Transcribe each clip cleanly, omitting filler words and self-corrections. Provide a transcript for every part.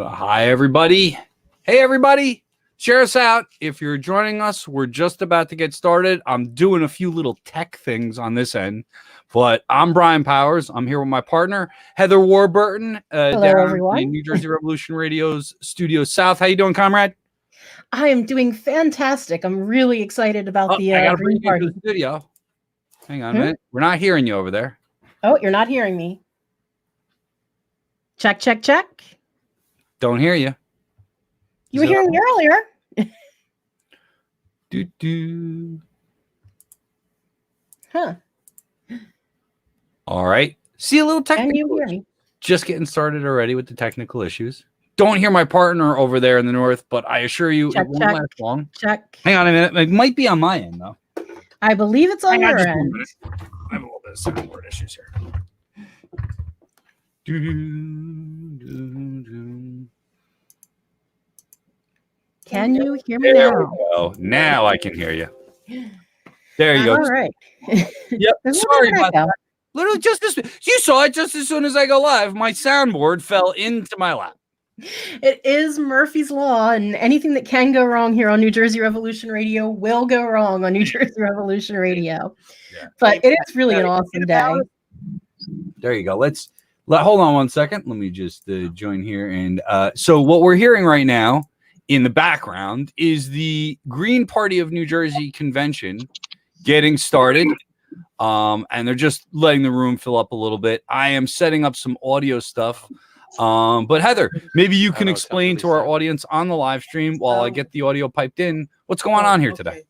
Hi, everybody. Hey, everybody. Share us out. If you're joining us, we're just about to get started. I'm doing a few little tech things on this end, but I'm Brian Powers. I'm here with my partner, Heather Warburton, Hello, down everyone. in New Jersey Revolution Radio's Studio South. How you doing, comrade? I am doing fantastic. I'm really excited about the I gotta bring Green you Party. to the studio. Hang on a minute. We're not hearing you over there. Oh, you're not hearing me. Check, check, check. Don't hear you. You were hearing me earlier. Huh. All right. See a little technical. Can you hear me? Just getting started already with the technical issues. Don't hear my partner over there in the north, but I assure you Check, it won't check, last long. Check. Hang on a minute. It might be on my end, though. I believe it's on your end. I have a little bit of soundboard issues here. Can you hear me now? Oh, now I can hear you. There you go. All right. Yep. Sorry about that. Literally just this. You saw it just as soon as I go live. My soundboard fell into my lap. It is Murphy's Law, and anything that can go wrong here on New Jersey Revolution Radio will go wrong on New Jersey Revolution Radio. Yeah. But it is really an awesome day. There you go. Hold on one second. Let me just join here. And so what we're hearing right now in the background is the Green Party of New Jersey Convention getting started. And they're just letting the room fill up a little bit. I am setting up some audio stuff. But Heather, maybe you can explain to our audience on the live stream while I get the audio piped in what's going on here today.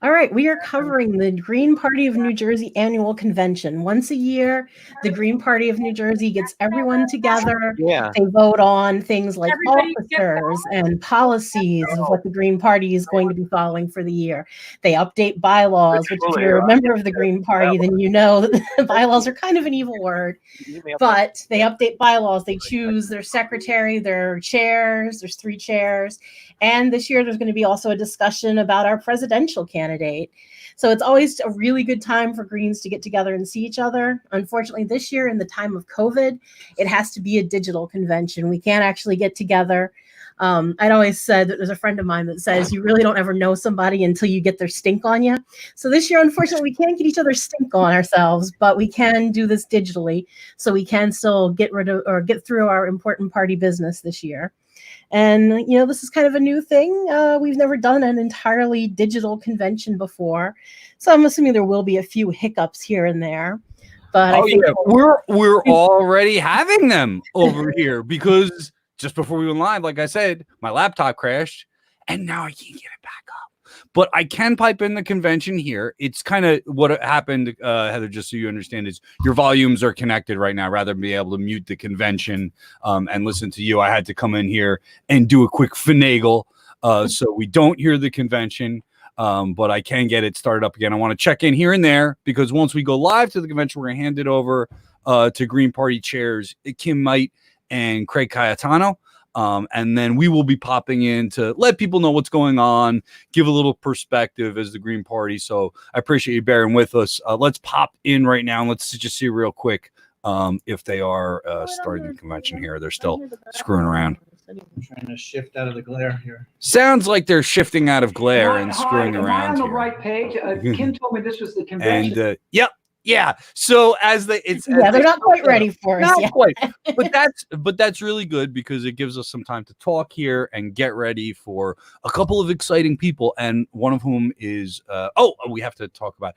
All right, we are covering the Green Party of New Jersey annual convention. Once a year, the Green Party of New Jersey gets everyone together. Yeah. They vote on things like officers and policies of what the Green Party is going to be following for the year. They update bylaws, which if you're a member of the Green Party, then you know that the bylaws are kind of an evil word. But they update bylaws. They choose their secretary, their chairs. There's 3 chairs. And this year, there's going to be also a discussion about our presidential candidate. So it's always a really good time for Greens to get together and see each other. Unfortunately, this year, in the time of COVID, it has to be a digital convention. We can't actually get together. I'd always said that there's a friend of mine that says you really don't ever know somebody until you get their stink on you. So this year, unfortunately, we can't get each other's stink on ourselves, but we can do this digitally. So we can still get rid of or get through our important party business this year. And, you know, this is kind of a new thing. We've never done an entirely digital convention before. So I'm assuming there will be a few hiccups here and there. But I think we're already having them over here because just before we went live, like I said, my laptop crashed and now I can't get it back up. But I can pipe in the convention here. It's kind of what happened, Heather, just so you understand, is your volumes are connected right now. Rather than be able to mute the convention and listen to you, I had to come in here and do a quick finagle so we don't hear the convention, but I can get it started up again. I want to check in here and there because once we go live to the convention, we're going to hand it over to Green Party chairs Kim Might and Craig Cayetano. And then we will be popping in to let people know what's going on, give a little perspective as the Green Party. So I appreciate you bearing with us. Let's pop in right now. And let's just see real quick if they are starting the convention here. They're still screwing around. I'm trying to shift out of the glare here. Sounds like they're shifting out of glare and screwing around. Am I on the here. Right page? Kim told me this was the convention. And yep. Yeah. So they're not quite ready for us. Not quite. But that's really good because it gives us some time to talk here and get ready for a couple of exciting people. And one of whom is we have to talk about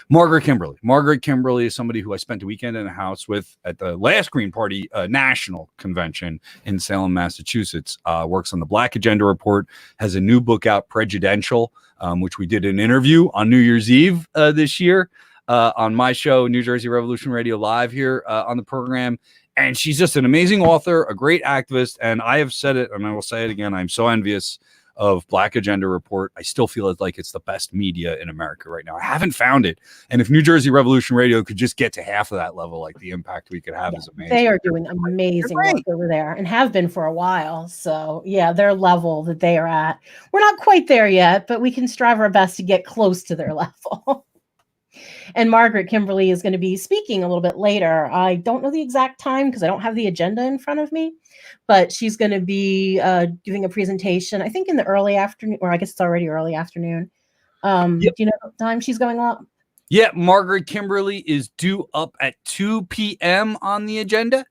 Margaret Kimberley. Margaret Kimberley is somebody who I spent a weekend in a house with at the last Green Party national convention in Salem, Massachusetts. Works on the Black Agenda Report, has a new book out, Prejudential, which we did an interview on New Year's Eve this year. On my show, New Jersey Revolution Radio Live here on the program. And she's just an amazing author, a great activist. And I have said it, and I will say it again, I'm so envious of Black Agenda Report. I still feel like it's the best media in America right now. I haven't found it. And if New Jersey Revolution Radio could just get to half of that level, like the impact we could have is amazing. They are doing amazing work over there and have been for a while. So yeah, their level that they are at, we're not quite there yet, but we can strive our best to get close to their level. And Margaret Kimberley is going to be speaking a little bit later. I don't know the exact time because I don't have the agenda in front of me, but she's going to be doing a presentation, I think in the early afternoon, or I guess it's already early afternoon. Do you know what time she's going on? Yeah, Margaret Kimberley is due up at 2 p.m. on the agenda.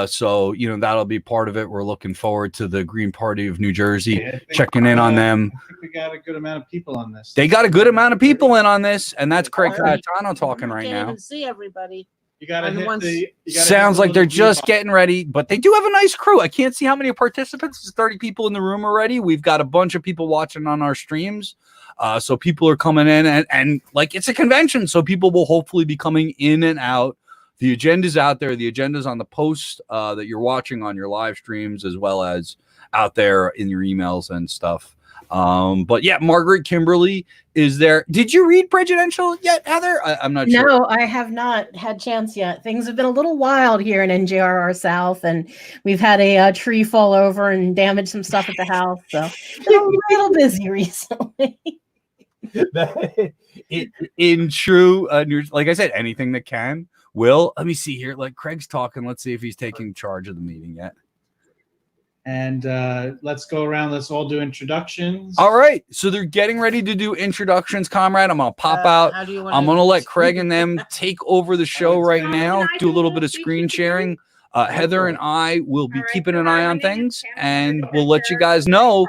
So, that'll be part of it. We're looking forward to the Green Party of New Jersey checking in on them. I think we got a good amount of people on this. They got a good amount of people in on this, and that's Craig Cayetano talking right now. Can't even see everybody. You gotta hit Sounds like they're just getting ready, but they do have a nice crew. I can't see how many participants. There's 30 people in the room already. We've got a bunch of people watching on our streams. So people are coming in and like it's a convention. So people will hopefully be coming in and out. The agenda's out there. The agenda's on the post that you're watching on your live streams, as well as out there in your emails and stuff. But yeah, Margaret Kimberley is there. Did you read Prejudential yet, Heather? I'm not sure. No, I have not had chance yet. Things have been a little wild here in NJRR South, and we've had a tree fall over and damage some stuff at the house. So been a little busy recently. In true, like I said, anything that can. Will, let me see here. Like Craig's talking. Let's see if he's taking charge of the meeting yet. And let's go around. Let's all do introductions. All right. So they're getting ready to do introductions, comrade. I'm going to pop out. I'm going to let Craig and them take over the show right now, do a little bit of screen sharing. Heather and I will be keeping an eye on things, and we'll let you guys know,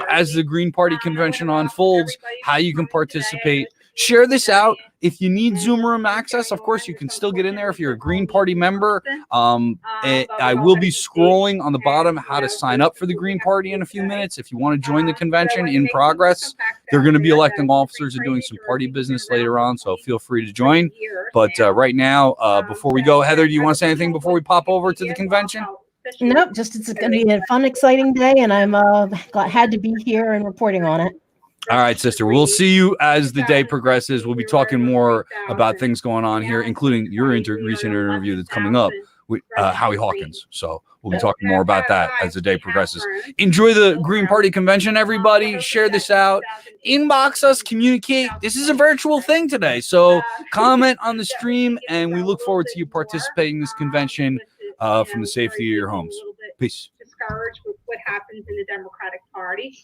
as the Green Party Convention unfolds, how you can participate. Share this out. If you need Zoom room access, of course, you can still get in there if you're a Green Party member. I will be scrolling on the bottom how to sign up for the Green Party in a few minutes. If you want to join the convention in progress, they're going to be electing officers and doing some party business later on, so feel free to join. But right now, before we go, Heather, do you want to say anything before we pop over to the convention? Nope, just it's going to be a fun, exciting day, and I'm glad to be here and reporting on it. All right, sister. We'll see you as the day progresses. We'll be talking more about things going on here, including your recent interview that's coming up with Howie Hawkins. So we'll be talking more about that as the day progresses. Enjoy the Green Party Convention, everybody. Share this out. Inbox us. Communicate. This is a virtual thing today. So comment on the stream, and we look forward to you participating in this convention from the safety of your homes. Peace. Discouraged with what happens in the Democratic Party.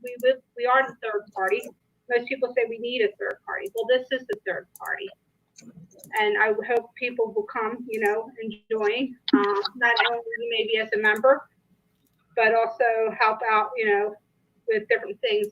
We are the third party. Most people say we need a third party. Well, this is the third party. And I hope people will come, and join, not only maybe as a member, but also help out, with different things.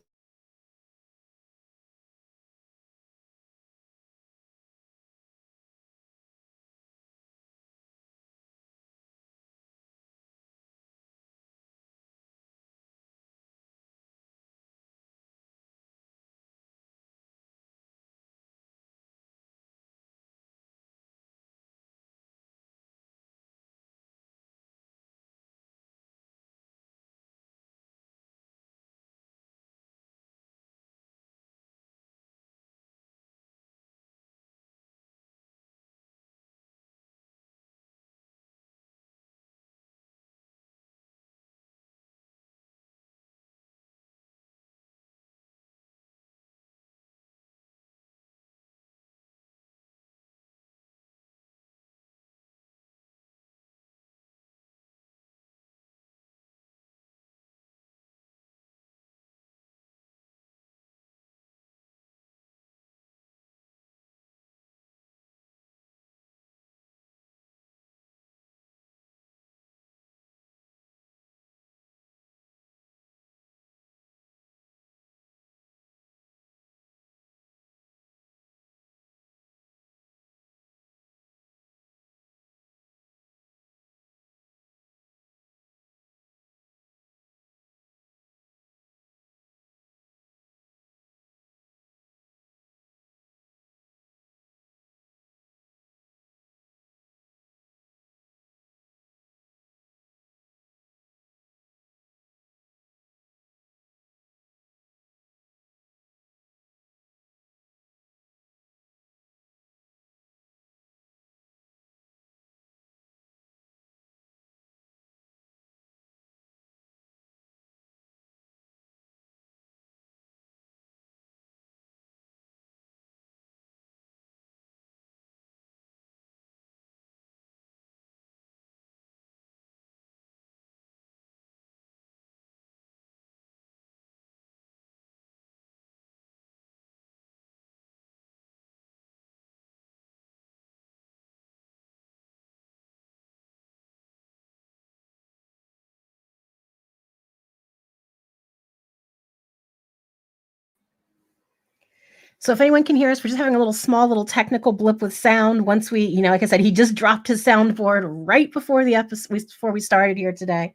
So if anyone can hear us, we're just having a small technical blip with sound. Once we, like I said, he just dropped his soundboard right before the episode, before we started here today.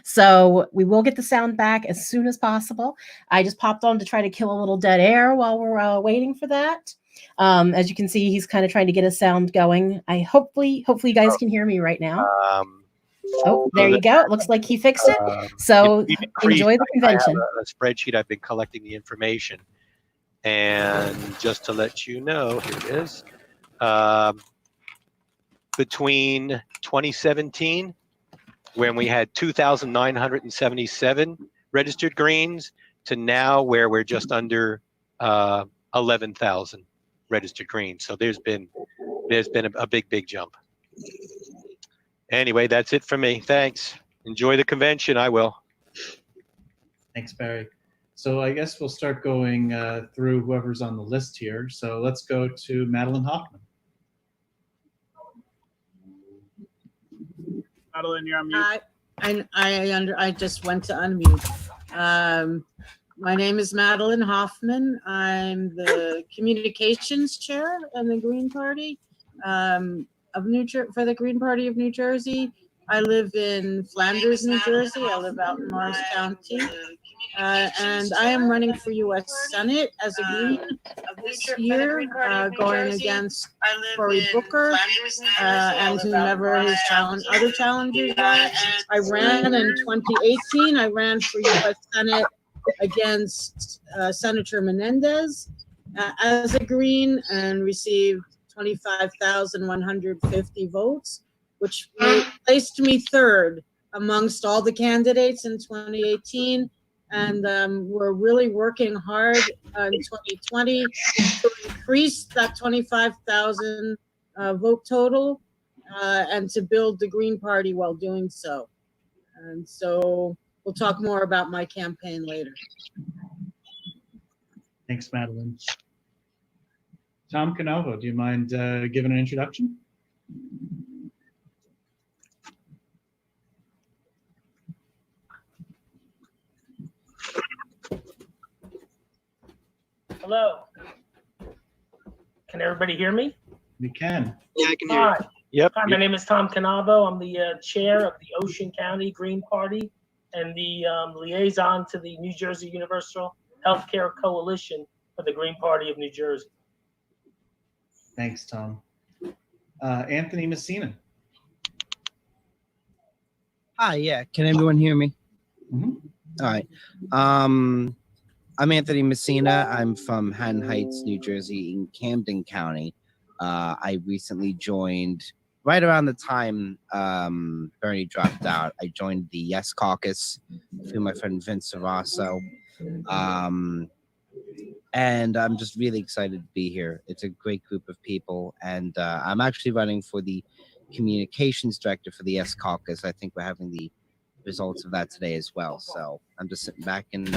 So we will get the sound back as soon as possible. I just popped on to try to kill a little dead air while we're waiting for that. As you can see, he's kind of trying to get his sound going. Hopefully you guys can hear me right now. Oh, there you go. It looks like he fixed it. So enjoy the convention. I have a spreadsheet. I've been collecting the information. And just to let you know, here it is. Between 2017, when we had 2,977 registered greens, to now where we're just under 11,000 registered greens. So there's been a big jump. Anyway, that's it for me. Thanks. Enjoy the convention. I will. Thanks, Barry. So I guess we'll start going through whoever's on the list here. So let's go to Madelyn Hoffman. Madelyn, you're on mute. I just went to unmute. My name is Madelyn Hoffman. I'm the communications chair in the Green Party for the Green Party of New Jersey. I live in Flanders, New Jersey. I live out in Morris County. And I am running for U.S. Senate as a Green this year, going against Cory Booker and whomever his other challengers are. I ran in 2018. I ran for U.S. Senate against Senator Menendez as a Green and received 25,150 votes, which placed me third amongst all the candidates in 2018. And we're really working hard in 2020 to increase that 25,000 vote total and to build the Green Party while doing so. And so we'll talk more about my campaign later. Thanks, Madelyn. Tom Canovo, do you mind giving an introduction? Hello. Can everybody hear me? We can. Yeah, I can hear you. Yep. Hi, my name is Tom Canavo. I'm the chair of the Ocean County Green Party and the liaison to the New Jersey Universal Healthcare Coalition for the Green Party of New Jersey. Thanks, Tom. Anthony Messina. Hi, yeah. Can everyone hear me? Mhm. All right. I'm Anthony Messina. I'm from Hatton Heights, New Jersey, in Camden County. I recently joined, right around the time Bernie dropped out, I joined the Yes Caucus through my friend Vince Sarasso. And I'm just really excited to be here. It's a great group of people. And I'm actually running for the communications director for the Yes Caucus. I think we're having the results of that today as well. So I'm just sitting back and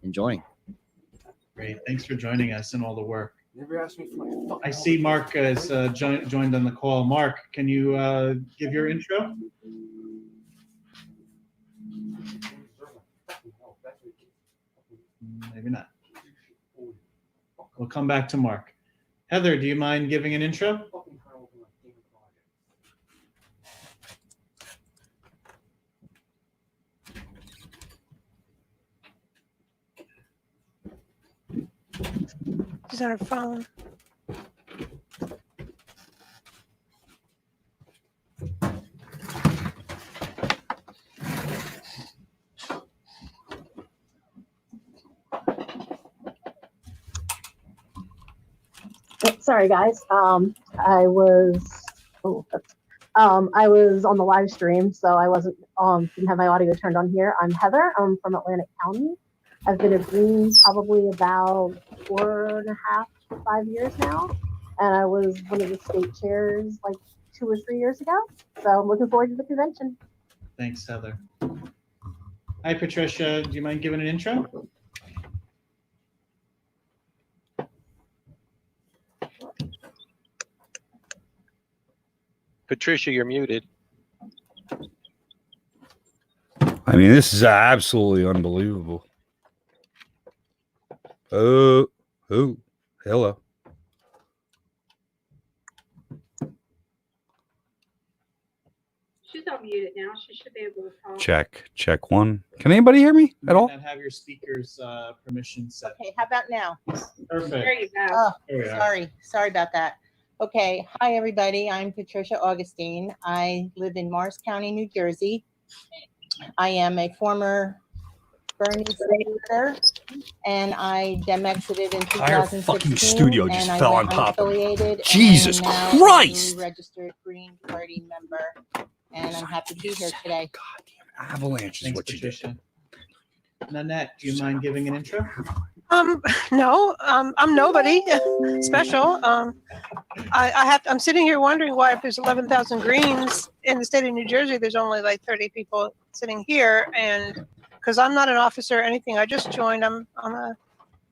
enjoying. Great. Thanks for joining us and all the work. I see Mark has joined on the call. Mark, can you give your intro? Maybe not. We'll come back to Mark. Heather, do you mind giving an intro? Is our phone? Sorry, guys. I was on the live stream, so I wasn't didn't have my audio turned on here. I'm Heather. I'm from Atlantic County. I've been a Green probably about 4.5 to 5 years now, and I was one of the state chairs like 2 or 3 years ago. So I'm looking forward to the convention. Thanks, Heather. Hi, Patricia. Do you mind giving an intro? Patricia, you're muted. I mean, this is absolutely unbelievable. Oh, Hello. She's unmuted now. She should be able to talk. Check one. Can anybody hear me at all? And have your speaker's permission set. Okay, how about now? Perfect. There you go. Oh, There we are. sorry about that. Okay, hi everybody. I'm Patricia Augustine. I live in Morris County, New Jersey. I am a former Bernie senator, and I dem exited in Entire 2016. fucking studio just and I fell went on top of me. unaffiliated, Jesus and I'm now Christ! a registered Green Party member, and I'm happy to be here today. Goddamn avalanche is Thanks, what you Patricia. Nanette, do you mind giving an intro? No, I'm nobody special. I'm sitting here wondering why, if there's 11,000 Greens in the state of New Jersey, there's only like 30 people sitting here, and because I'm not an officer or anything, I just joined. I'm a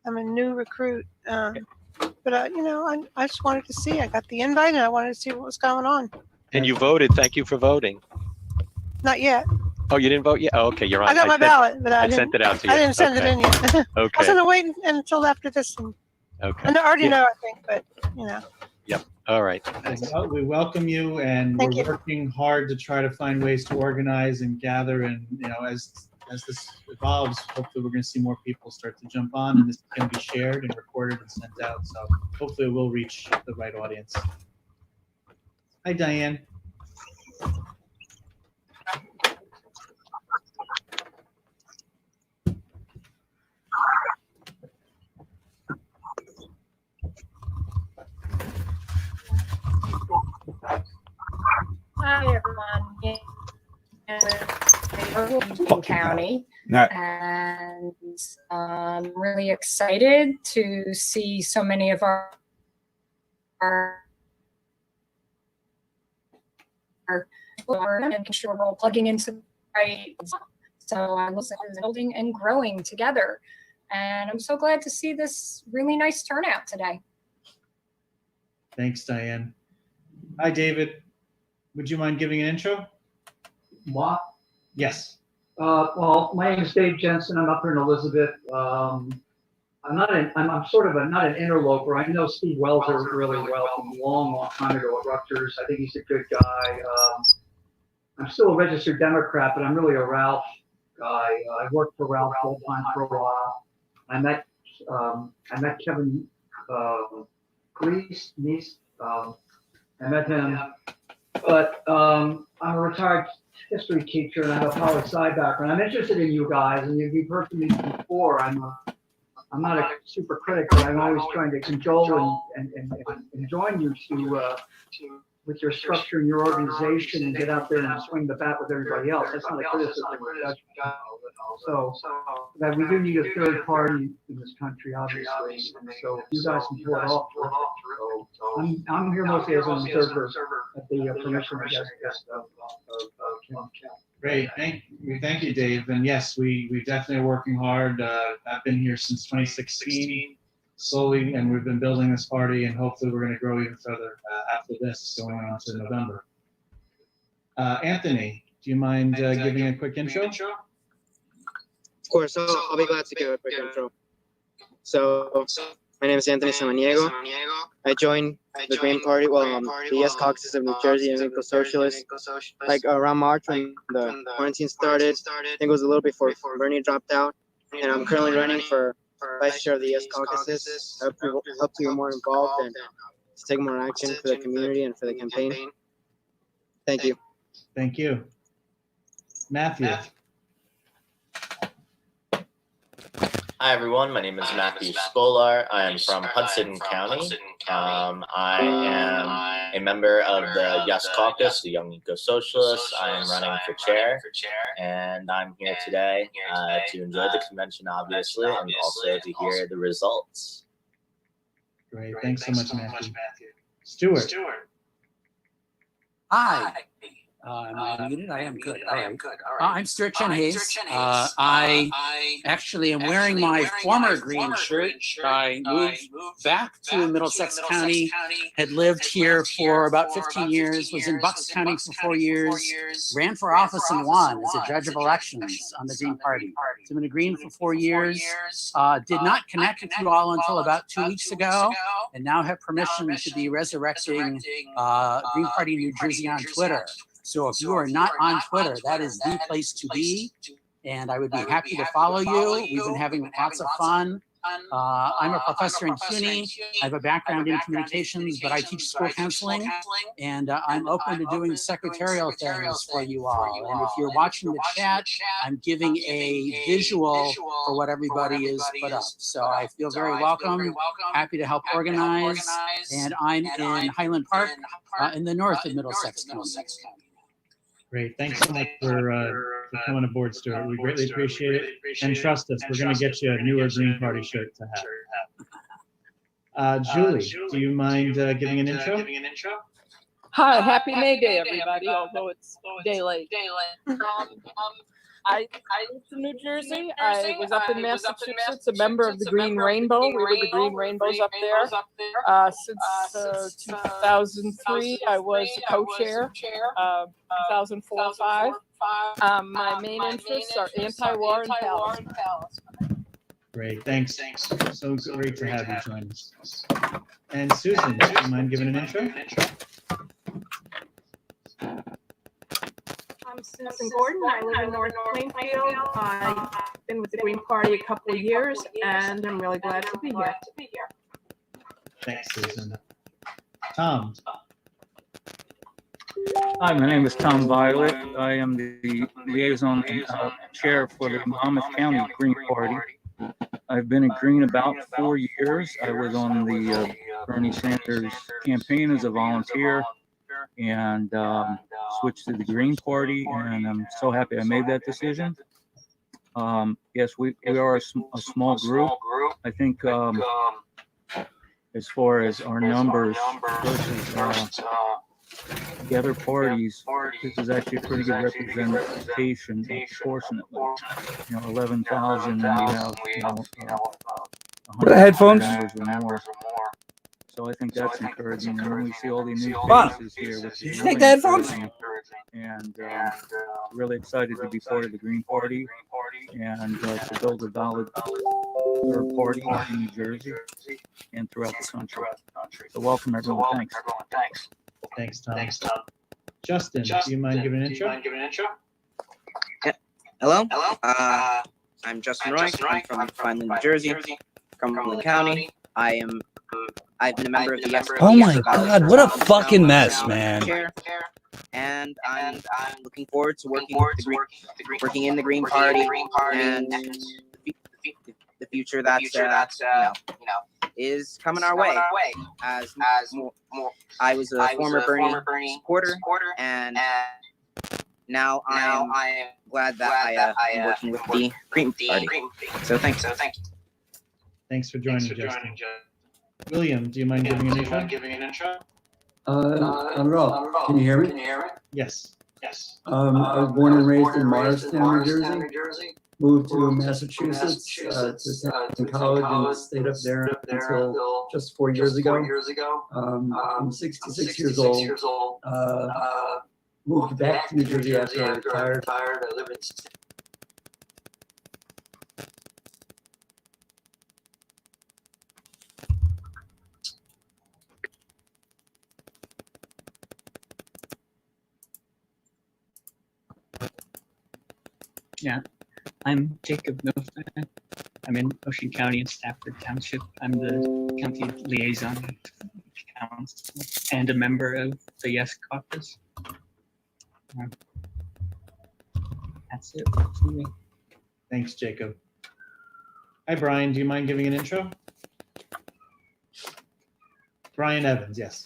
new recruit, but you know, I just wanted to see. I got the invite, and I wanted to see what was going on. And you voted. Thank you for voting. Not yet. Oh, you didn't vote yet? Oh, okay, you're on. I got my ballot, but I sent it out to you. I didn't send it in yet. I was Okay. gonna wait until after this. And Okay. I already Yeah. know, I think, but you know. Yep. All right. Well, we welcome you, and Thank we're you. working hard to try to find ways to organize and gather. And you know, as this evolves, hopefully we're going to see more people start to jump on, and this can be shared and recorded and sent out. So hopefully we'll reach the right audience. Hi, Diane. Hi, everyone. Warburton County, and I'm really excited to see so many of our and making sure we're all plugging into the right. So I'm building and growing together, and I'm so glad to see this really nice turnout today. Thanks, Diane. Hi, David. Would you mind giving an intro? Moi? Yes. Well, my name is Dave Jensen. I'm up here in Elizabeth. I'm sort of not an interloper. I know Steve Welser really well from a long time ago at Rutgers. I think he's a good guy. I'm still a registered Democrat, but I'm really a Ralph guy. I worked for Ralph full time for a while. I met Kevin Cleese. I met him. But I'm a retired history teacher, and I have a poli-sci background. I'm interested in you guys, and you've heard from me before. I'm not a super critic, but I'm always trying to cajole and join you to with your structure and your organization and get out there and swing the bat with everybody else. That's not a criticism or judgment. So that we do need a third party in this country, obviously. So if you guys can pull it off. So I'm here mostly as an observer at the permission of Great. Thank you, Dave. And yes, we definitely are working hard. I've been here since 2016. Slowly, and we've been building this party, and hopefully we're going to grow even further after this, going on to November. Anthony, do you mind giving a quick intro? Of course, I'll be glad to give a quick intro. So, my name is Anthony Samaniego. I joined the Green Party, the Yes Caucuses of New Jersey and Eco Socialists, like around March when the quarantine started. I think it was a little before Bernie dropped out, and I'm currently running for Vice Chair of the Yes Caucuses. I hope to be more involved and to take more action for the community and for the campaign. Thank you. Thank you. Matthew. Hi, everyone. My name is Matthew Skolar. I am from Hudson County. I am a member of the Yes Caucus, the Young Eco Socialists. I am running for chair, and I'm here today to enjoy the convention, obviously, and also to hear the results. Great. Thanks so much, Matthew. Stuart. Hi. Am I muted? I am good. All right. I'm Stuart Chen Hayes. I actually am wearing my former green shirt. I moved back to Middlesex County, had lived here for about 15 years, was in Bucks County for 4 years, ran for office and won as a judge of elections on the Green Party. So I've been a Green for 4 years. Did not connect with you all until about 2 weeks ago, and now have permission to be resurrecting Green Party New Jersey on Twitter. So if you are not on Twitter, that is the place to be. And I would be happy to follow you. We've been having lots of fun. I'm a professor in CUNY. I have a background in communications, but I teach school counseling. And I'm open to doing secretarial things for you all. And if you're watching the chat, I'm giving a visual for what everybody is put up. So I feel very welcome, happy to help organize. And I'm in Highland Park in the north of Middlesex County. Great. Thanks so much for coming aboard, Stuart. We greatly appreciate it. And trust us, we're going to get you a newer Green Party shirt to have. Julie, do you mind giving an intro? Hi, happy May Day, everybody, although it's daylight. I lived in New Jersey. I was up in Massachusetts, a member of the Green Rainbow. We were the Green Rainbows up there. Since 2003, I was the co-chair, 2004-05. My main interests are anti-war and Palestine. Great, thanks. So great to have you join us. And Susan, do you mind giving an intro? I'm Susan Gordon. I live in North Plainfield. I've been with the Green Party a couple of years, and I'm really glad to be here. Thanks, Susan. Tom. Hi, my name is Tom Violet. I am the liaison chair for the Monmouth County Green Party. I've been a Green about 4 years. I was on the Bernie Sanders campaign as a volunteer and switched to the Green Party, and I'm so happy I made that decision. Yes, we are a small group. I think as far as our numbers versus the other parties, this is actually a pretty good representation proportionately. 11,000, and we have, What are the headphones? or more. So I think that's encouraging. And when we see all the new faces here, which Did is you really take the headphones? and really excited to be part of the Green Party and to build a valid third party in New Jersey and throughout the country. So welcome, everyone. Thanks. Thanks, Tom. Justin, do you mind giving an intro? Hello. I'm Justin Roy. I'm from Vineland, New Jersey, Cumberland County. I've been a member of the Yes. Oh my God, what a fucking mess, man. Chair, and I'm looking forward to working in the Green Party and the future that's is coming our way. As more, I was a former Bernie supporter, and now I'm glad that I am working with the Green Party. So thanks. Thanks for joining, Justin. William, do you mind giving an intro? I'm Rob. Can you hear me? Yes. I was born and raised in Morristown, New Jersey. Moved to Massachusetts to attend college and stayed up there until just 4 years ago. I'm 66 years old. Moved back to New Jersey after I retired. I live in Yeah, I'm Jacob Milford. I'm in Ocean County and Stafford Township. I'm the county liaison council and a member of the Yes Caucus. That's it for me. Thanks, Jacob. Hi, Brian. Do you mind giving an intro? Brian Evans, yes.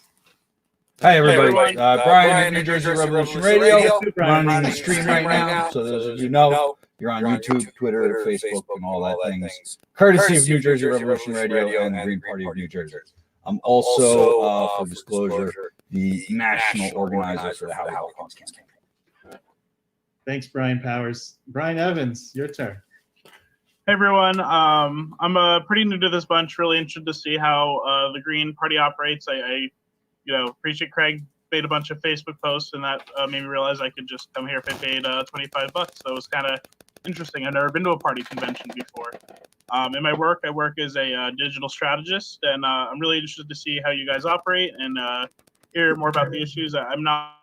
Hi, everybody. Brian, New Jersey Revolution Radio. We're on the stream right now. So those of you know, you're on YouTube, Twitter, Facebook, and all that things. Courtesy of New Jersey Revolution Radio and the Green Party of New Jersey. I'm also, for disclosure, the national organizer for the Howie Hall campaign. Thanks, Brian Powers. Brian Evans, your turn. Hey everyone, I'm pretty new to this bunch. Really interested to see how the Green Party operates. I appreciate Craig made a bunch of Facebook posts, and that made me realize I could just come here if I paid $25. So it was kind of interesting. I've never been to a party convention before. In my work, I work as a digital strategist, and I'm really interested to see how you guys operate and hear more about the issues. I'm not.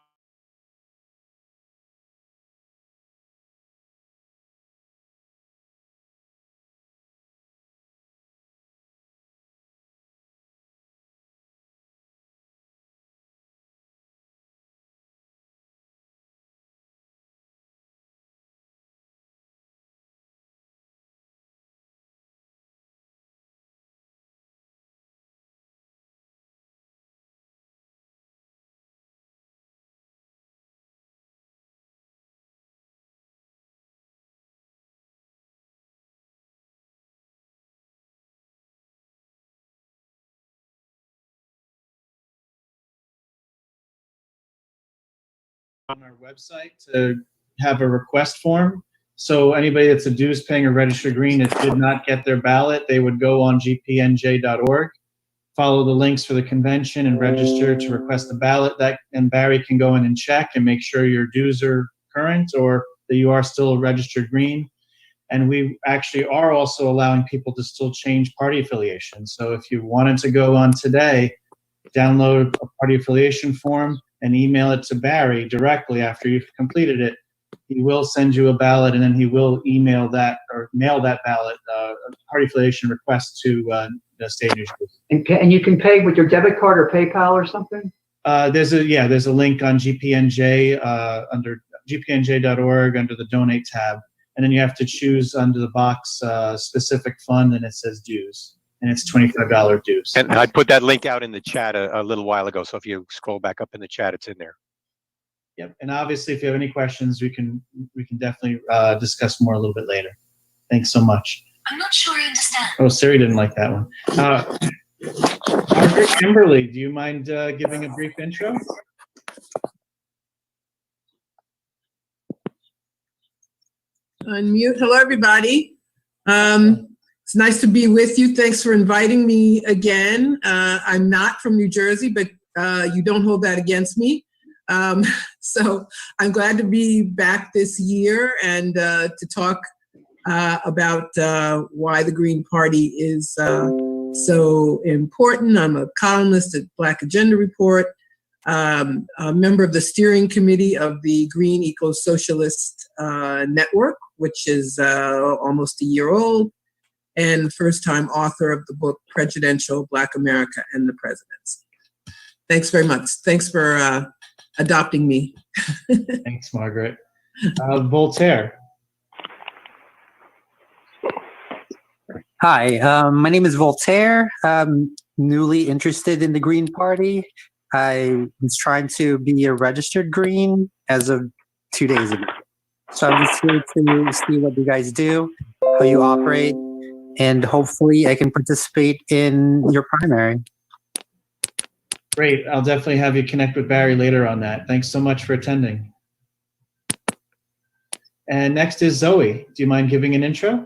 On our website to have a request form. So anybody that's a dues paying or registered green that did not get their ballot, they would go on gpnj.org, follow the links for the convention and register to request the ballot. And Barry can go in and check and make sure your dues are current or that you are still a registered green. And we actually are also allowing people to still change party affiliation. So if you wanted to go on today, download a party affiliation form and email it to Barry directly after you've completed it. He will send you a ballot, and then he will email that or mail that ballot, party affiliation request to the state of New Jersey. And you can pay with your debit card or PayPal or something? There's a link on GPNJ under gpnj.org under the donate tab, and then you have to choose under the box specific fund, and it says dues. And it's $25 dues. And I put that link out in the chat a little while ago. So if you scroll back up in the chat, it's in there. Yep. And obviously, if you have any questions, we can definitely discuss more a little bit later. Thanks so much. I'm not sure I understand. Oh, Siri didn't like that one. Margaret, Kimberley, do you mind giving a brief intro? Unmute. Hello, everybody. It's nice to be with you. Thanks for inviting me again. I'm not from New Jersey, but you don't hold that against me. So I'm glad to be back this year and to talk about why the Green Party is so important. I'm a columnist at Black Agenda Report, a member of the steering committee of the Green Eco-Socialist Network, which is almost a year old, and first-time author of the book Prejudential, Black America and the Presidents. Thanks very much. Thanks for adopting me. Thanks, Margaret. Voltaire. Hi, my name is Voltaire. I'm newly interested in the Green Party. I was trying to be a registered Green as of 2 days ago. So I'm just here to see what you guys do, how you operate, and hopefully I can participate in your primary. Great. I'll definitely have you connect with Barry later on that. Thanks so much for attending. And next is Zoe. Do you mind giving an intro?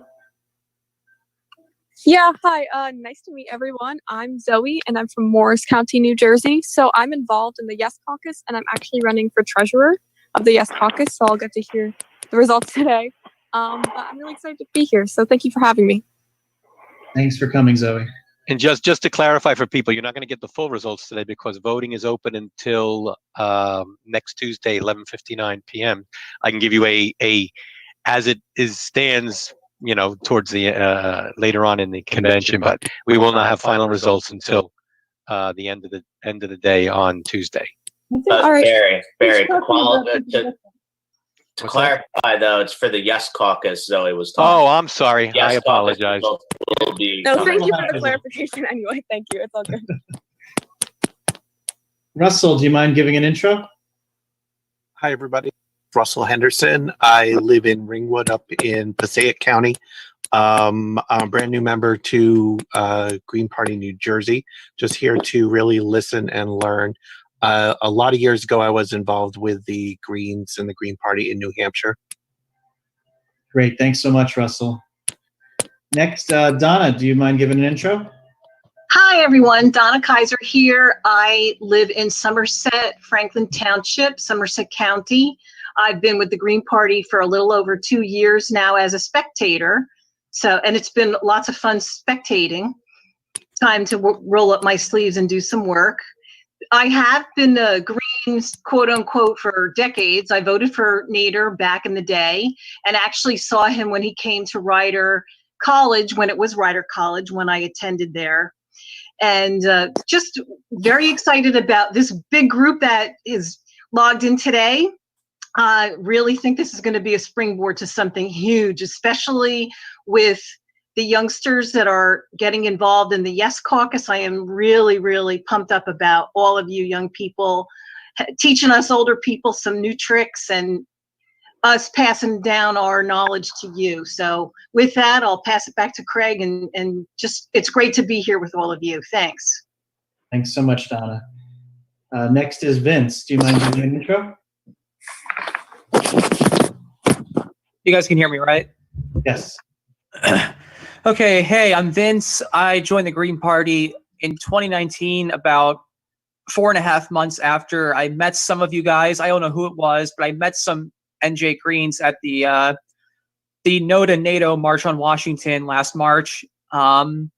Yeah, hi. Nice to meet everyone. I'm Zoe, and I'm from Morris County, New Jersey. So I'm involved in the Yes Caucus, and I'm actually running for treasurer of the Yes Caucus, so I'll get to hear the results today. But I'm really excited to be here, so thank you for having me. Thanks for coming, Zoe. And just to clarify for people, you're not going to get the full results today because voting is open until next Tuesday, 11:59 p.m. I can give you a as it stands, towards the later on in the convention, but we will not have final results until the end of the day on Tuesday. Barry, to clarify though, it's for the Yes Caucus. Zoe was talking. Oh, I'm sorry. Yes I apologize. Will be No, thank you for the clarification anyway. Thank you. It's all good. Russell, do you mind giving an intro? Hi, everybody. Russell Henderson. I live in Ringwood up in Passaic County. I'm a brand new member to Green Party New Jersey. Just here to really listen and learn. A lot of years ago, I was involved with the Greens and the Green Party in New Hampshire. Great. Thanks so much, Russell. Next, Donna, do you mind giving an intro? Hi, everyone. Donna Kaiser here. I live in Somerset, Franklin Township, Somerset County. I've been with the Green Party for a little over 2 years now as a spectator. And it's been lots of fun spectating. Time to roll up my sleeves and do some work. I have been a Greens, quote unquote, for decades. I voted for Nader back in the day and actually saw him when he came to Rider College, when it was Rider College, when I attended there. And just very excited about this big group that is logged in today. I really think this is going to be a springboard to something huge, especially with the youngsters that are getting involved in the Yes Caucus. I am really, really pumped up about all of you young people teaching us older people some new tricks and us passing down our knowledge to you. So with that, I'll pass it back to Craig, and just, it's great to be here with all of you. Thanks. Thanks so much, Donna. Next is Vince. Do you mind doing an intro? You guys can hear me, right? Yes. Okay, hey, I'm Vince. I joined the Green Party in 2019, about 4.5 months after I met some of you guys. I don't know who it was, but I met some NJ Greens at the No to NATO March on Washington last March. I'm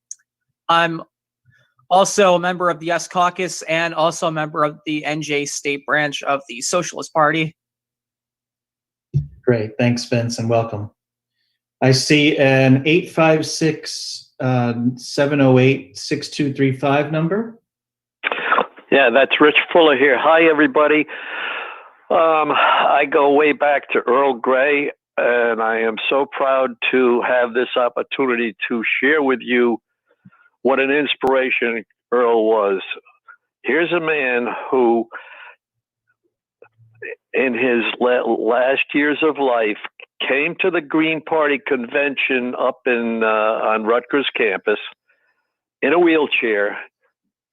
also a member of the Yes Caucus and also a member of the NJ state branch of the Socialist Party. Great. Thanks, Vince, and welcome. I see an 856-708-6235 number. Yeah, that's Rich Fuller here. Hi, everybody. I go way back to Earl Grey, and I am so proud to have this opportunity to share with you what an inspiration Earl was. Here's a man who, in his last years of life, came to the Green Party convention up in on Rutgers campus in a wheelchair.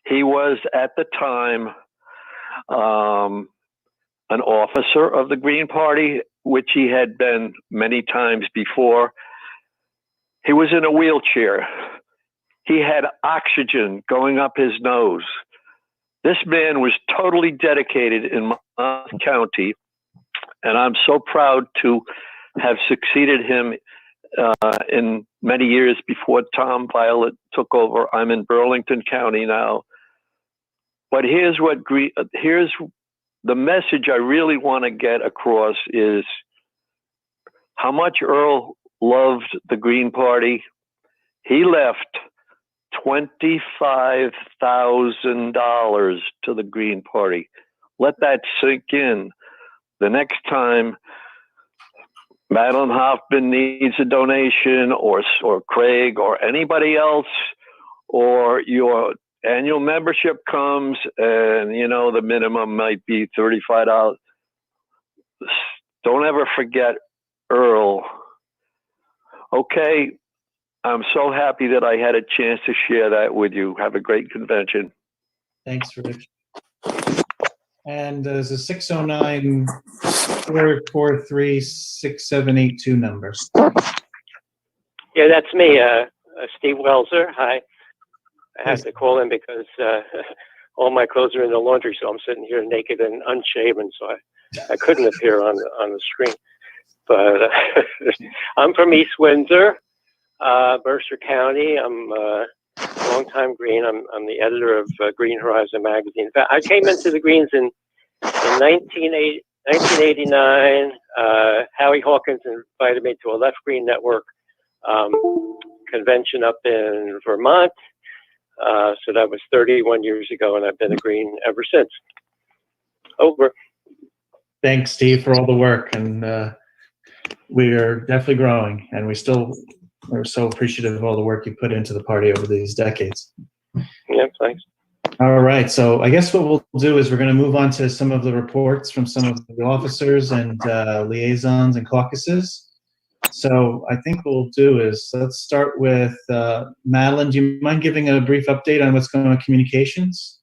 He was at the time an officer of the Green Party, which he had been many times before. He was in a wheelchair. He had oxygen going up his nose. This man was totally dedicated in Monmouth County, and I'm so proud to have succeeded him in many years before Tom Violet took over. I'm in Burlington County now. But here's the message I really want to get across is how much Earl loved the Green Party. He left $25,000 to the Green Party. Let that sink in. The next time Madelyn Hoffman needs a donation, or Craig, or anybody else, or your annual membership comes and, you know, the minimum might be $35. Don't ever forget Earl. Okay, I'm so happy that I had a chance to share that with you. Have a great convention. Thanks, Rich. And there's a 609-443-6782 number. Yeah, that's me, Steve Welser. Hi. I had to call in because all my clothes are in the laundry, so I'm sitting here naked and unshaven, so I couldn't appear on the screen. But I'm from East Windsor, Mercer County. I'm a longtime Green. I'm the editor of Green Horizon magazine. In fact, I came into the Greens in 1989. Howie Hawkins invited me to a Left Green Network convention up in Vermont. So that was 31 years ago, and I've been a Green ever since. Over. Thanks, Steve, for all the work. And we are definitely growing, and we're so appreciative of all the work you put into the party over these decades. Yeah, thanks. All right, so I guess what we'll do is we're going to move on to some of the reports from some of the officers and liaisons and caucuses. So I think what we'll do is let's start with Madelyn. Do you mind giving a brief update on what's going on with communications?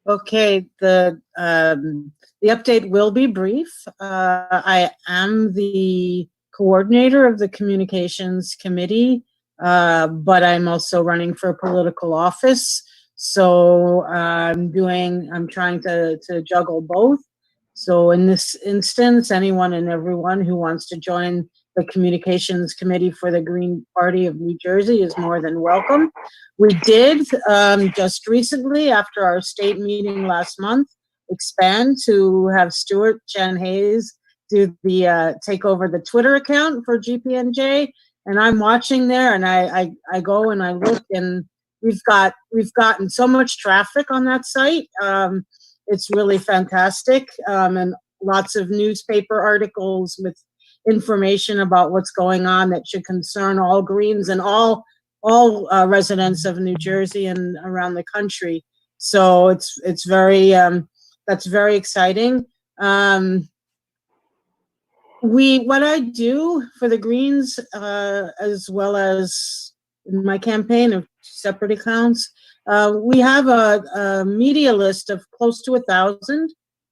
Okay, the update will be brief. I am the coordinator of the communications committee, but I'm also running for political office. So I'm trying to juggle both. So in this instance, anyone and everyone who wants to join the communications committee for the Green Party of New Jersey is more than welcome. We did just recently, after our state meeting last month, expand to have Stuart Chen Hayes do the take over the Twitter account for GPNJ, and I'm watching there, and I go and I look, and we've gotten so much traffic on that site. It's really fantastic, and lots of newspaper articles with information about what's going on that should concern all Greens and all residents of New Jersey and around the country. So it's very that's very exciting. What I do for the Greens, as well as in my campaign of separate accounts, we have a media list of close to 1,000. I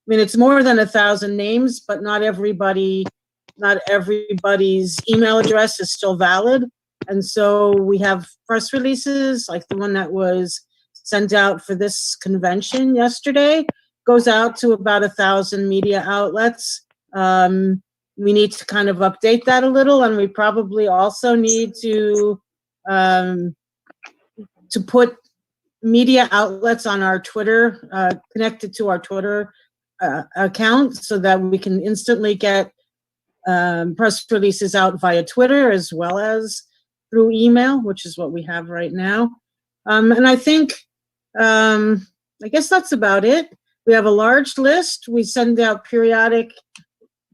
mean, it's more than 1,000 names, but not everybody's email address is still valid. And so we have press releases, like the one that was sent out for this convention yesterday, goes out to about 1,000 media outlets. We need to kind of update that a little, and we probably also need to put media outlets on our Twitter, connected to our Twitter account, so that we can instantly get press releases out via Twitter as well as through email, which is what we have right now. And I think, I guess that's about it. We have a large list. We send out periodic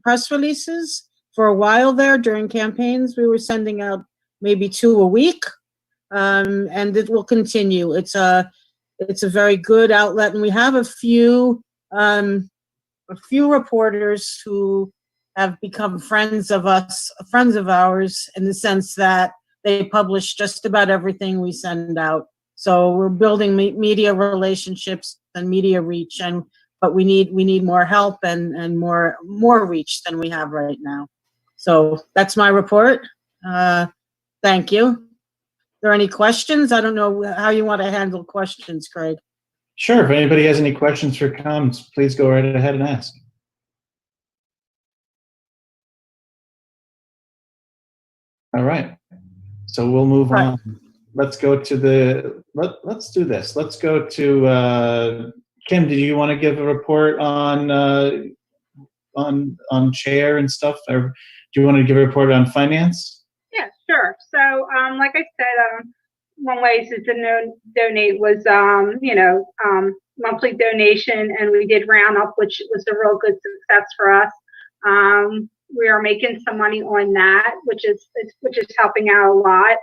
press releases. For a while there, during campaigns, we were sending out maybe 2 a week, and it will continue. It's a very good outlet, and we have a few reporters who have become friends of ours, in the sense that they publish just about everything we send out. So we're building media relationships and media reach, but we need more help and more reach than we have right now. So that's my report. Thank you. Are there any questions? I don't know how you want to handle questions, Craig. Sure. If anybody has any questions or comments, please go right ahead and ask. All right. So we'll move on. Let's go to let's do this. Let's go to Kim. Do you want to give a report on chair and stuff, or do you want to give a report on finance? Yeah, sure. So, like I said, one way to donate was, monthly donation, and we did round up, which was a real good success for us. We are making some money on that, which is helping out a lot.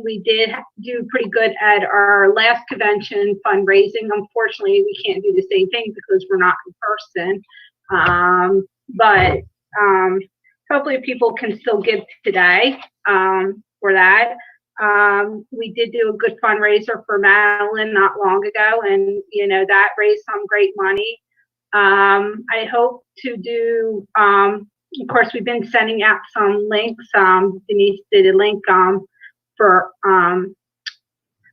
We did do pretty good at our last convention fundraising. Unfortunately, we can't do the same thing because we're not in person. But hopefully people can still give today for that. We did do a good fundraiser for Madelyn not long ago, and that raised some great money. I hope to do, of course, we've been sending out some links. Denise did a link for, I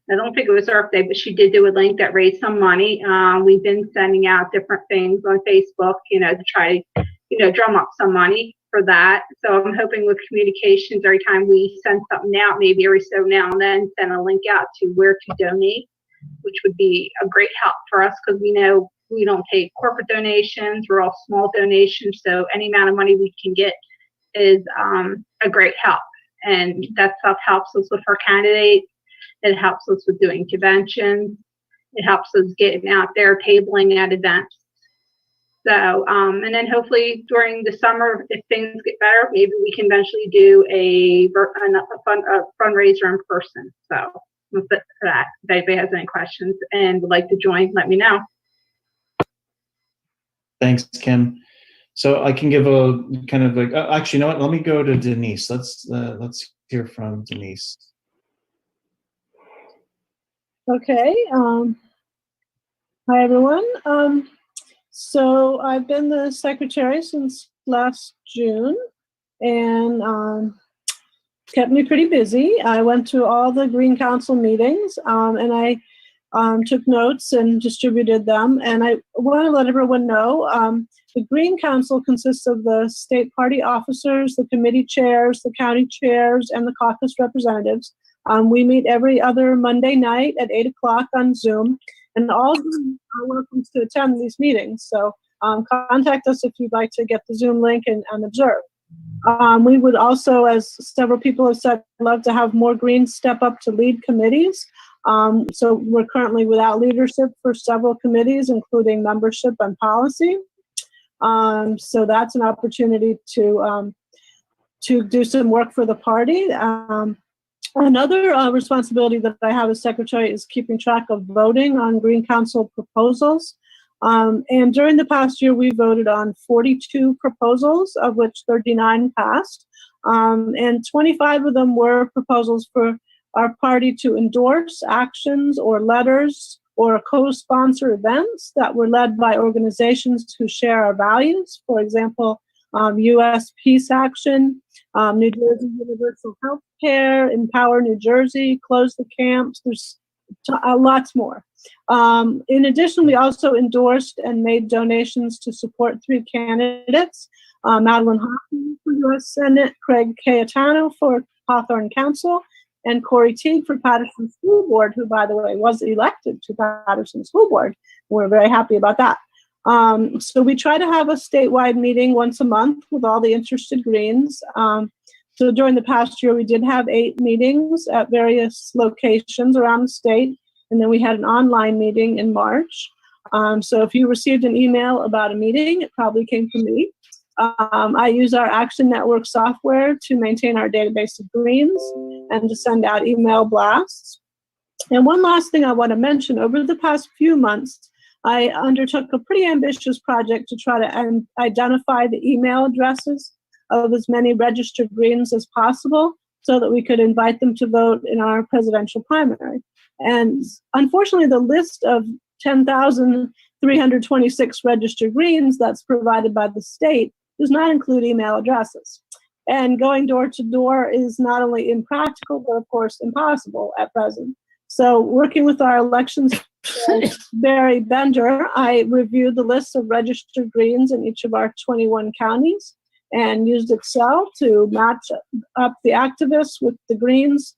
don't think it was Earth Day, but she did do a link that raised some money. We've been sending out different things on Facebook, to try to, drum up some money for that. So I'm hoping with communications, every time we send something out, maybe every so now and then, send a link out to where to donate, which would be a great help for us, because we know we don't take corporate donations. We're all small donations. So any amount of money we can get is a great help. And that stuff helps us with our candidates. It helps us with doing conventions. It helps us getting out there, tabling at events. So, and then hopefully during the summer, if things get better, maybe we can eventually do a fundraiser in person. So that's it for that. If anybody has any questions and would like to join, let me know. Thanks, Kim. So I can give a kind of like, actually, you know what? Let me go to Denise. Let's hear from Denise. Okay. Hi, everyone. So I've been the secretary since last June, and kept me pretty busy. I went to all the Green Council meetings, and I took notes and distributed them. And I want to let everyone know, the Green Council consists of the state party officers, the committee chairs, the county chairs, and the caucus representatives. We meet every other Monday night at 8 o'clock on Zoom, and all of you are welcome to attend these meetings. So contact us if you'd like to get the Zoom link and observe. We would also, as several people have said, love to have more Greens step up to lead committees. So we're currently without leadership for several committees, including membership and policy. So that's an opportunity to do some work for the party. Another responsibility that I have as secretary is keeping track of voting on Green Council proposals. And during the past year, we voted on 42 proposals, of which 39 passed. And 25 of them were proposals for our party to endorse actions or letters or co-sponsor events that were led by organizations who share our values. For example, U.S. Peace Action, New Jersey Universal Health Care, Empower New Jersey, Close the Camps. There's lots more. In addition, we also endorsed and made donations to support 3 candidates, Madelyn Hoffman for U.S. Senate, Craig Cayetano for Hawthorne Council, and Corey Teague for Patterson School Board, who, by the way, was elected to Patterson School Board. We're very happy about that. So we try to have a statewide meeting once a month with all the interested Greens. So during the past year, we did have 8 meetings at various locations around the state. And then we had an online meeting in March. So if you received an email about a meeting, it probably came from me. I use our Action Network software to maintain our database of Greens and to send out email blasts. And one last thing I want to mention, over the past few months, I undertook a pretty ambitious project to try to identify the email addresses of as many registered Greens as possible so that we could invite them to vote in our presidential primary. And unfortunately, the list of 10,326 registered Greens that's provided by the state does not include email addresses. And going door to door is not only impractical, but of course impossible at present. So working with our elections Barry Bender, I reviewed the list of registered Greens in each of our 21 counties and used Excel to match up the activists with the Greens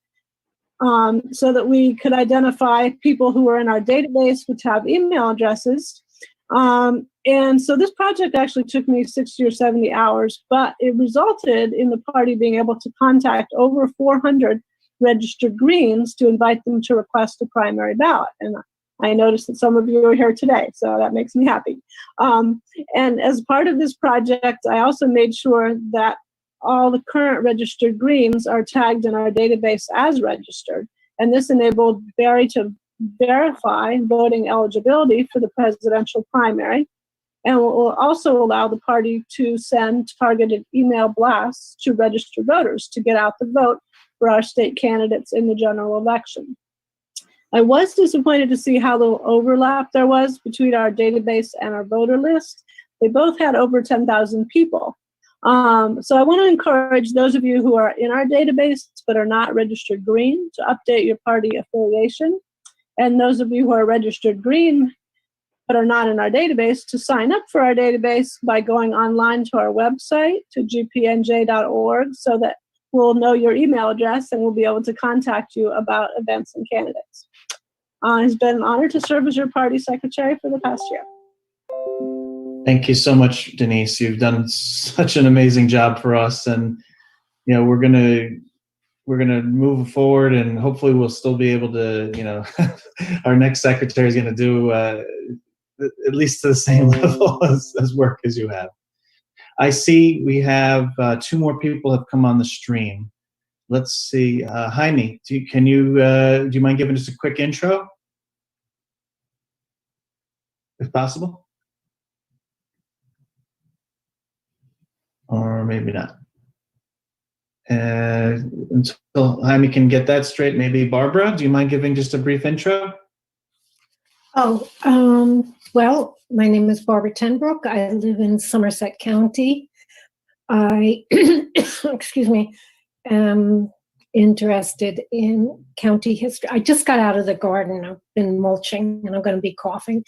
so that we could identify people who were in our database which have email addresses. And so this project actually took me 60 or 70 hours, but it resulted in the party being able to contact over 400 registered Greens to invite them to request a primary ballot. And I noticed that some of you are here today, so that makes me happy. And as part of this project, I also made sure that all the current registered Greens are tagged in our database as registered. And this enabled Barry to verify voting eligibility for the presidential primary, and will also allow the party to send targeted email blasts to registered voters to get out the vote for our state candidates in the general election. I was disappointed to see how little overlap there was between our database and our voter list. They both had over 10,000 people. So I want to encourage those of you who are in our database but are not registered Green to update your party affiliation. And those of you who are registered Green but are not in our database to sign up for our database by going online to our website, to gpnj.org, so that we'll know your email address and we'll be able to contact you about events and candidates. It's been an honor to serve as your party secretary for the past year. Thank you so much, Denise. You've done such an amazing job for us, and you know we're gonna move forward, and hopefully we'll still be able to. You know, our next secretary is going to do at least to the same level as work as you have. I see we have 2 more people have come on the stream. Let's see, Jaime, do you mind giving us a quick intro, if possible? Or maybe not. Until Jaime can get that straight, maybe Barbara, do you mind giving just a brief intro? Well, my name is Barbara Tenbrook. I live in Somerset County. I, excuse me, am interested in county history. I just got out of the garden. I've been mulching and I'm going to be coughing.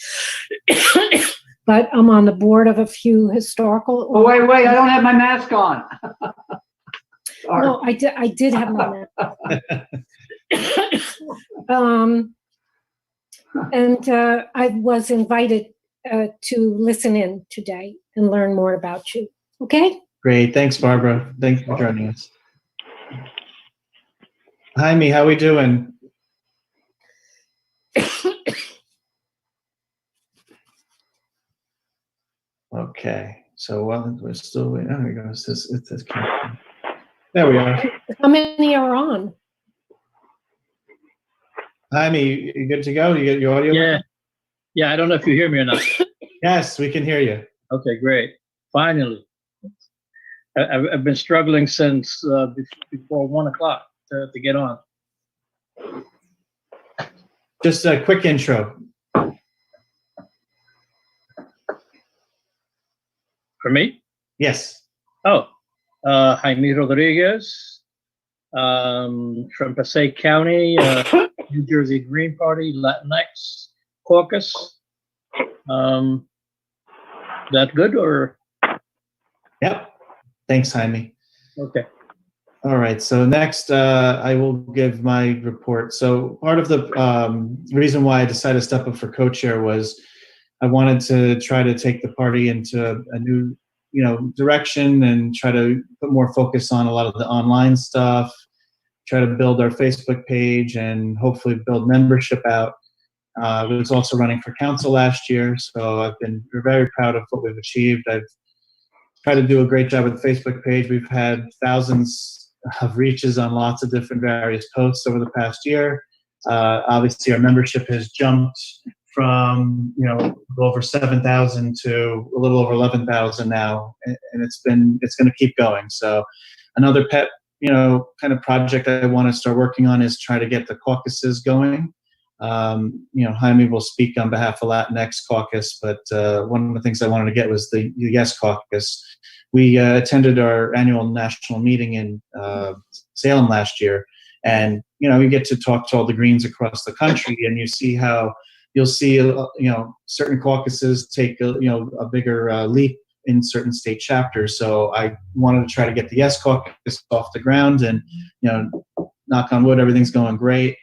But I'm on the board of a few historical. Oh, wait, I don't have my mask on. No, I did have my mask. And I was invited to listen in today and learn more about you. Okay? Great. Thanks, Barbara. Thank you for joining us. Jaime, how we doing? Okay. So we're still waiting. Oh, there we go. It says there we are. How many are on? Jaime, you good to go? You get your audio? Yeah. Yeah, I don't know if you hear me or not. Yes, we can hear you. Okay, great. Finally. I've been struggling since before 1 o'clock to get on. Just a quick intro. For me? Yes. Oh, Jaime Rodriguez, from Passaic County, New Jersey Green Party, Latinx caucus. That good or? Yep. Thanks, Jaime. Okay. All right. So next, I will give my report. So part of the reason why I decided to step up for co-chair was I wanted to try to take the party into a new, direction and try to put more focus on a lot of the online stuff, try to build our Facebook page and hopefully build membership out. I was also running for council last year, so I've been very proud of what we've achieved. I've tried to do a great job with the Facebook page. We've had thousands of reaches on lots of different various posts over the past year. Obviously, our membership has jumped from over 7,000 to a little over 11,000 now, and it's going to keep going. So another pet kind of project I want to start working on is try to get the caucuses going. Jaime will speak on behalf of Latinx caucus, but one of the things I wanted to get was the Yes Caucus. We attended our annual national meeting in Salem last year, and you get to talk to all the Greens across the country, and you see how you'll see certain caucuses take a bigger leap in certain state chapters. So I wanted to try to get the Yes Caucus off the ground, and knock on wood, everything's going great.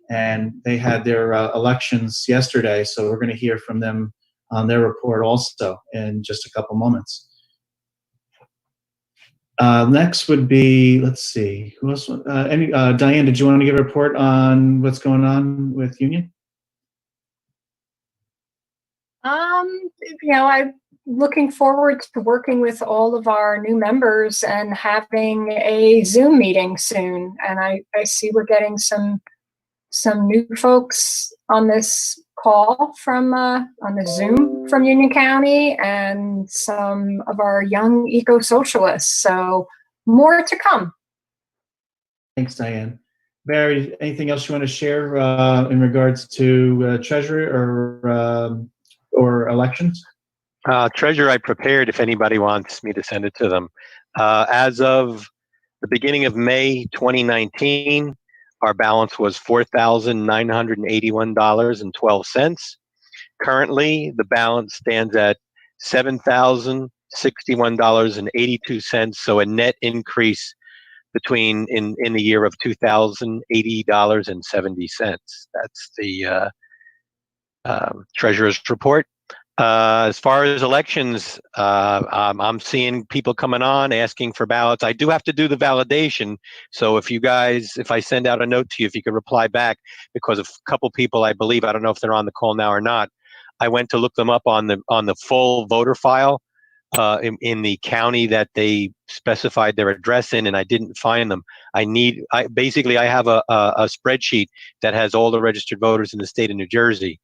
And they had their elections yesterday, so we're going to hear from them on their report also in just a couple moments. Next would be, let's see, who else? Diane, did you want to give a report on what's going on with Union? I'm looking forward to working with all of our new members and having a Zoom meeting soon. And I see we're getting some new folks on this call from on the Zoom from Union County, and some of our young eco-socialists. So more to come. Thanks, Diane. Barry, anything else you want to share in regards to treasury or elections? Treasurer, I prepared if anybody wants me to send it to them. As of the beginning of May 2019, our balance was $4,981.12. Currently, the balance stands at $7,061.82, so a net increase in the year of $2,080.70. That's the Treasurer's report. As far as elections, I'm seeing people coming on asking for ballots. I do have to do the validation. So if I send out a note to you, if you could reply back, because a couple people, I believe, I don't know if they're on the call now or not, I went to look them up on the full voter file in the county that they specified their address in, and I didn't find them. I have a spreadsheet that has all the registered voters in the state of New Jersey,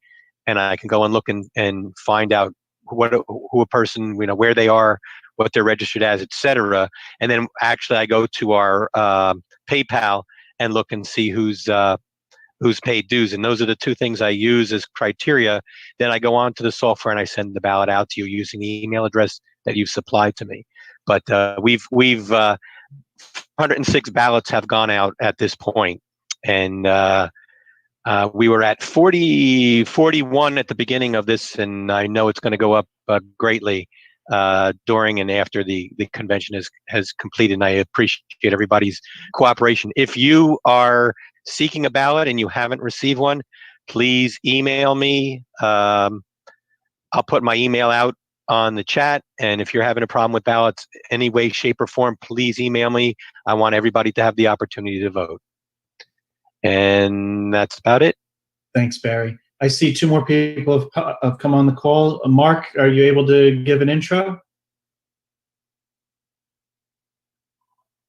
and I can go and look and find out who a person, where they are, what they're registered as, etc. And then actually I go to our PayPal and look and see who's who's paid dues. And those are the two things I use as criteria. Then I go on to the software and I send the ballot out to you using the email address that you've supplied to me. But we've 106 ballots have gone out at this point, and we were at 41 at the beginning of this, and I know it's going to go up greatly during and after the convention has completed. And I appreciate everybody's cooperation. If you are seeking a ballot and you haven't received one, please email me. I'll put my email out on the chat, and if you're having a problem with ballots any way, shape, or form, please email me. I want everybody to have the opportunity to vote. And that's about it. Thanks, Barry. I see two more people have come on the call. Mark, are you able to give an intro?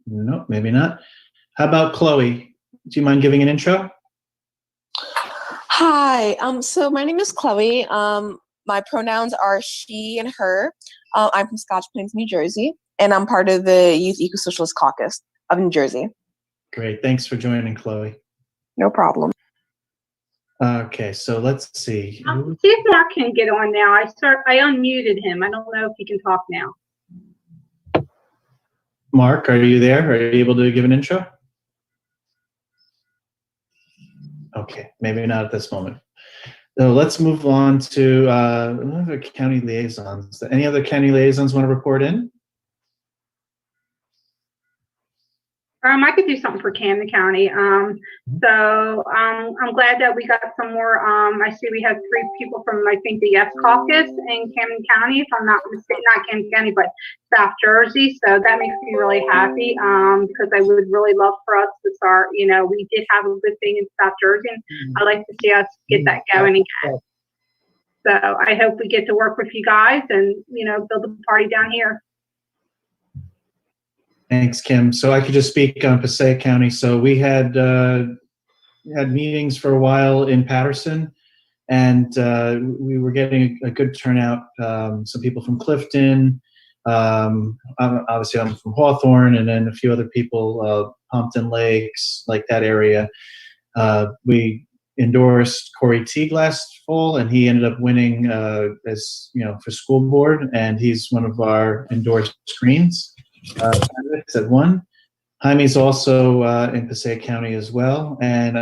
No, maybe not. How about Chloe? Do you mind giving an intro? Hi, so my name is Chloe. My pronouns are she and her. I'm from Scotch Plains, New Jersey, and I'm part of the Youth Eco-Socialist Caucus of New Jersey. Great, thanks for joining, Chloe. No problem. Okay, so let's see. See if Mark can get on now. I unmuted him. I don't know if he can talk now. Mark, are you there? Are you able to give an intro? Okay, maybe not at this moment. So let's move on to other county liaisons. Any other county liaisons want to report in? I could do something for Camden County. So I'm glad that we got some more. I see we have 3 people from, I think, the Yes Caucus in Camden County, if I'm not mistaken, not Camden County, but South Jersey. So that makes me really happy because I would really love for us to start, we did have a good thing in South Jersey, and I'd like to see us get that going again. So I hope we get to work with you guys and, build a party down here. Thanks, Kim. So I could just speak on Passaic County. So we had meetings for a while in Patterson, and we were getting a good turnout. Some people from Clifton, obviously I'm from Hawthorne, and then a few other people, Pompton Lakes, like that area. We endorsed Corey Teague last fall, and he ended up winning as for school board, and he's one of our endorsed Greens. At 1. Jaime's also in Passaic County as well, and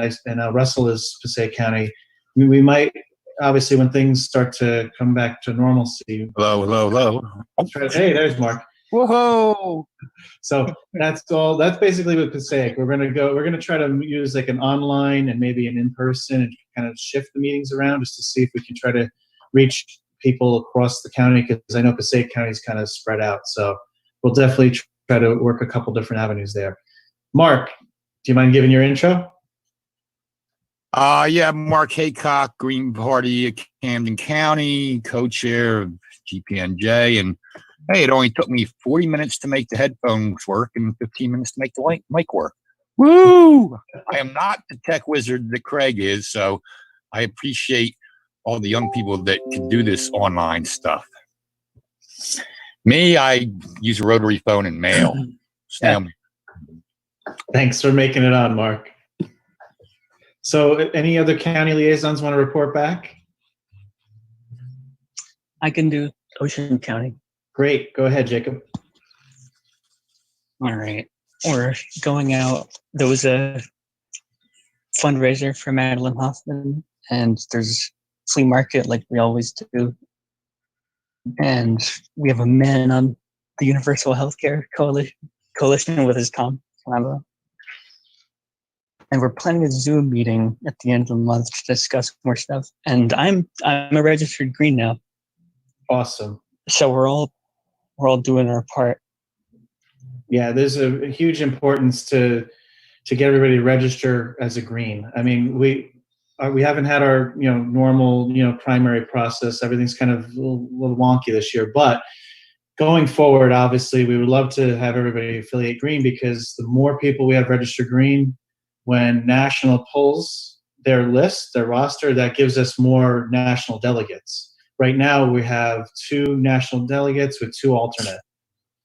Russell is Passaic County. We might, obviously, when things start to come back to normalcy. Hello. Hey, there's Mark. Whoa! So that's all. That's basically with Passaic. We're gonna try to use like an online and maybe an in-person and kind of shift the meetings around just to see if we can try to reach people across the county, because I know Passaic County is kind of spread out. So we'll definitely try to work a couple different avenues there. Mark, do you mind giving your intro? Yeah, Mark Haycock, Green Party of Camden County, co-chair of GPNJ, and hey, it only took me 40 minutes to make the headphones work and 15 minutes to make the mic work. Woo! I am not the tech wizard that Craig is, so I appreciate all the young people that can do this online stuff. Me, I use a rotary phone and mail. Thanks for making it on, Mark. So any other county liaisons want to report back? I can do Ocean County. Great. Go ahead, Jacob. All right. We're going out. There was a fundraiser for Madelyn Hoffman, and there's flea market like we always do. And we have a man on the Universal Healthcare Coalition with his Tom. And we're planning a Zoom meeting at the end of the month to discuss more stuff. And I'm a registered Green now. Awesome. So we're all doing our part. Yeah, there's a huge importance to get everybody to register as a Green. I mean, we haven't had our normal primary process. Everything's kind of a little wonky this year, but going forward, obviously, we would love to have everybody affiliate Green, because the more people we have registered Green, when national pulls their list, their roster, that gives us more national delegates. Right now, we have 2 national delegates with 2 alternates.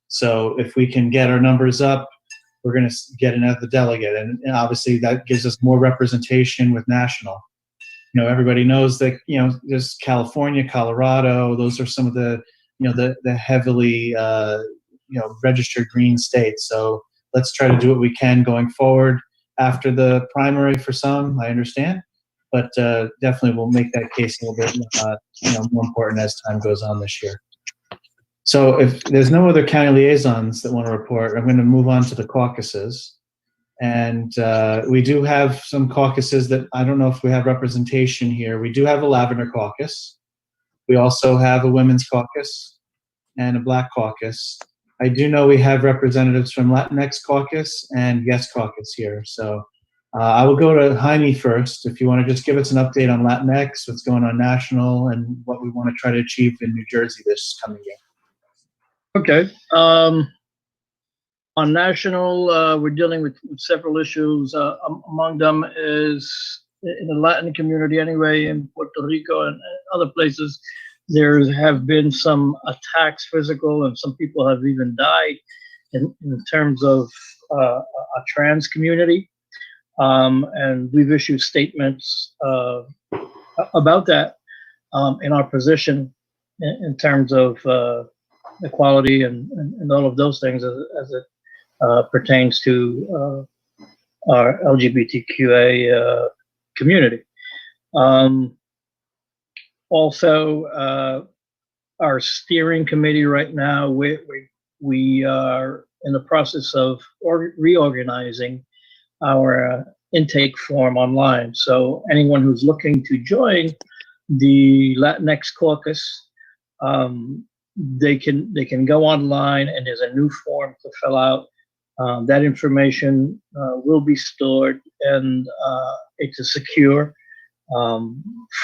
So if we can get our numbers up, we're going to get another delegate, and obviously that gives us more representation with national. You know, everybody knows that, you know, there's California, Colorado, those are some of the, you know, the heavily, you know, registered green states. So let's try to do what we can going forward after the primary for some, I understand, but definitely we'll make that case a little bit, you know, more important as time goes on this year. So if there's no other county liaisons that want to report, I'm going to move on to the caucuses. And we do have some caucuses that I don't know if we have representation here. We do have a Lavender caucus. We also have a Women's caucus and a Black caucus. I do know we have representatives from Latinx caucus and Yes caucus here. So I will go to Jaime first. If you want to just give us an update on Latinx, what's going on national, and what we want to try to achieve in New Jersey this coming year. Okay. On national, we're dealing with several issues. Among them is in the Latin community anyway, in Puerto Rico and other places, there have been some attacks, physical, and some people have even died in terms of a trans community. And we've issued statements about that in our position in terms of equality and all of those things as it pertains to our LGBTQA community. Also, our steering committee right now, we are in the process of reorganizing our intake form online. So anyone who's looking to join the Latinx caucus, they can go online, and there's a new form to fill out. That information will be stored, and it's a secure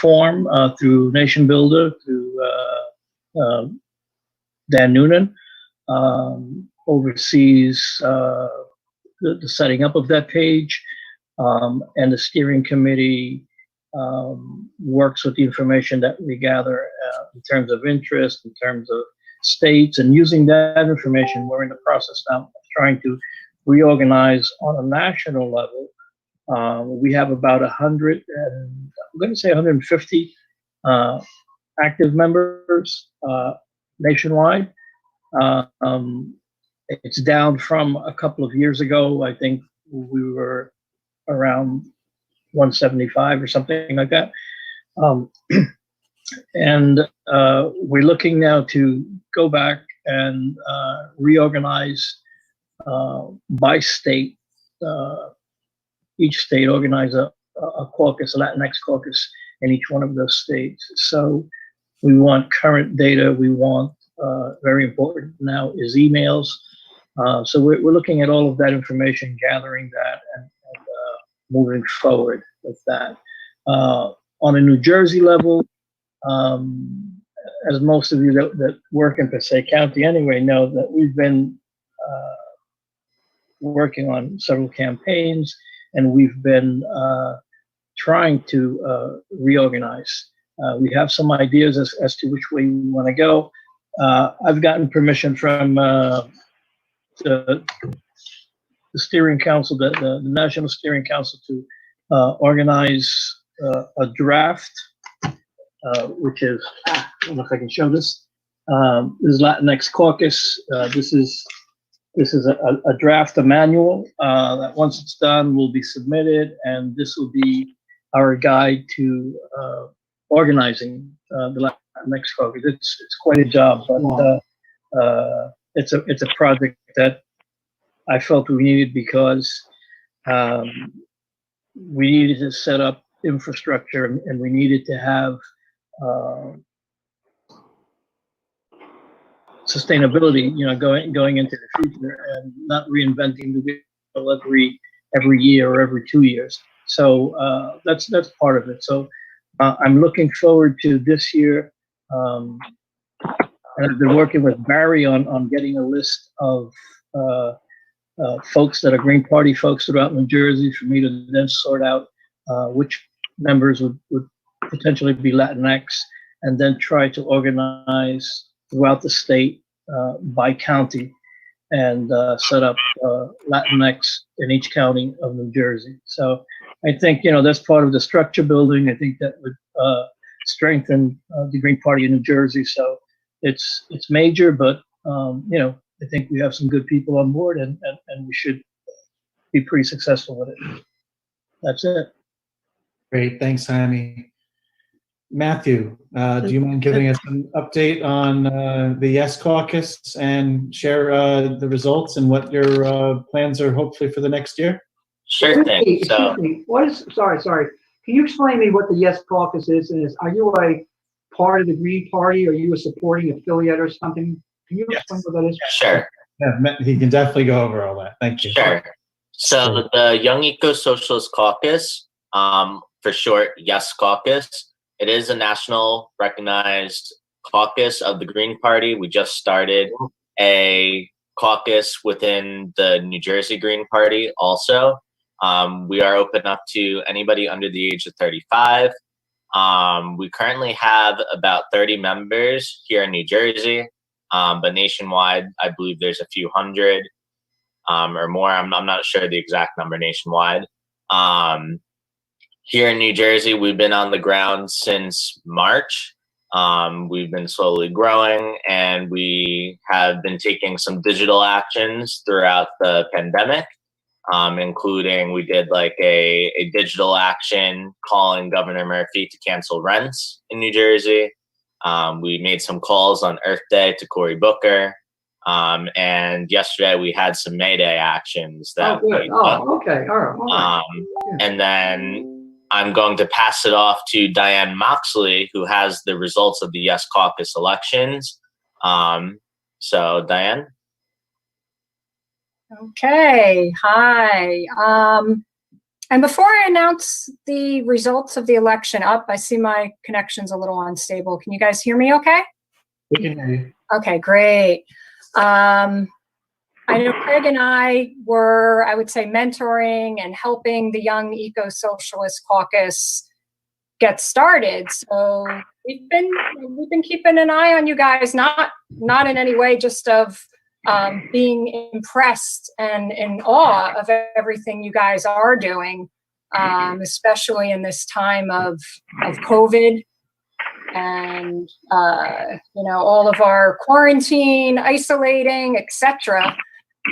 form through Nation Builder, through Dan Noonan, oversees the setting up of that page, and the steering committee works with the information that we gather in terms of interest, in terms of states, and using that information. We're in the process now of trying to reorganize on a national level. We have about 100, and I'm going to say 150 active members nationwide. It's down from a couple of years ago. I think we were around 175 or something like that. And we're looking now to go back and reorganize by state. Each state organize a caucus, a Latinx caucus in each one of those states. So we want current data. We want, very important now, is emails. So we're looking at all of that information, gathering that, and moving forward with that. On a New Jersey level, as most of you that work in Passaic County anyway know, that we've been working on several campaigns, and we've been trying to reorganize. We have some ideas as to which way we want to go. I've gotten permission from the steering council, the National Steering Council, to organize a draft, which is, I don't know if I can show this. This is Latinx Caucus. This is a draft, a manual that once it's done will be submitted, and this will be our guide to organizing the Latinx Caucus. It's quite a job, but it's a project that I felt we needed because we needed to set up infrastructure, and we needed to have sustainability, going into the future, and not reinventing the wheel every year or every 2 years. So that's part of it. So I'm looking forward to this year. And I've been working with Barry on getting a list of folks that are Green Party folks throughout New Jersey for me to then sort out which members would potentially be Latinx, and then try to organize throughout the state by county. and set up Latinx in each county of New Jersey. So I think, that's part of the structure building. I think that would strengthen the Green Party in New Jersey. So it's major, but I think we have some good people on board, and we should be pretty successful with it. That's it. Great, thanks, Jaime. Matthew, do you mind giving us an update on the Yes Caucus and share the results and what your plans are hopefully for the next year? Sure thing. Excuse me. What is? Sorry. Can you explain to me what the Yes Caucus is? And are you a part of the Green Party? Or are you a supporting affiliate or something? Can you explain what that is? Sure. Yeah, he can definitely go over all that. Thank you. Sure. So the Young Eco-Socialist Caucus, for short, Yes Caucus, it is a national recognized caucus of the Green Party. We just started a caucus within the New Jersey Green Party also. We are open up to anybody under the age of 35. We currently have about 30 members here in New Jersey, but nationwide, I believe there's a few hundred or more. I'm not sure the exact number nationwide. Here in New Jersey, we've been on the ground since March. We've been slowly growing, and we have been taking some digital actions throughout the pandemic, including we did like a digital action calling Governor Murphy to cancel rents in New Jersey. We made some calls on Earth Day to Cory Booker. And yesterday we had some May Day actions that good. Okay. All right. And then I'm going to pass it off to Diane Moxley, who has the results of the Yes Caucus elections. So Diane. Okay, hi. And before I announce the results of the election I see my connection's a little unstable. Can you guys hear me okay? We can hear you. Okay, great. I know Craig and I were, I would say, mentoring and helping the Young Eco-Socialist Caucus get started. So we've been keeping an eye on you guys, not in any way just of being impressed and in awe of everything you guys are doing, especially in this time of COVID and all of our quarantine, isolating, etc.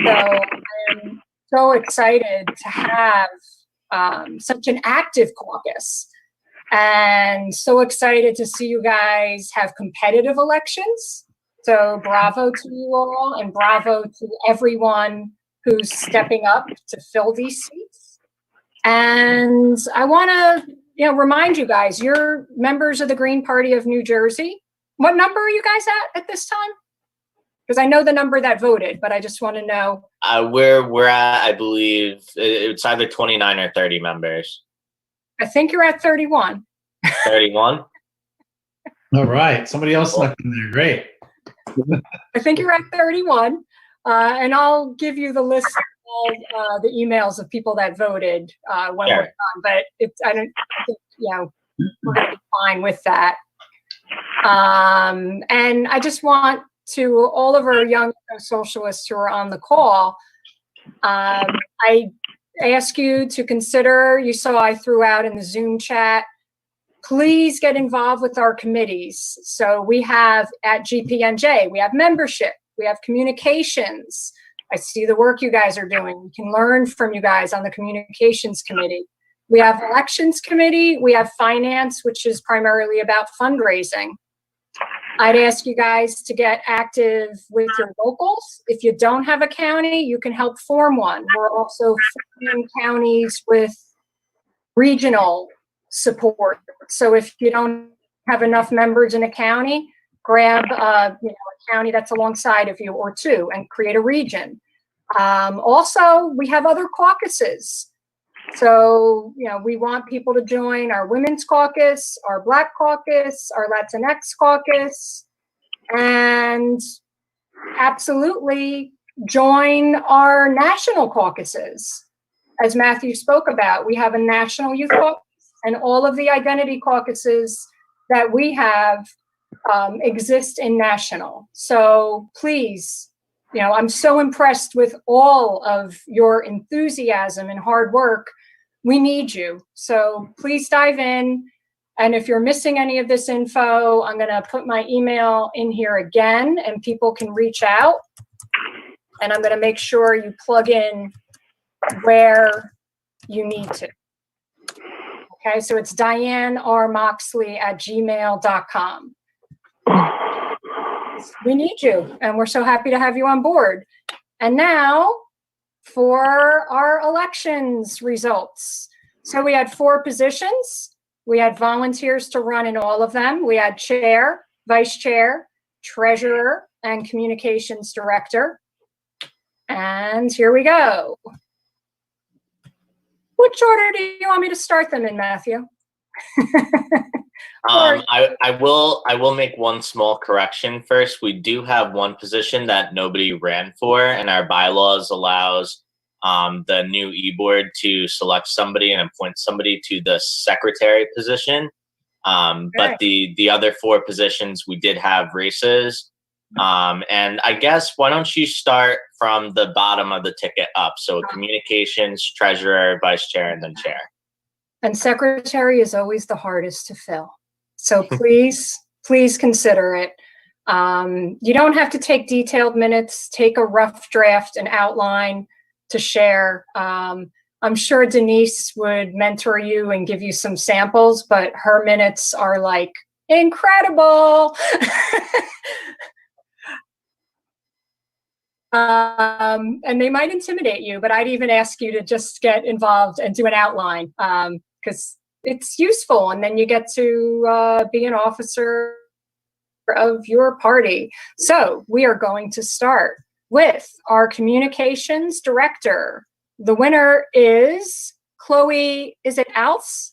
So I'm so excited to have such an active caucus, and so excited to see you guys have competitive elections. So bravo to you all, and bravo to everyone who's stepping up to fill these seats. And I want to remind you guys, you're members of the Green Party of New Jersey. What number are you guys at this time? Because I know the number that voted, but I just want to know. We're at, I believe, it's either 29 or 30 members. I think you're at 31. 31? All right. Somebody else snuck in there. Great. I think you're at 31. And I'll give you the list of all the emails of people that voted when we're done. But I think, we're going to be fine with that. And I just want to all of our young socialists who are on the call, I ask you to consider, you saw I threw out in the Zoom chat, please get involved with our committees. So we have at GPNJ, we have membership, we have communications. I see the work you guys are doing. We can learn from you guys on the communications committee. We have elections committee, we have finance, which is primarily about fundraising. I'd ask you guys to get active with your locals. If you don't have a county, you can help form one. We're also forming counties with regional support. So if you don't have enough members in a county, grab a county that's alongside of you or two and create a region. Also, we have other caucuses. So, we want people to join our Women's Caucus, our Black Caucus, our Latinx Caucus, and absolutely join our national caucuses. As Matthew spoke about, we have a national youth caucus, and all of the identity caucuses that we have exist in national. So please I'm so impressed with all of your enthusiasm and hard work. We need you. So please dive in. And if you're missing any of this info, I'm going to put my email in here again and people can reach out. And I'm going to make sure you plug in where you need to. Okay, so it's dianermoxley@gmail.com. We need you, and we're so happy to have you on board. And now for our elections results. So we had 4 positions. We had volunteers to run in all of them. We had chair, vice chair, treasurer, and communications director. And here we go. Which order do you want me to start them in, Matthew? I will make one small correction first. We do have one position that nobody ran for, and our bylaws allows the new e-board to select somebody and appoint somebody to the secretary position. But the other 4 positions, we did have races. And I guess, why don't you start from the bottom of the ticket up? So communications, treasurer, vice chair, and then chair. And secretary is always the hardest to fill. So please consider it. You don't have to take detailed minutes. Take a rough draft and outline to share. I'm sure Denise would mentor you and give you some samples, but her minutes are like incredible. And they might intimidate you, but I'd even ask you to just get involved and do an outline, because it's useful. And then you get to be an officer of your party. So we are going to start with our communications director. The winner is Chloe, is it Alce?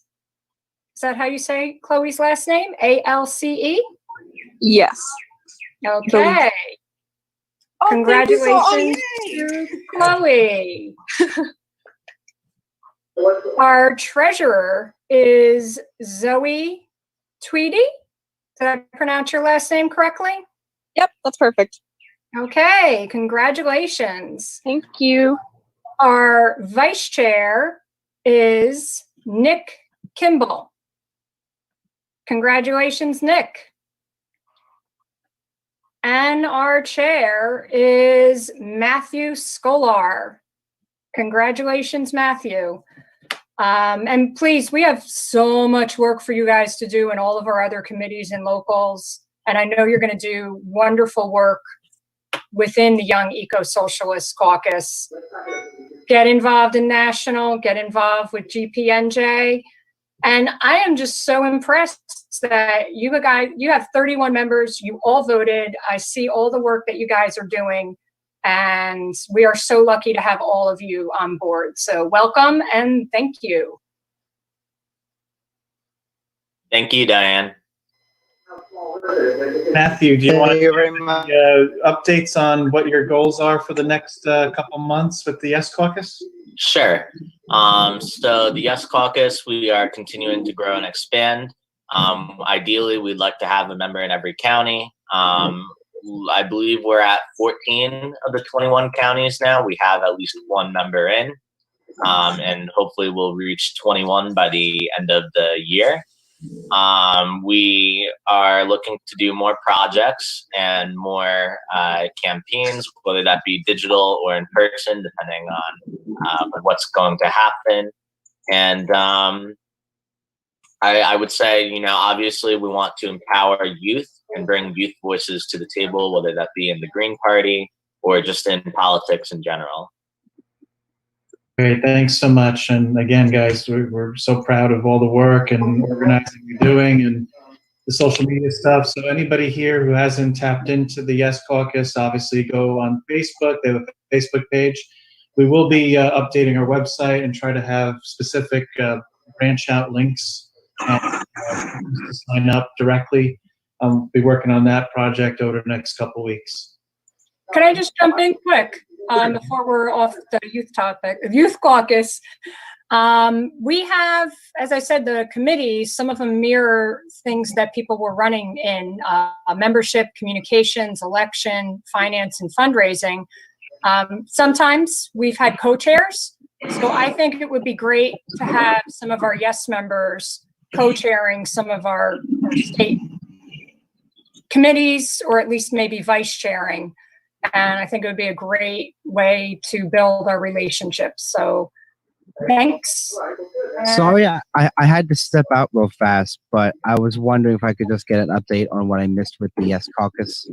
Is that how you say Chloe's last name? A-L-C-E? Yes. Okay. Oh, congratulations to Chloe. Our treasurer is Zoe Tweedy. Did I pronounce your last name correctly? Yep, that's perfect. Okay, congratulations. Thank you. Our vice chair is Nick Kimball. Congratulations, Nick. And our chair is Matthew Skolar. Congratulations, Matthew. And please, we have so much work for you guys to do in all of our other committees and locals. And I know you're going to do wonderful work within the Young Eco-Socialist Caucus. Get involved in national, get involved with GPNJ. And I am just so impressed that you have 31 members, you all voted. I see all the work that you guys are doing, and we are so lucky to have all of you on board. So welcome and thank you. Thank you, Diane. Matthew, do you want to give updates on what your goals are for the next couple months with the Yes Caucus? Sure. So the Yes Caucus, we are continuing to grow and expand. Ideally, we'd like to have a member in every county. I believe we're at 14 of the 21 counties now. We have at least one member in, and hopefully we'll reach 21 by the end of the year. We are looking to do more projects and more campaigns, whether that be digital or in person, depending on what's going to happen. And I would say, obviously we want to empower youth and bring youth voices to the table, whether that be in the Green Party or just in politics in general. Great, thanks so much. And again, guys, we're so proud of all the work and organizing you're doing and the social media stuff. So anybody here who hasn't tapped into the Yes Caucus, obviously go on Facebook. They have a Facebook page. We will be updating our website and try to have specific branch out links to sign up directly. I'll be working on that project over the next couple weeks. Can I just jump in quick before we're off the youth topic, Youth Caucus? We have, as I said, the committees, some of them mirror things that people were running in membership, communications, election, finance, and fundraising. Sometimes we've had co-chairs. So I think it would be great to have some of our yes members co-chairing some of our state committees, or at least maybe vice chairing. And I think it would be a great way to build our relationships. So thanks. Sorry, I had to step out real fast, but I was wondering if I could just get an update on what I missed with the Yes Caucus.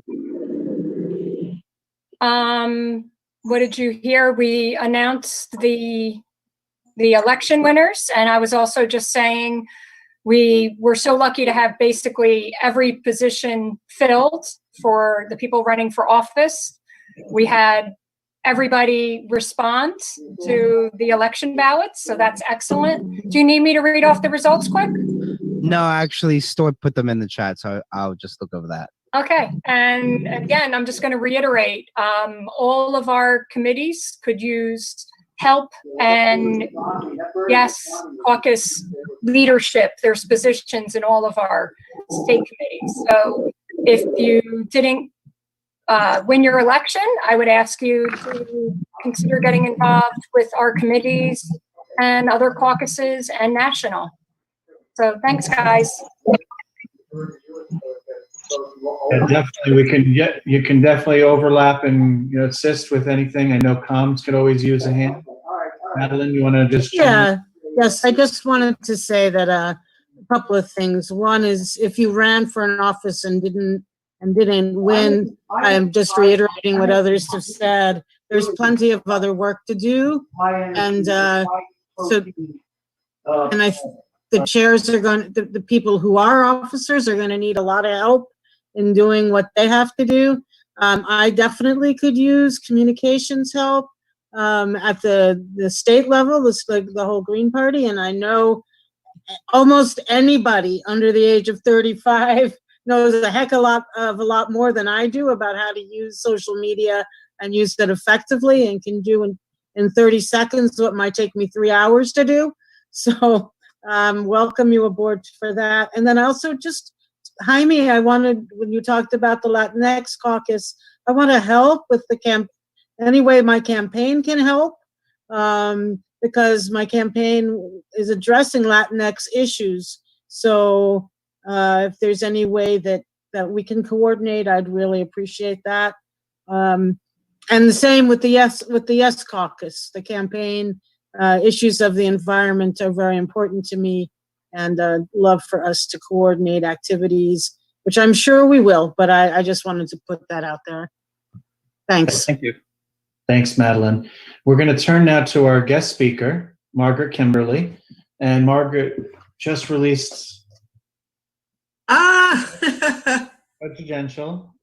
What did you hear? We announced the election winners, and I was also just saying we were so lucky to have basically every position filled for the people running for office. We had everybody respond to the election ballots, so that's excellent. Do you need me to read off the results quick? No, actually, Stuart put them in the chat, so I'll just look over that. Okay, and again, I'm just going to reiterate, all of our committees could use help, and yes, caucus leadership. There's positions in all of our state committees. So if you didn't win your election, I would ask you to consider getting involved with our committees and other caucuses and national. So thanks, guys. Yeah, definitely, you can definitely overlap and assist with anything. I know comms could always use a hand. Madelyn, you want to just Yes, I just wanted to say that a couple of things. One is, if you ran for an office and didn't win, I'm just reiterating what others have said. There's plenty of other work to do, and the chairs are going. The people who are officers are going to need a lot of help in doing what they have to do. I definitely could use communications help at the state level. This like the whole Green Party, and I know almost anybody under the age of 35 knows a heck of a lot more than I do about how to use social media and use it effectively, and can do in 30 seconds what might take me 3 hours to do. So welcome you aboard for that. And then also just, Jaime, when you talked about the Latinx caucus, I want to help with the any way my campaign can help, because my campaign is addressing Latinx issues. So if there's any way that we can coordinate, I'd really appreciate that. And the same with the Yes Caucus. The campaign issues of the environment are very important to me, and love for us to coordinate activities, which I'm sure we will, but I just wanted to put that out there. Thanks. Thank you. Thanks, Madelyn. We're going to turn now to our guest speaker, Margaret Kimberley. And Margaret just released Prejudential.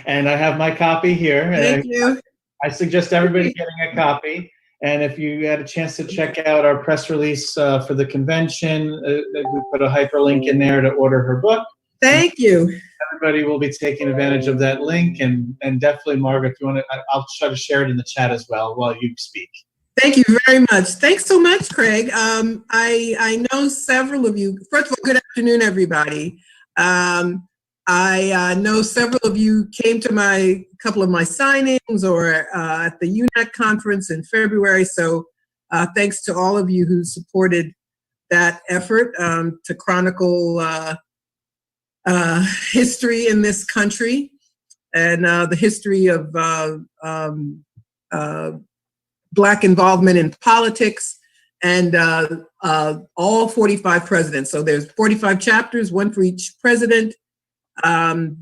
And I have my copy here. Thank you. I suggest everybody getting a copy. And if you had a chance to check out our press release for the convention, we put a hyperlink in there to order her book. Thank you. Everybody will be taking advantage of that link, and definitely, Margaret, if you want to, I'll try to share it in the chat as well while you speak. Thank you very much. Thanks so much, Craig. I know several of you. First of all, good afternoon, everybody. I know several of you came to a couple of my signings or at the UNAC conference in February. So thanks to all of you who supported that effort to chronicle history in this country, and the history of Black involvement in politics, and all 45 presidents. So there's 45 chapters, one for each president,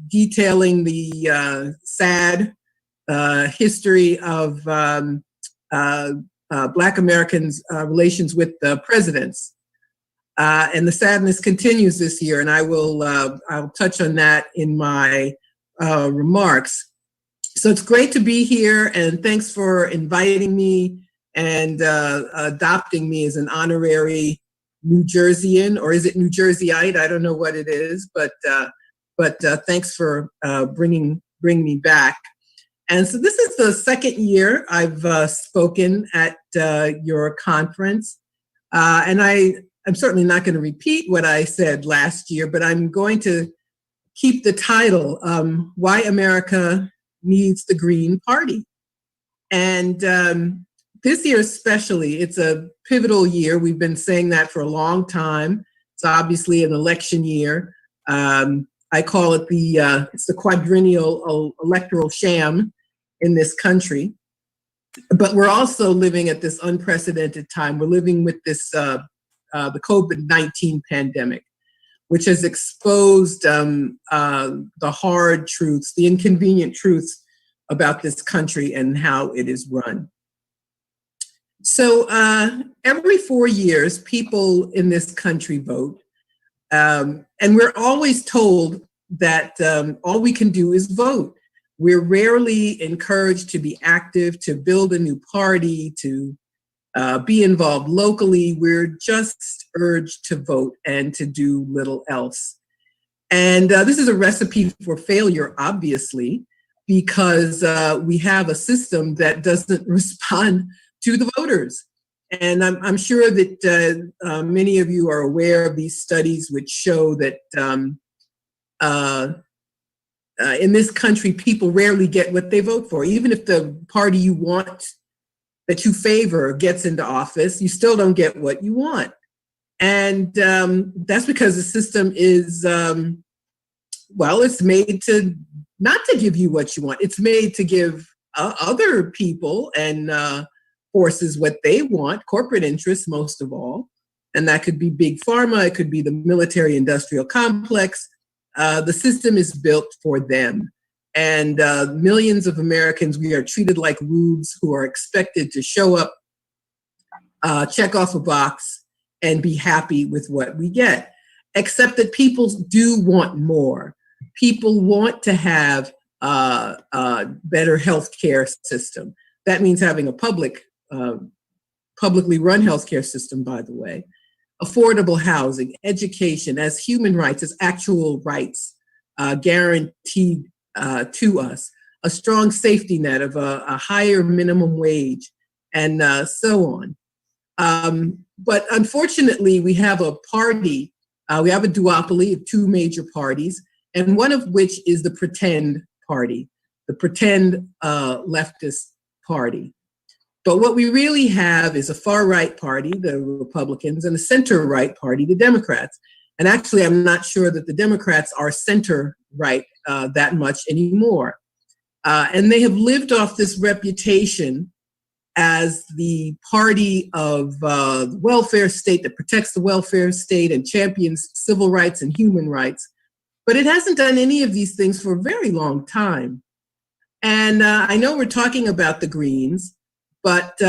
detailing the sad history of Black Americans' relations with the presidents. And the sadness continues this year, and I'll touch on that in my remarks. So it's great to be here, and thanks for inviting me and adopting me as an honorary New Jerseyan, or is it New Jerseyite? I don't know what it is, but thanks for bringing me back. And so this is the second year I've spoken at your conference. And I'm certainly not going to repeat what I said last year, but I'm going to keep the title, Why America Needs the Green Party. And this year especially, it's a pivotal year. We've been saying that for a long time. It's obviously an election year. I call it it's the quadrennial electoral sham in this country. But we're also living at this unprecedented time. We're living with this, the COVID-19 pandemic, which has exposed the hard truths, the inconvenient truths about this country and how it is run. So every 4 years, people in this country vote. And we're always told that all we can do is vote. We're rarely encouraged to be active, to build a new party, to be involved locally. We're just urged to vote and to do little else. And this is a recipe for failure, obviously, because we have a system that doesn't respond to the voters. And I'm sure that many of you are aware of these studies which show that in this country, people rarely get what they vote for. Even if the party you want, that you favor, gets into office, you still don't get what you want. And that's because the system is, it's made to not to give you what you want. It's made to give other people and forces what they want, corporate interests most of all. And that could be big pharma, it could be the military industrial complex. The system is built for them. And millions of Americans, we are treated like rubes who are expected to show up, check off a box, and be happy with what we get. Except that people do want more. People want to have a better healthcare system. That means having a publicly run healthcare system, by the way. Affordable housing, education as human rights, as actual rights guaranteed to us, a strong safety net of a higher minimum wage, and so on. But unfortunately, we have a party, we have a duopoly of two major parties, and one of which is the pretend party, the pretend leftist party. But what we really have is a far-right party, the Republicans, and a center-right party, the Democrats. And actually, I'm not sure that the Democrats are center-right that much anymore. And they have lived off this reputation as the party of the welfare state that protects the welfare state and champions civil rights and human rights. But it hasn't done any of these things for a very long time. And I know we're talking about the Greens, but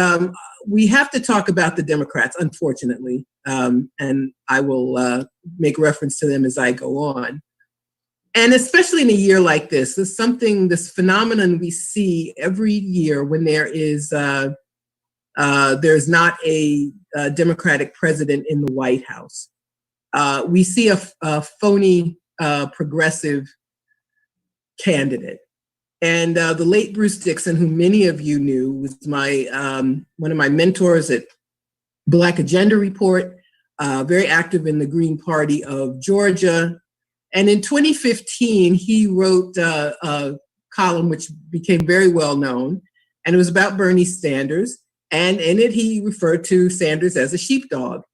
we have to talk about the Democrats, unfortunately, and I will make reference to them as I go on. And especially in a year like this, this phenomenon we see every year when there's not a Democratic president in the White House. We see a phony progressive candidate. And the late Bruce Dixon, who many of you knew, was one of my mentors at Black Agenda Report, very active in the Green Party of Georgia. And in 2015, he wrote a column which became very well known, and it was about Bernie Sanders. And in it, he referred to Sanders as a sheepdog.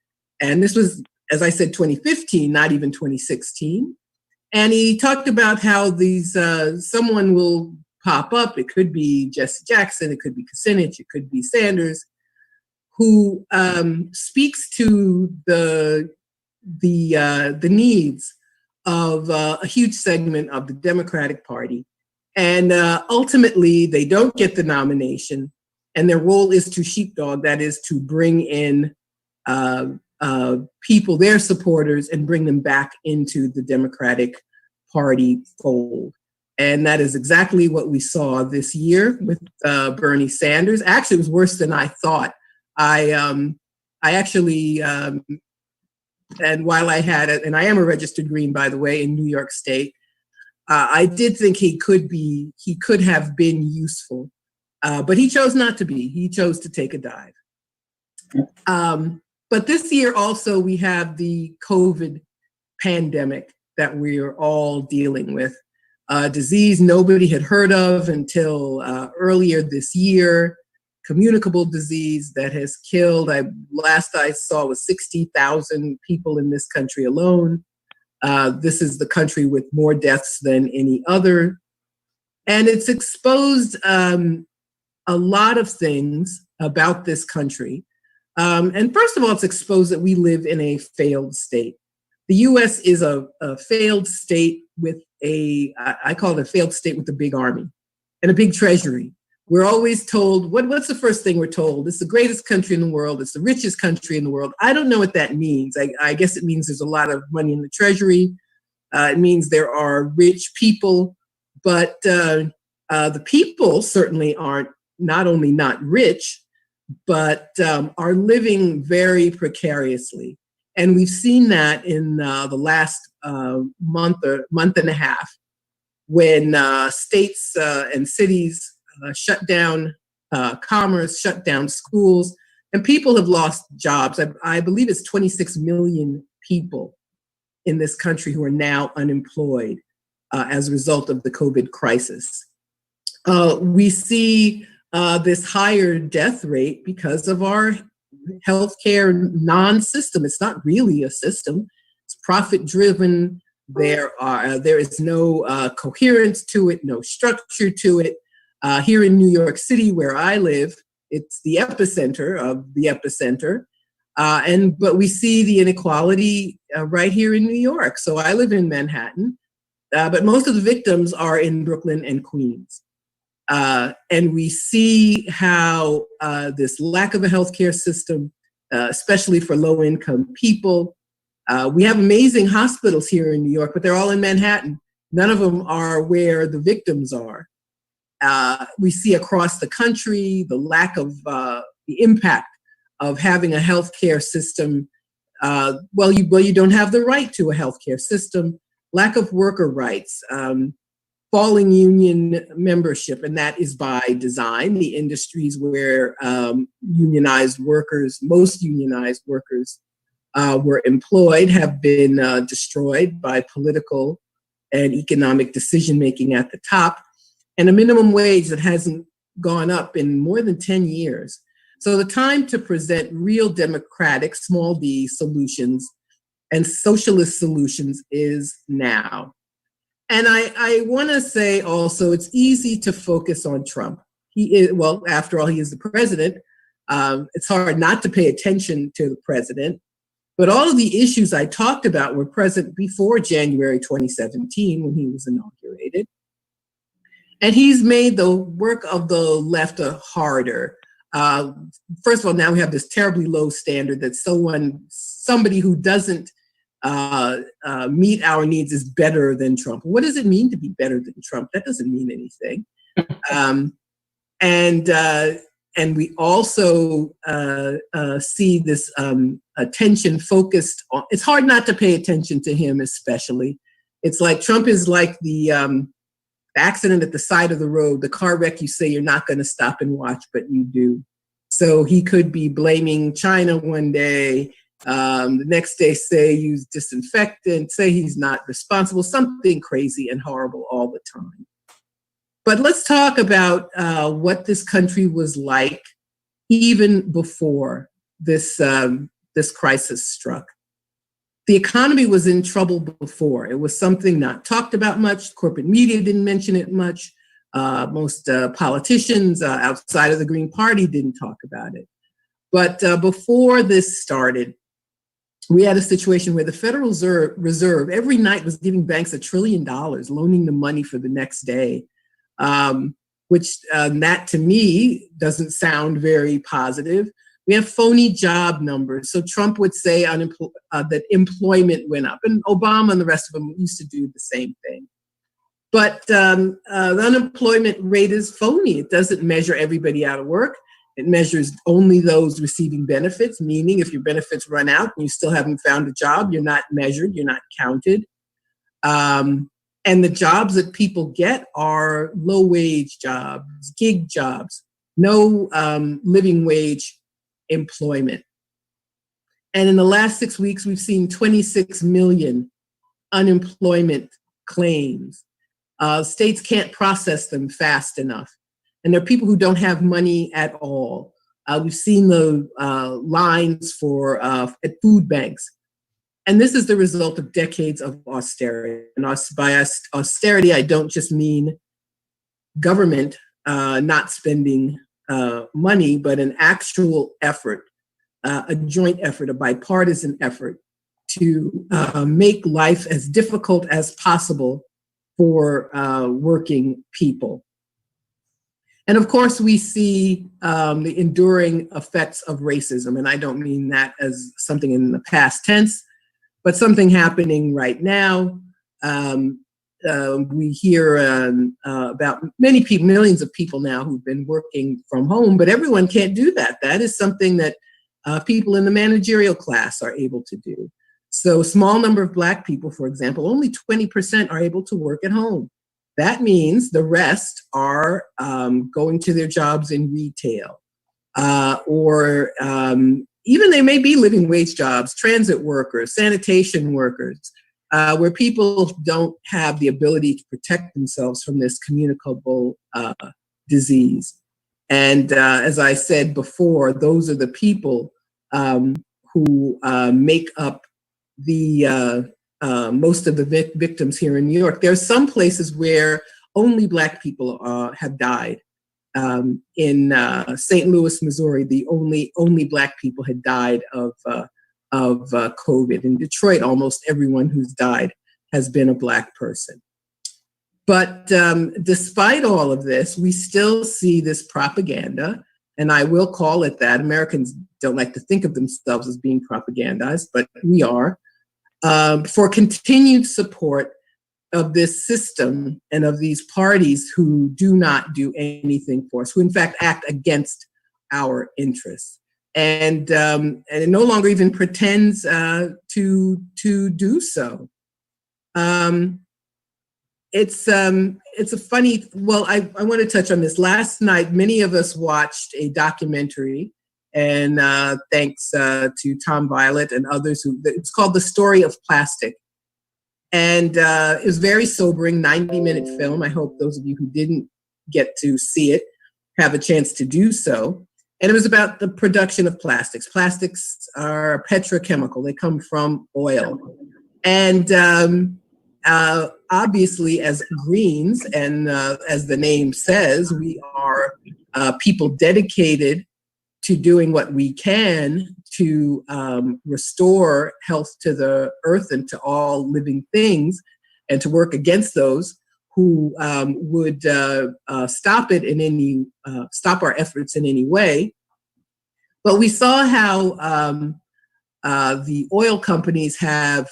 And this was, as I said, 2015, not even 2016. And he talked about how someone will pop up. It could be Jesse Jackson, it could be Kucinich, it could be Sanders, who speaks to the needs of a huge segment of the Democratic Party. And ultimately, they don't get the nomination, and their role is to sheepdog, that is to bring in people, their supporters, and bring them back into the Democratic Party fold. And that is exactly what we saw this year with Bernie Sanders. Actually, it was worse than I thought. I actually, and while I had it, and I am a registered Green, by the way, in New York State, I did think he could have been useful, but he chose not to be. He chose to take a dive. But this year also we have the COVID pandemic that we're all dealing with. A disease nobody had heard of until earlier this year, communicable disease that has killed, last I saw was 60,000 people in this country alone. This is the country with more deaths than any other. And it's exposed a lot of things about this country. And first of all, it's exposed that we live in a failed state. The US is a failed state with I call it a failed state with a big army and a big treasury. We're always told, what's the first thing we're told? It's the greatest country in the world. It's the richest country in the world. I don't know what that means. I guess it means there's a lot of money in the treasury. It means there are rich people, but the people certainly aren't not only not rich, but are living very precariously. And we've seen that in the last month and a half, when states and cities shut down commerce, shut down schools, and people have lost jobs. I believe it's 26 million people in this country who are now unemployed as a result of the COVID crisis. We see this higher death rate because of our healthcare non-system. It's not really a system. It's profit-driven. There is no coherence to it, no structure to it. Here in New York City, where I live, it's the epicenter of the epicenter. But we see the inequality right here in New York. So I live in Manhattan, but most of the victims are in Brooklyn and Queens. And we see how this lack of a healthcare system, especially for low-income people. We have amazing hospitals here in New York, but they're all in Manhattan. None of them are where the victims are. We see across the country the lack of the impact of having a healthcare system. You don't have the right to a healthcare system. Lack of worker rights. Falling union membership, and that is by design. The industries where unionized workers, most unionized workers were employed, have been destroyed by political and economic decision-making at the top, and a minimum wage that hasn't gone up in more than 10 years. So the time to present real democratic, small d, solutions and socialist solutions is now. And I want to say also, it's easy to focus on Trump. He is, well, after all, he is the president. It's hard not to pay attention to the president. But all of the issues I talked about were present before January 2017, when he was inaugurated. And he's made the work of the left harder. First of all, now we have this terribly low standard that somebody who doesn't meet our needs is better than Trump. What does it mean to be better than Trump? That doesn't mean anything. And we also see this attention focused on, it's hard not to pay attention to him especially. It's like Trump is like the accident at the side of the road, the car wreck you say you're not going to stop and watch, but you do. So he could be blaming China one day, the next day say use disinfectant, say he's not responsible, something crazy and horrible all the time. But let's talk about what this country was like even before this crisis struck. The economy was in trouble before. It was something not talked about much. Corporate media didn't mention it much. Most politicians outside of the Green Party didn't talk about it. But before this started, we had a situation where the Federal Reserve every night was giving banks $1 trillion, loaning them money for the next day, which that to me doesn't sound very positive. We have phony job numbers. So Trump would say that employment went up, and Obama and the rest of them used to do the same thing. But the unemployment rate is phony. It doesn't measure everybody out of work. It measures only those receiving benefits, meaning if your benefits run out and you still haven't found a job, you're not measured, you're not counted. And the jobs that people get are low-wage jobs, gig jobs, no living wage employment. And in the last 6 weeks, we've seen 26 million unemployment claims. States can't process them fast enough. And there are people who don't have money at all. We've seen the lines for at food banks. And this is the result of decades of austerity. And by austerity, I don't just mean government not spending money, but an actual effort, a joint effort, a bipartisan effort to make life as difficult as possible for working people. And of course, we see the enduring effects of racism. And I don't mean that as something in the past tense, but something happening right now. We hear about many people, millions of people now who've been working from home, but everyone can't do that. That is something that people in the managerial class are able to do. So a small number of Black people, for example, only 20% are able to work at home. That means the rest are going to their jobs in retail, or even they may be living wage jobs, transit workers, sanitation workers, where people don't have the ability to protect themselves from this communicable disease. And as I said before, those are the people who make up the most of the victims here in New York. There are some places where only Black people have died. In St. Louis, Missouri, the only Black people had died of COVID. In Detroit, almost everyone who's died has been a Black person. But despite all of this, we still see this propaganda, and I will call it that. Americans don't like to think of themselves as being propagandized, but we are, for continued support of this system and of these parties who do not do anything for us, who in fact act against our interests. And it no longer even pretends to do so. It's a funny, well, I want to touch on this. Last night, many of us watched a documentary, and thanks to Tom Violet and others, it's called The Story of Plastic. And it was very sobering, 90-minute film. I hope those of you who didn't get to see it have a chance to do so. And it was about the production of plastics. Plastics are petrochemical. They come from oil. And obviously, as Greens, and as the name says, we are people dedicated to doing what we can to restore health to the earth and to all living things, and to work against those who would stop our efforts in any way. But we saw how the oil companies have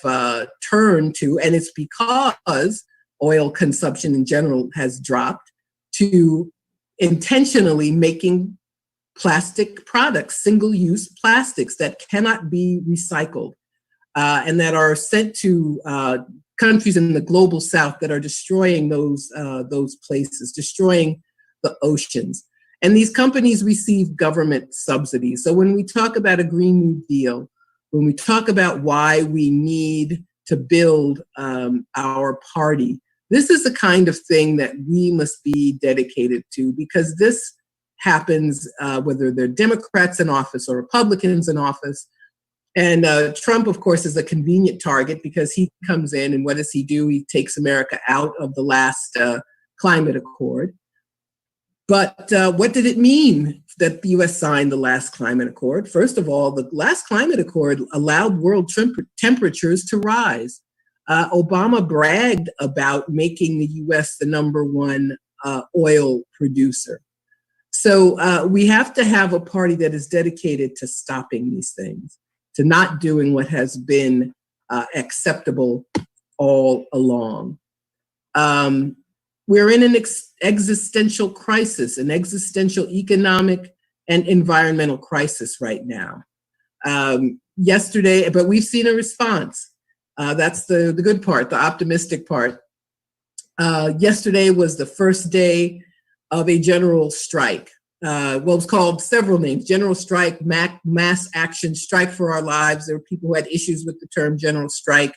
turned to, and it's because oil consumption in general has dropped, to intentionally making plastic products, single-use plastics that cannot be recycled, and that are sent to countries in the global south that are destroying those places, destroying the oceans. And these companies receive government subsidies. So when we talk about a Green New Deal, when we talk about why we need to build our party, this is the kind of thing that we must be dedicated to, because this happens whether they're Democrats in office or Republicans in office. And Trump, of course, is a convenient target because he comes in and what does he do? He takes America out of the last climate accord. But what did it mean that the US signed the last climate accord? First of all, the last climate accord allowed world temperatures to rise. Obama bragged about making the US the #1 oil producer. So we have to have a party that is dedicated to stopping these things, to not doing what has been acceptable all along. We're in an existential crisis, an existential economic and environmental crisis right now. Yesterday, but we've seen a response. That's the good part, the optimistic part. Yesterday was the first day of a general strike. well, it was called several names: General Strike, Mass Action, Strike for Our Lives. There were people who had issues with the term General Strike.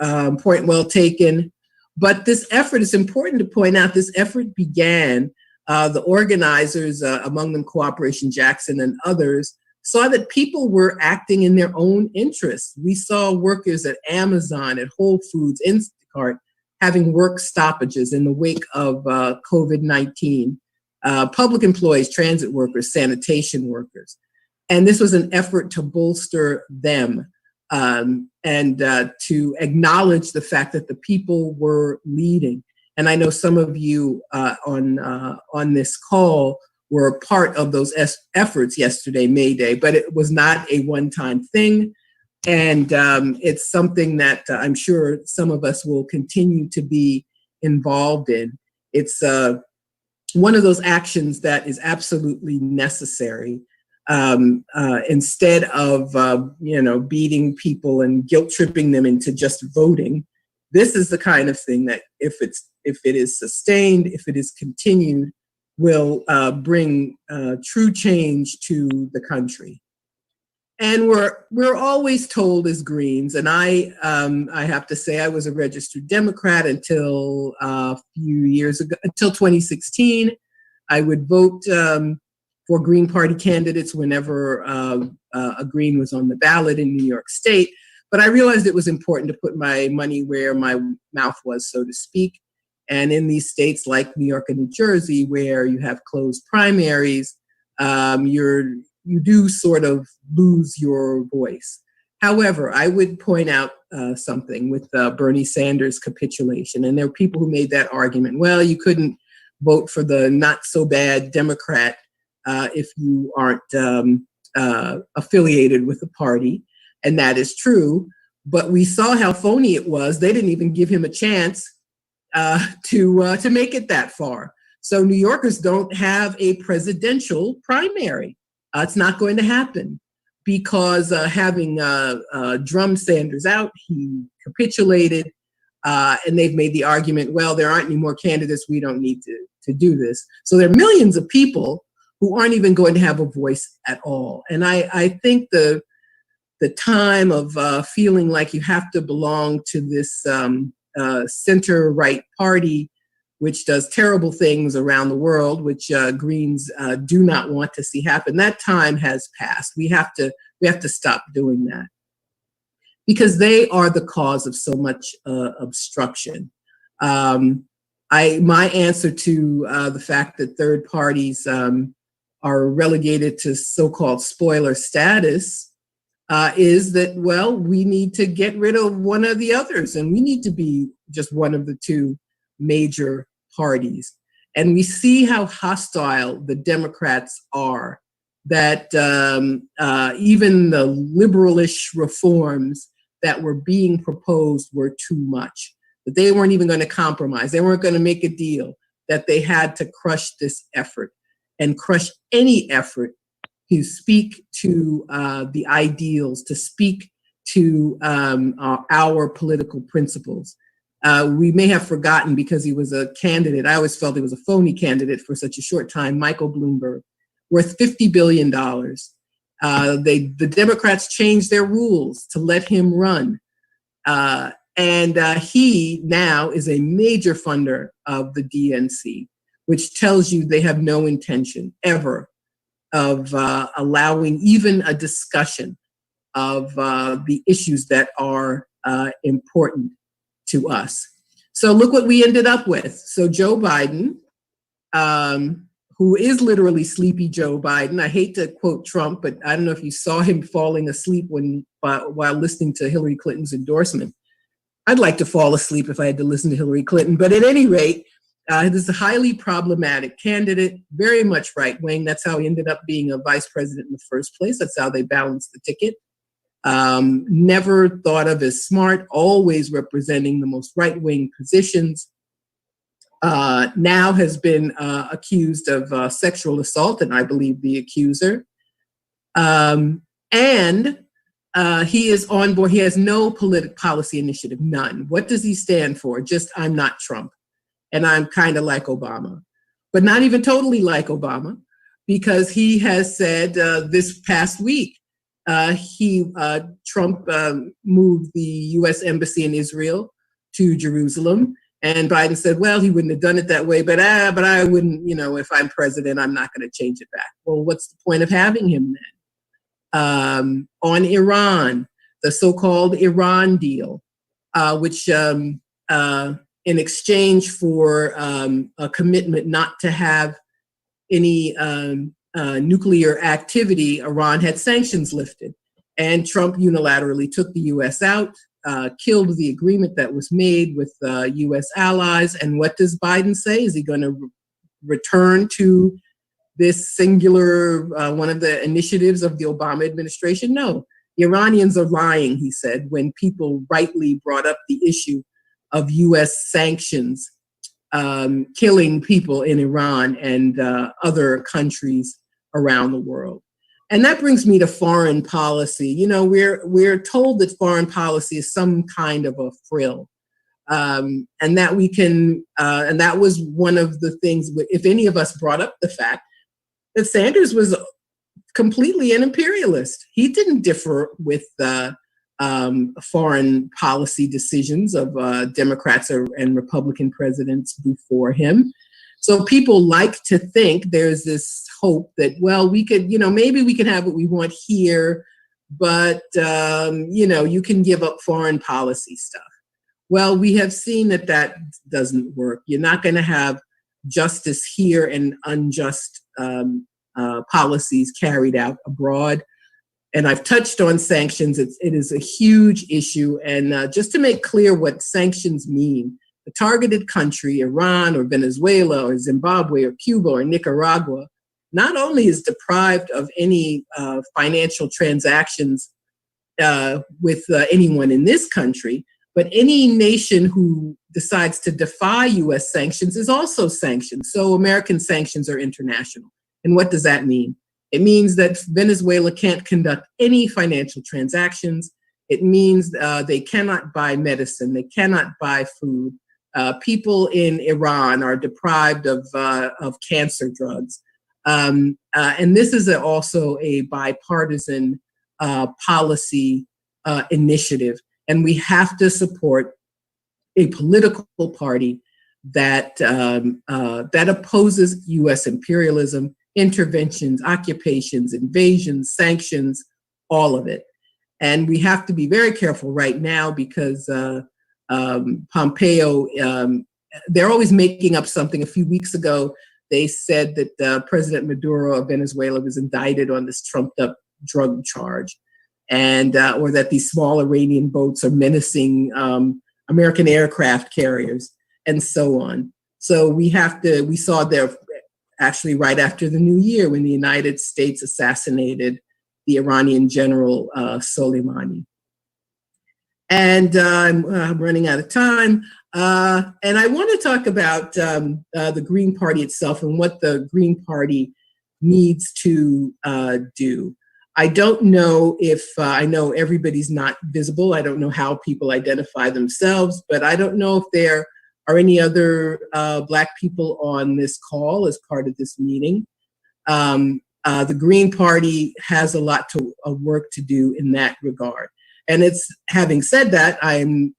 Point well taken. But this effort, it's important to point out, this effort began, the organizers, among them Cooperation Jackson and others, saw that people were acting in their own interests. We saw workers at Amazon, at Whole Foods, Instacart, having work stoppages in the wake of COVID-19. Public employees, transit workers, sanitation workers. And this was an effort to bolster them and to acknowledge the fact that the people were leading. And I know some of you on this call were a part of those efforts yesterday, May Day, but it was not a one-time thing. And it's something that I'm sure some of us will continue to be involved in. It's one of those actions that is absolutely necessary. Instead of beating people and guilt tripping them into just voting, this is the kind of thing that if it is sustained, if it is continued, will bring true change to the country. And we're always told as Greens, and I have to say I was a registered Democrat until a few years ago, until 2016. I would vote for Green Party candidates whenever a Green was on the ballot in New York State. But I realized it was important to put my money where my mouth was, so to speak. And in these states like New York and New Jersey, where you have closed primaries, you do sort of lose your voice. However, I would point out something with Bernie Sanders' capitulation. And there are people who made that argument. Well, you couldn't vote for the not so bad Democrat if you aren't affiliated with the party. And that is true. But we saw how phony it was. They didn't even give him a chance to make it that far. So New Yorkers don't have a presidential primary. It's not going to happen because having drummed Sanders out, he capitulated, and they've made the argument, well, there aren't any more candidates, we don't need to do this. So there are millions of people who aren't even going to have a voice at all. And I think the time of feeling like you have to belong to this center-right party, which does terrible things around the world, which Greens do not want to see happen, that time has passed. We have to stop doing that because they are the cause of so much obstruction. My answer to the fact that third parties are relegated to so-called spoiler status is that, well, we need to get rid of one of the others, and we need to be just one of the two major parties. And we see how hostile the Democrats are, that even the liberalish reforms that were being proposed were too much, that they weren't even going to compromise. They weren't going to make a deal, that they had to crush this effort and crush any effort to speak to the ideals, to speak to our political principles. We may have forgotten because he was a candidate. I always felt he was a phony candidate for such a short time, Michael Bloomberg, worth $50 billion. The Democrats changed their rules to let him run. And he now is a major funder of the DNC, which tells you they have no intention ever of allowing even a discussion of the issues that are important to us. So look what we ended up with. So Joe Biden, who is literally Sleepy Joe Biden. I hate to quote Trump, but I don't know if you saw him falling asleep while listening to Hillary Clinton's endorsement. I'd like to fall asleep if I had to listen to Hillary Clinton, but at any rate, this is a highly problematic candidate, very much right-wing. That's how he ended up being a vice president in the first place. That's how they balanced the ticket. Never thought of as smart, always representing the most right-wing positions. Now has been accused of sexual assault, and I believe the accuser. And he is on board. He has no policy initiative, none. What does he stand for? Just, I'm not Trump, and I'm kind of like Obama, but not even totally like Obama. because he has said this past week, Trump moved the U.S. Embassy in Israel to Jerusalem. And Biden said, well, he wouldn't have done it that way, but I wouldn't, if I'm president, I'm not going to change it back. Well, what's the point of having him then? On Iran, the so-called Iran deal, which in exchange for a commitment not to have any nuclear activity, Iran had sanctions lifted. And Trump unilaterally took the U.S. out, killed the agreement that was made with U.S. allies. And what does Biden say? Is he going to return to this singular, one of the initiatives of the Obama administration? No. The Iranians are lying, he said, when people rightly brought up the issue of U.S. sanctions killing people in Iran and other countries around the world. And that brings me to foreign policy. We're told that foreign policy is some kind of a frill, and that we can, and that was one of the things, if any of us brought up the fact that Sanders was completely an imperialist. He didn't differ with foreign policy decisions of Democrats and Republican presidents before him. So people like to think there's this hope that, well, we could, maybe we can have what we want here, but, you can give up foreign policy stuff. Well, we have seen that doesn't work. You're not going to have justice here and unjust policies carried out abroad. And I've touched on sanctions. It is a huge issue. And just to make clear what sanctions mean, the targeted country, Iran or Venezuela or Zimbabwe or Cuba or Nicaragua, not only is deprived of any financial transactions with anyone in this country, but any nation who decides to defy U.S. sanctions is also sanctioned. So American sanctions are international. And what does that mean? It means that Venezuela can't conduct any financial transactions. It means they cannot buy medicine. They cannot buy food. People in Iran are deprived of cancer drugs. And this is also a bipartisan policy initiative. And we have to support a political party that opposes U.S. imperialism, interventions, occupations, invasions, sanctions, all of it. And we have to be very careful right now because Pompeo, they're always making up something. A few weeks ago, they said that President Maduro of Venezuela was indicted on this trumped up drug charge, and or that these small Iranian boats are menacing American aircraft carriers, and so on. So we saw there actually right after the new year when the United States assassinated the Iranian general Soleimani. And I'm running out of time. And I want to talk about the Green Party itself and what the Green Party needs to do. I don't know if, I know everybody's not visible. I don't know how people identify themselves, but I don't know if there are any other Black people on this call as part of this meeting. The Green Party has a lot of work to do in that regard. And having said that, I'm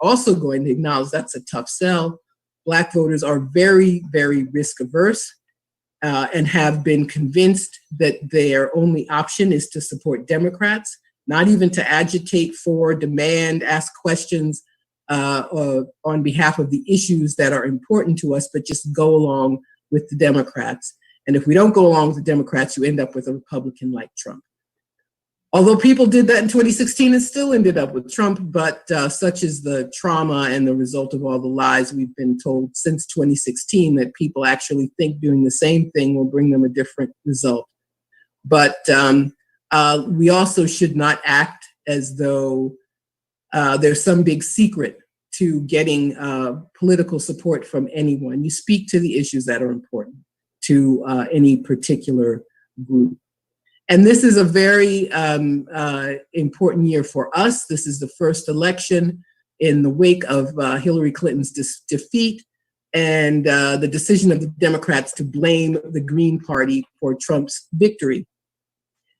also going to acknowledge that's a tough sell. Black voters are very, very risk averse and have been convinced that their only option is to support Democrats, not even to agitate for, demand, ask questions on behalf of the issues that are important to us, but just go along with the Democrats. And if we don't go along with the Democrats, you end up with a Republican like Trump. Although people did that in 2016 and still ended up with Trump, but such is the trauma and the result of all the lies we've been told since 2016 that people actually think doing the same thing will bring them a different result. But we also should not act as though there's some big secret to getting political support from anyone. You speak to the issues that are important to any particular group. And this is a very important year for us. This is the first election in the wake of Hillary Clinton's defeat. and the decision of the Democrats to blame the Green Party for Trump's victory.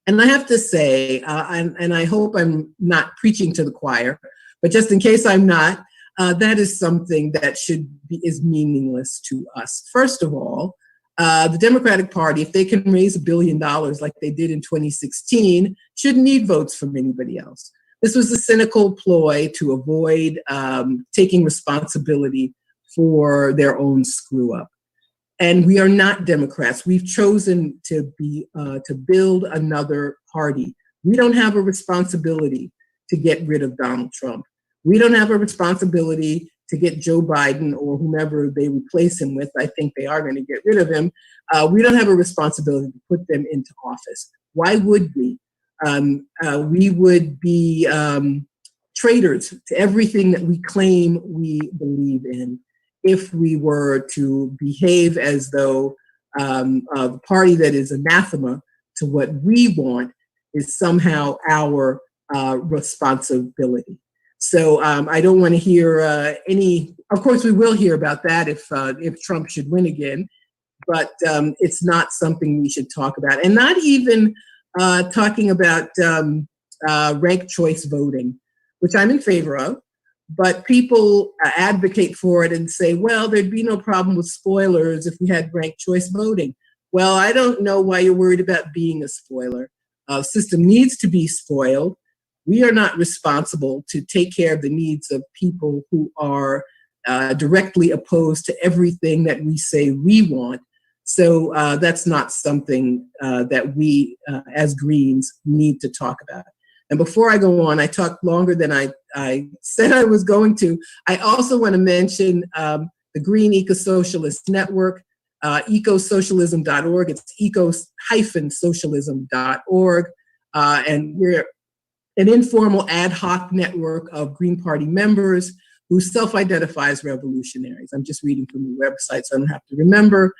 And I have to say, and I hope I'm not preaching to the choir, but just in case I'm not, that is something that is meaningless to us. First of all, the Democratic Party, if they can raise $1 billion like they did in 2016, shouldn't need votes from anybody else. This was a cynical ploy to avoid taking responsibility for their own screw up. And we are not Democrats. We've chosen to build another party. We don't have a responsibility to get rid of Donald Trump. We don't have a responsibility to get Joe Biden or whomever they replace him with. I think they are going to get rid of him. We don't have a responsibility to put them into office. Why would we? We would be traitors to everything that we claim we believe in if we were to behave as though the party that is anathema to what we want is somehow our responsibility. So I don't want to hear of course we will hear about that if Trump should win again, but it's not something we should talk about. And not even talking about ranked choice voting, which I'm in favor of. But people advocate for it and say, well, there'd be no problem with spoilers if we had ranked choice voting. Well, I don't know why you're worried about being a spoiler. The system needs to be spoiled. We are not responsible to take care of the needs of people who are directly opposed to everything that we say we want. So that's not something that we as Greens need to talk about. And before I go on, I talked longer than I said I was going to. I also want to mention the Green Eco-Socialist Network, ecosocialism.org. It's eco-socialism.org. And we're an informal ad hoc network of Green Party members who self-identify as revolutionaries. I'm just reading from the website, so I don't have to remember.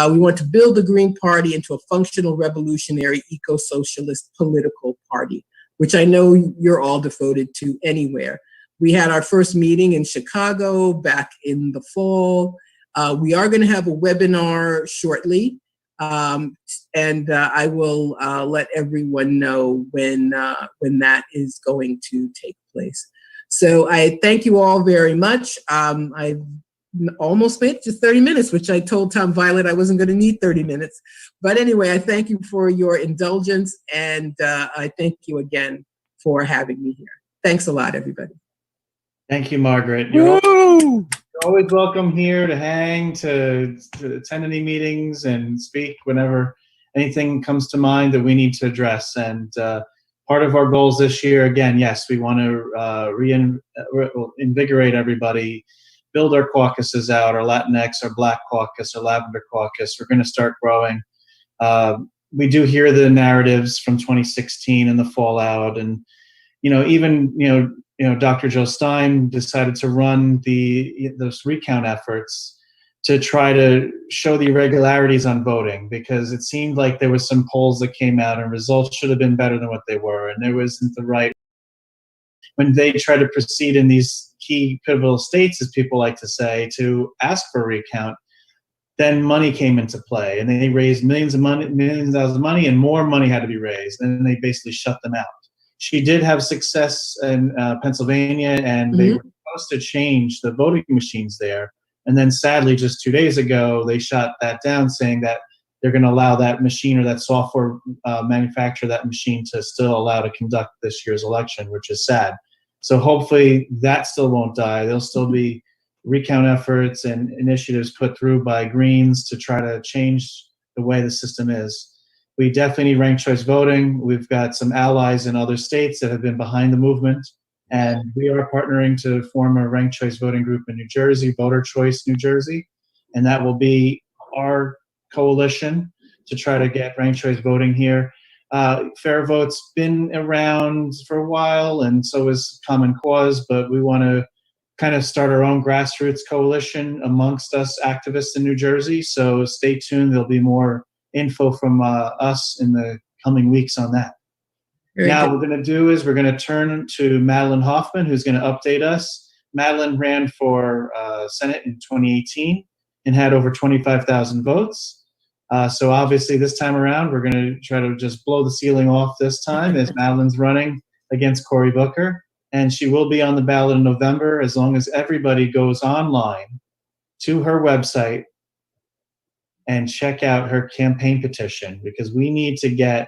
We want to build the Green Party into a functional, revolutionary, eco-socialist political party, which I know you're all devoted to anywhere. We had our first meeting in Chicago back in the fall. We are going to have a webinar shortly, and I will let everyone know when that is going to take place. So I thank you all very much. I've almost made just 30 minutes, which I told Tom Violet I wasn't going to need 30 minutes. But anyway, I thank you for your indulgence, and I thank you again for having me here. Thanks a lot, everybody. Thank you, Margaret. You're always welcome here to hang, to attend any meetings and speak whenever anything comes to mind that we need to address. And part of our goals this year, again, yes, we want to reinvigorate everybody, build our caucuses out, our Latinx, our Black caucus, our Lavender caucus. We're going to start growing. We do hear the narratives from 2016 and the fallout, and even Dr. Joe Stein decided to run those recount efforts to try to show the irregularities on voting, because it seemed like there was some polls that came out and results should have been better than what they were, and there wasn't the right. When they try to proceed in these key pivotal states, as people like to say, to ask for a recount, then money came into play, and they raised millions of dollars of money, and more money had to be raised, and they basically shut them out. She did have success in Pennsylvania, and they were supposed to change the voting machines there, and then sadly, just 2 days ago, they shot that down, saying that they're going to allow that machine or that software manufacturer that machine to still allow to conduct this year's election, which is sad. So hopefully that still won't die. There'll still be recount efforts and initiatives put through by Greens to try to change the way the system is. We definitely need ranked choice voting. We've got some allies in other states that have been behind the movement, and we are partnering to form a ranked choice voting group in New Jersey, Voter Choice New Jersey, and that will be our coalition to try to get ranked choice voting here. Fair Vote's been around for a while, and so is Common Cause, but we want to kind of start our own grassroots coalition amongst us activists in New Jersey. So stay tuned. There'll be more info from us in the coming weeks on that. Now, what we're going to do is we're going to turn to Madelyn Hoffman, who's going to update us. Madelyn ran for Senate in 2018. and had over 25,000 votes. So obviously this time around, we're going to try to just blow the ceiling off this time as Madelyn's running against Cory Booker. And she will be on the ballot in November as long as everybody goes online to her website and check out her campaign petition, because we need to get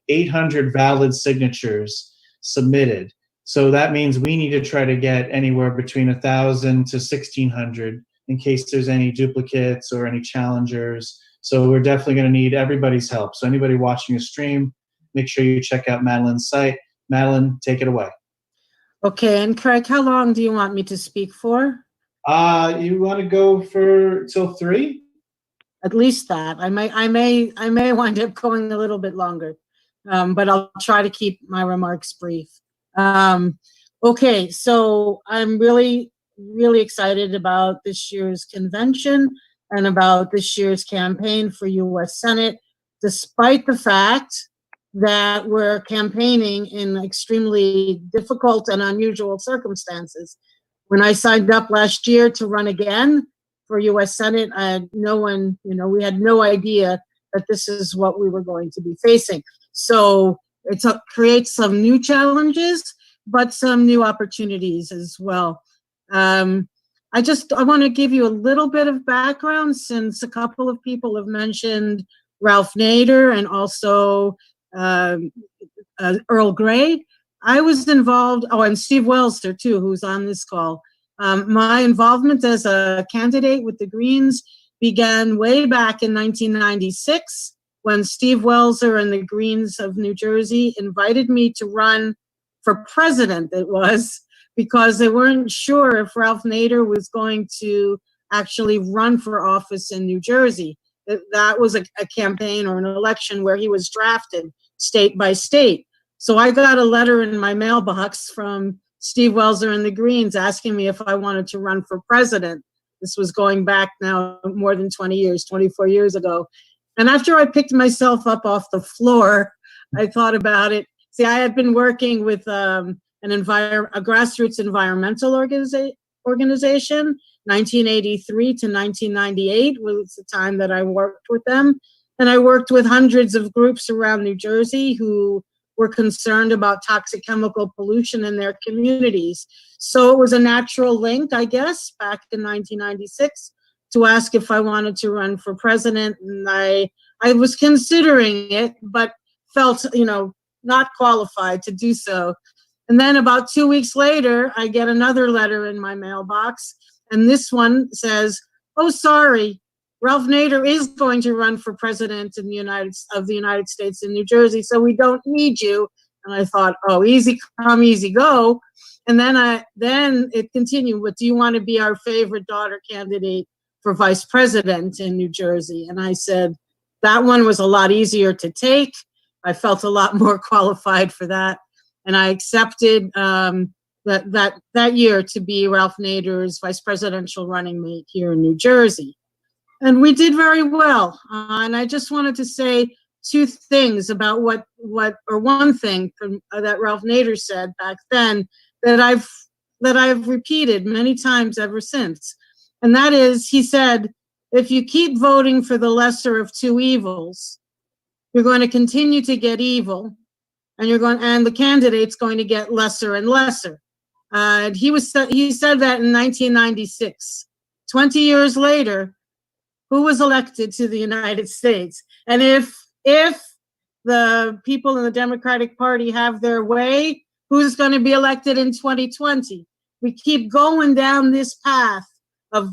800 valid signatures submitted. So that means we need to try to get anywhere between 1,000 to 1,600 in case there's any duplicates or any challengers. So we're definitely going to need everybody's help. So anybody watching a stream, make sure you check out Madelyn's site. Madelyn, take it away. Okay, and Craig, how long do you want me to speak for? You want to go for till 3? At least that. I may wind up going a little bit longer, but I'll try to keep my remarks brief. Okay, so I'm really excited about this year's convention and about this year's campaign for U.S. Senate, despite the fact that we're campaigning in extremely difficult and unusual circumstances. When I signed up last year to run again for U.S. Senate, I had we had no idea that this is what we were going to be facing. So it creates some new challenges, but some new opportunities as well. I want to give you a little bit of background, since a couple of people have mentioned Ralph Nader and also Earl Gray. I was involved, and Steve Welser too, who's on this call. My involvement as a candidate with the Greens began way back in 1996 when Steve Welser and the Greens of New Jersey invited me to run for president. It was because they weren't sure if Ralph Nader was going to actually run for office in New Jersey. That was a campaign or an election where he was drafted state by state. So I got a letter in my mailbox from Steve Welser and the Greens asking me if I wanted to run for president. This was going back now more than 20 years, 24 years ago. And after I picked myself up off the floor, I thought about it. See, I had been working with a grassroots environmental organization. 1983 to 1998 was the time that I worked with them. And I worked with hundreds of groups around New Jersey who were concerned about toxic chemical pollution in their communities. So it was a natural link, I guess, back in 1996 to ask if I wanted to run for president. And I was considering it, but felt, not qualified to do so. And then about 2 weeks later, I get another letter in my mailbox. And this one says, "Oh, sorry, Ralph Nader is going to run for president of the United States in New Jersey, so we don't need you." And I thought, oh, easy come, easy go. And then it continued with, "Do you want to be our favorite daughter candidate for vice president in New Jersey?" And I said, that one was a lot easier to take. I felt a lot more qualified for that. And I accepted that year to be Ralph Nader's vice presidential running mate here in New Jersey. And we did very well. And I just wanted to say two things about one thing that Ralph Nader said back then that I've repeated many times ever since. And that is, he said, if you keep voting for the lesser of two evils, you're going to continue to get evil, and the candidate's going to get lesser and lesser. He said that in 1996. 20 years later, who was elected to the United States? And if the people in the Democratic Party have their way, who's going to be elected in 2020? We keep going down this path of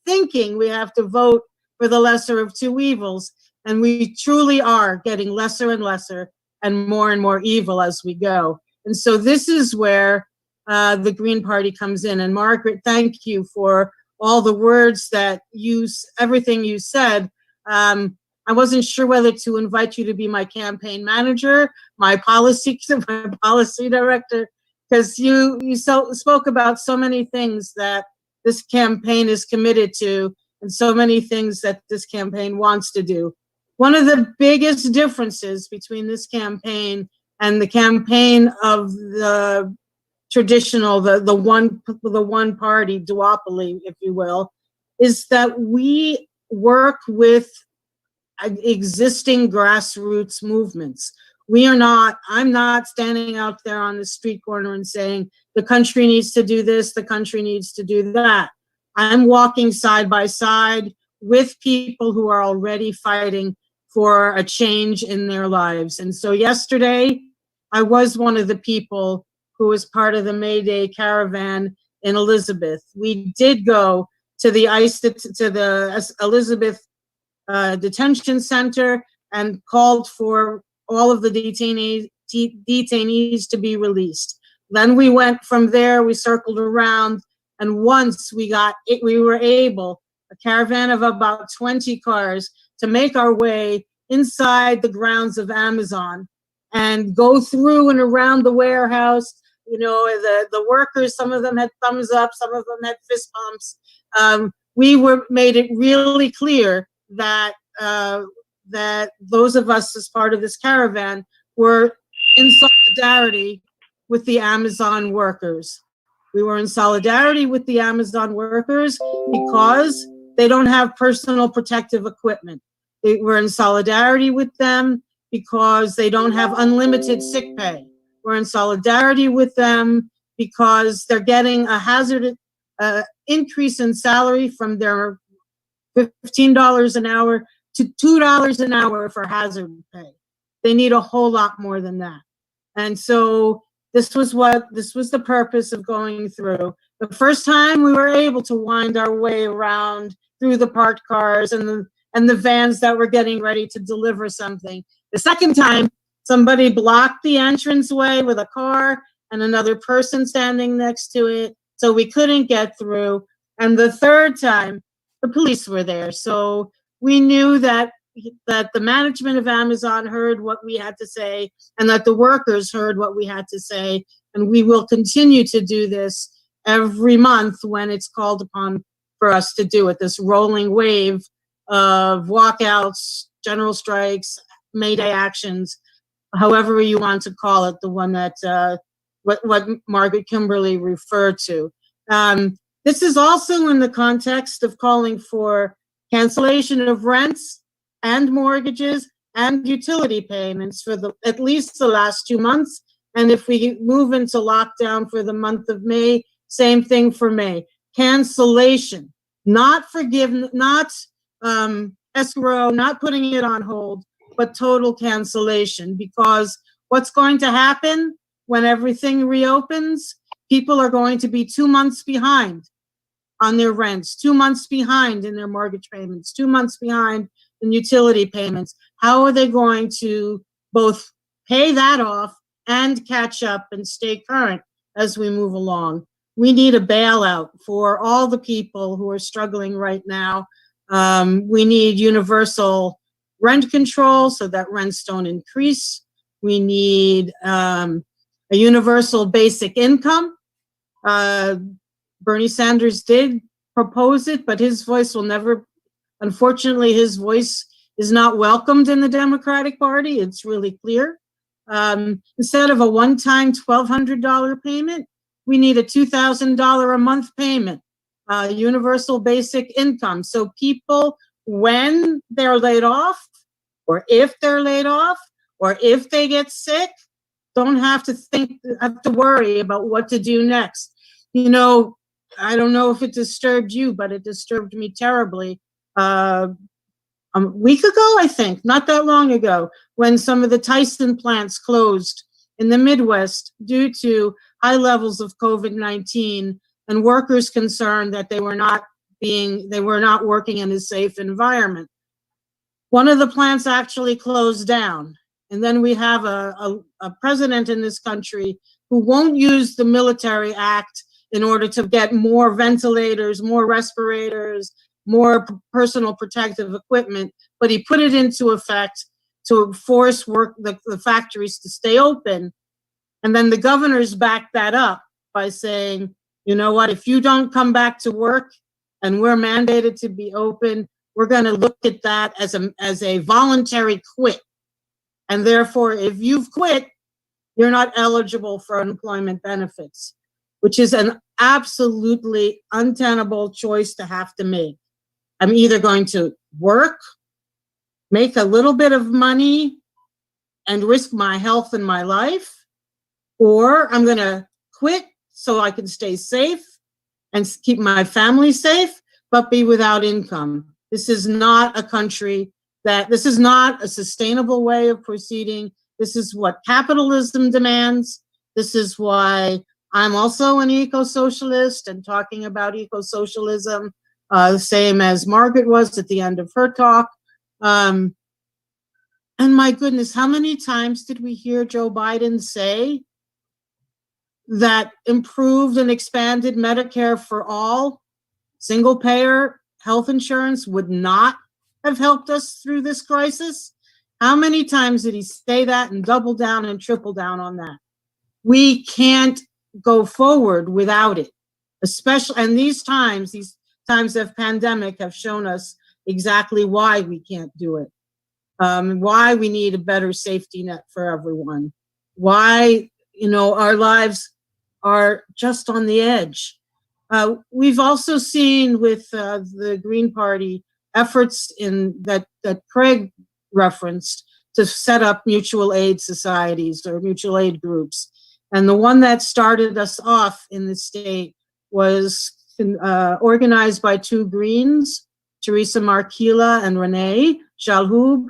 thinking we have to vote for the lesser of two evils, and we truly are getting lesser and lesser and more evil as we go. And so this is where the Green Party comes in. And Margaret, thank you for all the words that everything you said. I wasn't sure whether to invite you to be my campaign manager, my policy director, because you spoke about so many things that this campaign is committed to and so many things that this campaign wants to do. One of the biggest differences between this campaign and the campaign of the traditional, the one party duopoly, if you will, is that we work with existing grassroots movements. I'm not standing out there on the street corner and saying the country needs to do this, the country needs to do that. I'm walking side by side with people who are already fighting for a change in their lives. And so yesterday, I was one of the people who was part of the May Day caravan in Elizabeth. We did go to the Elizabeth detention center and called for all of the detainees to be released. Then we went from there, we circled around, and once we were able, a caravan of about 20 cars, to make our way inside the grounds of Amazon and go through and around the warehouse. You know, the workers, some of them had thumbs up, some of them had fist bumps. We made it really clear that that those of us as part of this caravan were in solidarity with the Amazon workers. We were in solidarity with the Amazon workers because they don't have personal protective equipment. We're in solidarity with them because they don't have unlimited sick pay. We're in solidarity with them because they're getting a hazard increase in salary from their $15 an hour to $2 an hour for hazard pay. They need a whole lot more than that. And so this was the purpose of going through. The first time we were able to wind our way around through the parked cars and the vans that were getting ready to deliver something. The second time, somebody blocked the entranceway with a car and another person standing next to it, so we couldn't get through. And the third time, the police were there. So we knew that the management of Amazon heard what we had to say and that the workers heard what we had to say. And we will continue to do this every month when it's called upon for us to do it, this rolling wave of walkouts, general strikes, May Day actions, however you want to call it, the one that what Margaret Kimberley referred to. This is also in the context of calling for cancellation of rents and mortgages and utility payments for at least the last 2 months. And if we move into lockdown for the month of May, same thing for May. Cancellation, not forgiveness, not escrow, not putting it on hold, but total cancellation. Because what's going to happen when everything reopens? People are going to be 2 months behind on their rents, 2 months behind in their mortgage payments, 2 months behind in utility payments. How are they going to both pay that off and catch up and stay current as we move along? We need a bailout for all the people who are struggling right now. We need universal rent control so that rents don't increase. We need a universal basic income. Bernie Sanders did propose it, but his voice will never, unfortunately, his voice is not welcomed in the Democratic Party. It's really clear. Instead of a one-time $1,200 payment, we need a $2,000 a month payment, universal basic income. So people, when they're laid off, or if they're laid off, or if they get sick, don't have to worry about what to do next. You know, I don't know if it disturbed you, but it disturbed me terribly. A week ago, I think, not that long ago, when some of the Tyson plants closed in the Midwest due to high levels of COVID-19 and workers concerned that they were not working in a safe environment. One of the plants actually closed down. And then we have a president in this country who won't use the military act in order to get more ventilators, more respirators, more personal protective equipment, but he put it into effect to force the factories to stay open. And then the governors backed that up by saying, you know what, if you don't come back to work and we're mandated to be open, we're going to look at that as a voluntary quit. And therefore, if you've quit, you're not eligible for unemployment benefits, which is an absolutely untenable choice to have to make. I'm either going to work, make a little bit of money, and risk my health and my life, or I'm going to quit so I can stay safe and keep my family safe, but be without income. This is not a country this is not a sustainable way of proceeding. This is what capitalism demands. This is why I'm also an eco-socialist and talking about eco-socialism, the same as Margaret was at the end of her talk. And my goodness, how many times did we hear Joe Biden say that improved and expanded Medicare for all, single payer health insurance would not have helped us through this crisis? How many times did he say that and double down and triple down on that? We can't go forward without it, especially, and these times of pandemic have shown us exactly why we can't do it, why we need a better safety net for everyone, why, our lives are just on the edge. We've also seen with the Green Party efforts that Craig referenced to set up mutual aid societies or mutual aid groups. And the one that started us off in the state was organized by two Greens, Teresa Marquila and Renee Shalhoub.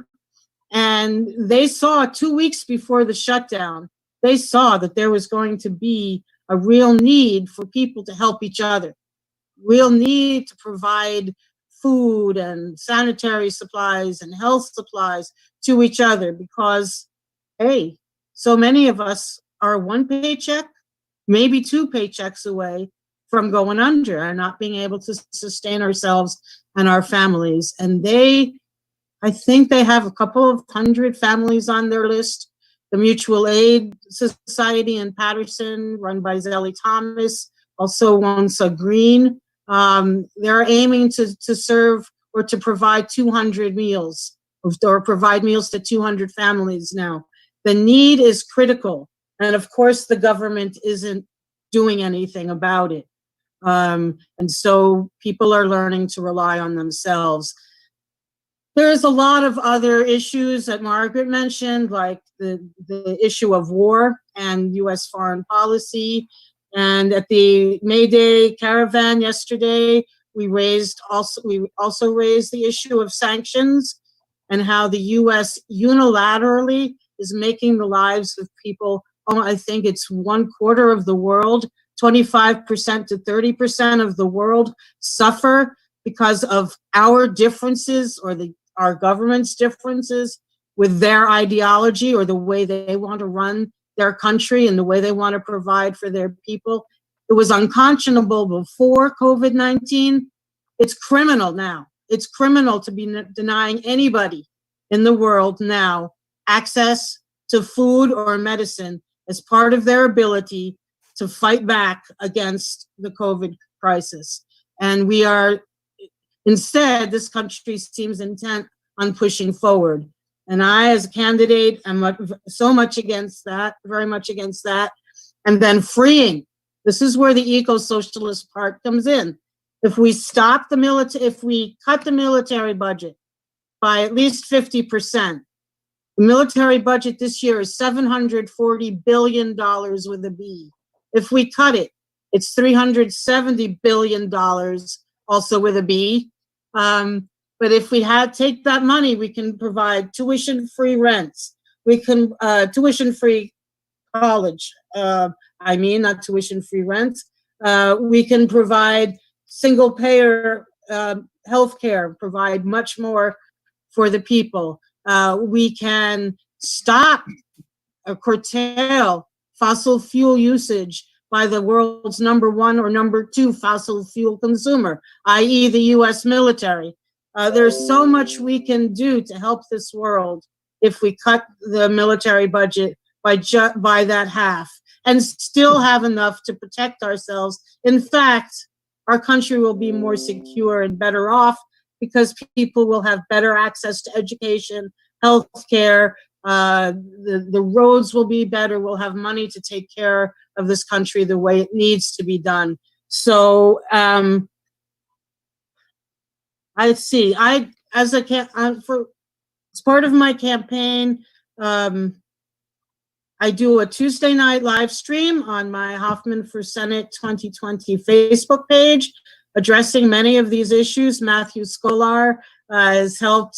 And they saw 2 weeks before the shutdown, they saw that there was going to be a real need for people to help each other, real need to provide food and sanitary supplies and health supplies to each other because, hey, so many of us are one paycheck, maybe two paychecks away from going under and not being able to sustain ourselves and our families. And I think they have a couple of hundred families on their list. The Mutual Aid Society in Patterson, run by Zelly Thomas, also Wonsa Green. They're aiming to serve or to provide 200 meals or provide meals to 200 families now. The need is critical. And of course, the government isn't doing anything about it. And so people are learning to rely on themselves. There's a lot of other issues that Margaret mentioned, like the issue of war and U.S. foreign policy. And at the May Day caravan yesterday, we also raised the issue of sanctions and how the U.S. unilaterally is making the lives of people, I think it's 1/4 of the world, 25% to 30% of the world suffer because of our differences or our government's differences with their ideology or the way they want to run their country and the way they want to provide for their people. It was unconscionable before COVID-19. It's criminal now. It's criminal to be denying anybody in the world now access to food or medicine as part of their ability to fight back against the COVID crisis. And instead, this country seems intent on pushing forward. And I, as a candidate, am so much against that, very much against that. And then freeing. This is where the eco-socialist part comes in. If we stop if we cut the military budget by at least 50%, the military budget this year is $740 billion with a B. If we cut it, it's $370 billion also with a B. But if we take that money, we can provide tuition-free rents. We can tuition-free college. Not tuition-free rent. We can provide single-payer healthcare. Provide much more for the people. We can stop or curtail fossil fuel usage by the world's #1 or #2 fossil fuel consumer, i.e. the U.S. military. There's so much we can do to help this world if we cut the military budget by that half and still have enough to protect ourselves. In fact, our country will be more secure and better off because people will have better access to education, health care, the roads will be better, we'll have money to take care of this country the way it needs to be done. So I see. As part of my campaign, I do a Tuesday night live stream on my Hoffman for Senate 2020 Facebook page, addressing many of these issues. Matthew Skolar is the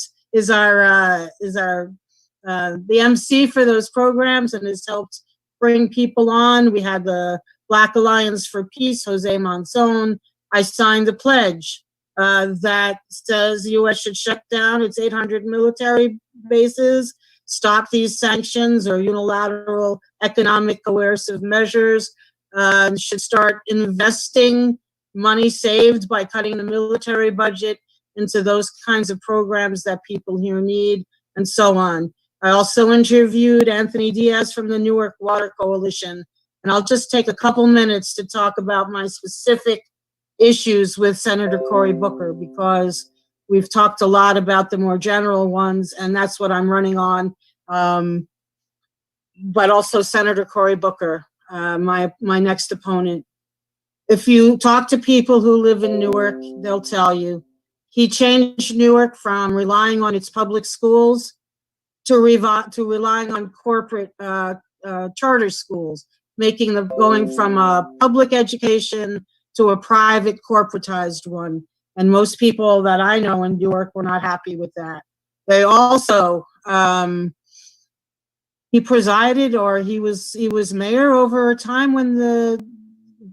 MC for those programs and has helped bring people on. We had the Black Alliance for Peace, Jose Monzon. I signed a pledge that says the U.S. should shut down its 800 military bases, stop these sanctions or unilateral economic coercive measures, should start investing money saved by cutting the military budget into those kinds of programs that people here need, and so on. I also interviewed Anthony Diaz from the Newark Water Coalition, and I'll just take a couple minutes to talk about my specific issues with Senator Cory Booker, because we've talked a lot about the more general ones, and that's what I'm running on. But also Senator Cory Booker, my next opponent. If you talk to people who live in Newark, they'll tell you he changed Newark from relying on its public schools to relying on corporate charter schools, going from a public education to a private corporatized one. And most people that I know in Newark were not happy with that. They also, he presided, or he was mayor over a time when the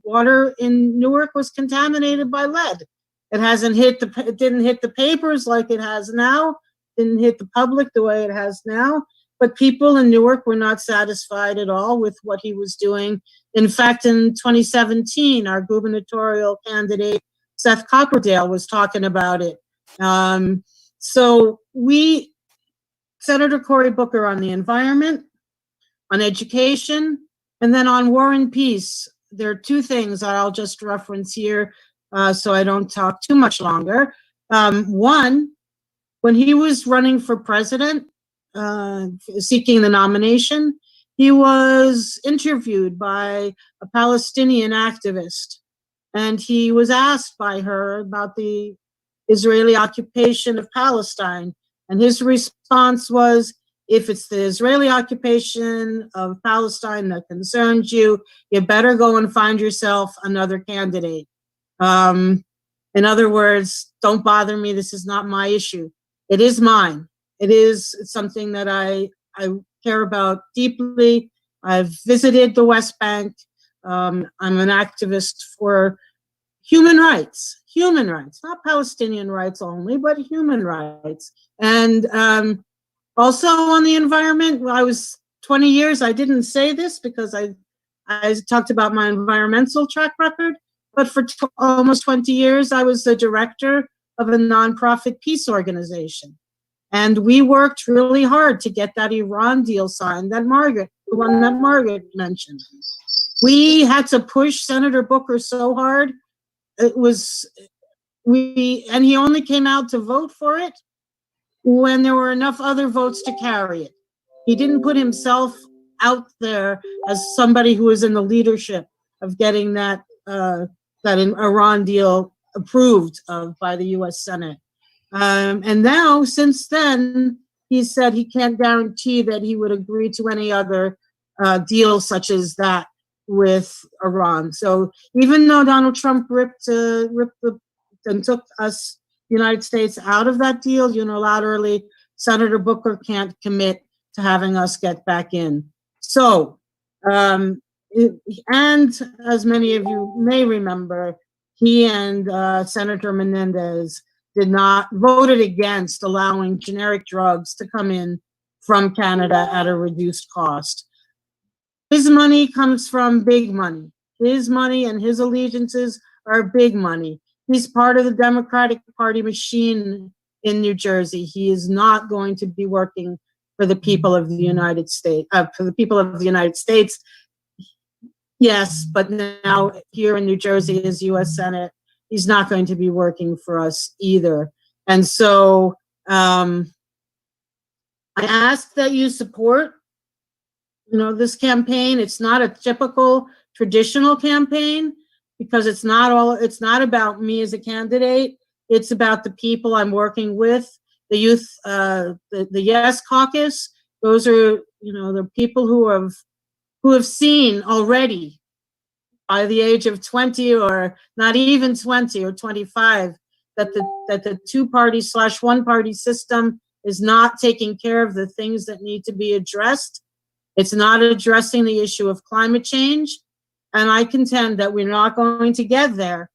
water in Newark was contaminated by lead. It didn't hit the papers like it has now, didn't hit the public the way it has now, but people in Newark were not satisfied at all with what he was doing. In fact, in 2017, our gubernatorial candidate, Seth Copperdale, was talking about it. Senator Cory Booker on the environment, on education, and then on war and peace. There are two things that I'll just reference here so I don't talk too much longer. One, when he was running for president, seeking the nomination, he was interviewed by a Palestinian activist, and he was asked by her about the Israeli occupation of Palestine, and his response was, if it's the Israeli occupation of Palestine that concerns you, you better go and find yourself another candidate. In other words, don't bother me, this is not my issue. It is mine. It's something that I care about deeply. I've visited the West Bank. I'm an activist for human rights, not Palestinian rights only, but human rights. And also on the environment, I was 20 years, I didn't say this because I talked about my environmental track record, but for almost 20 years, I was the director of a nonprofit peace organization. And we worked really hard to get that Iran deal signed, the one that Margaret mentioned. We had to push Senator Booker so hard. And he only came out to vote for it when there were enough other votes to carry it. He didn't put himself out there as somebody who was in the leadership of getting that Iran deal approved of by the U.S. Senate. And now, since then, he said he can't guarantee that he would agree to any other deal such as that with Iran. So even though Donald Trump ripped and took us, United States, out of that deal unilaterally, Senator Booker can't commit to having us get back in. So, and as many of you may remember, he and Senator Menendez voted against allowing generic drugs to come in from Canada at a reduced cost. His money comes from big money. His money and his allegiances are big money. He's part of the Democratic Party machine in New Jersey. He is not going to be working for the people of the United States, Yes, but now here in New Jersey as U.S. Senate, he's not going to be working for us either. And so I ask that you support, this campaign. It's not a typical traditional campaign because it's not about me as a candidate. It's about the people I'm working with, the youth, the Yes Caucus. Those are, the people who have seen already by the age of 20 or not even 20 or 25 that the two-party / one-party system is not taking care of the things that need to be addressed. It's not addressing the issue of climate change. And I contend that we're not going to get there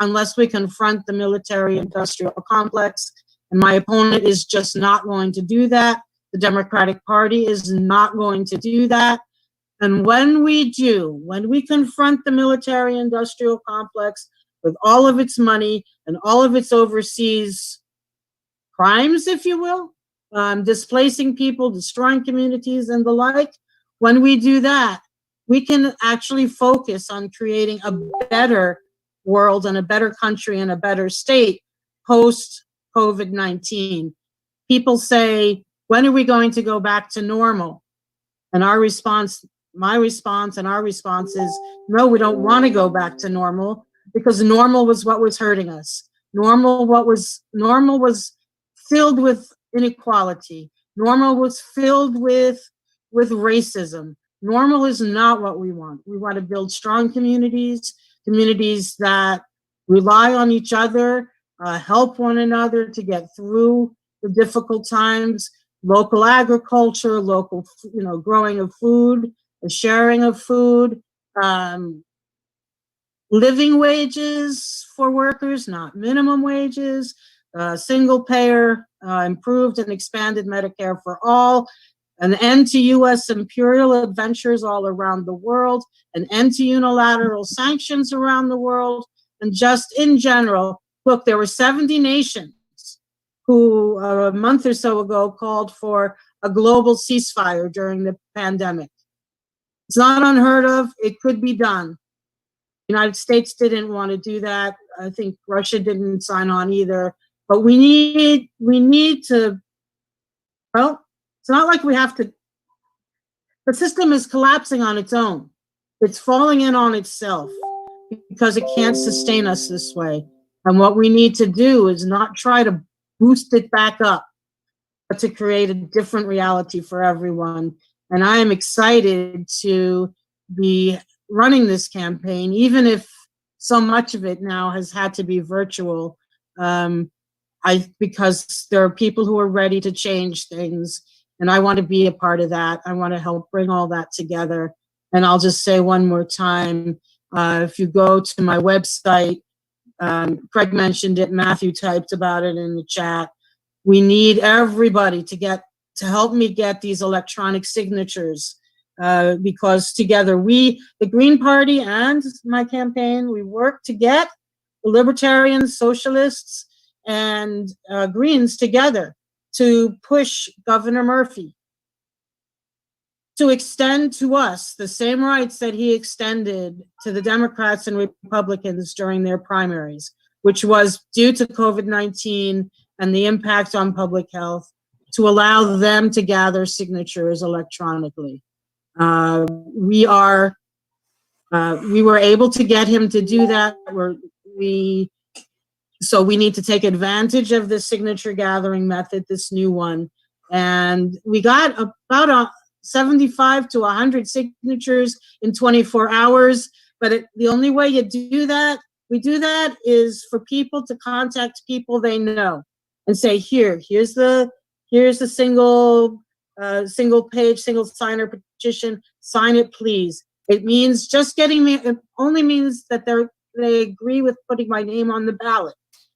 unless we confront the military-industrial complex. And my opponent is just not going to do that. The Democratic Party is not going to do that. And when we do, when we confront the military-industrial complex with all of its money and all of its overseas crimes, if you will, displacing people, destroying communities and the like, when we do that, we can actually focus on creating a better world and a better country and a better state post-COVID-19. People say, when are we going to go back to normal? And our response, my response and our response is, no, we don't want to go back to normal, because normal was what was hurting us. Normal was filled with inequality. Normal was filled with racism. Normal is not what we want. We want to build strong communities that rely on each other, help one another to get through the difficult times, local agriculture, local, growing of food, the sharing of food, living wages for workers, not minimum wages, single payer, improved and expanded Medicare for all, an end to U.S. imperial adventures all around the world, an end to unilateral sanctions around the world, and just in general, look, there were 70 nations who a month or so ago called for a global ceasefire during the pandemic. It's not unheard of. It could be done. The United States didn't want to do that. I think Russia didn't sign on either. But we need to, well, it's not like we have to, the system is collapsing on its own. It's falling in on itself because it can't sustain us this way. And what we need to do is not try to boost it back up, but to create a different reality for everyone. And I am excited to be running this campaign, even if so much of it now has had to be virtual, because there are people who are ready to change things, and I want to be a part of that. I want to help bring all that together. And I'll just say one more time, if you go to my website, Craig mentioned it, Matthew typed about it in the chat. We need everybody to help me get these electronic signatures, because together the Green Party and my campaign, we work to get the Libertarians, Socialists, and Greens together to push Governor Murphy to extend to us the same rights that he extended to the Democrats and Republicans during their primaries, which was due to COVID-19 and the impact on public health, to allow them to gather signatures electronically. We were able to get him to do that. So we need to take advantage of this signature gathering method, this new one. And we got about 75 to 100 signatures in 24 hours. But the only way we do that is for people to contact people they know and say, here's the single page, single signer petition, sign it, please. It means just getting me, it only means that they agree with putting my name on the ballot.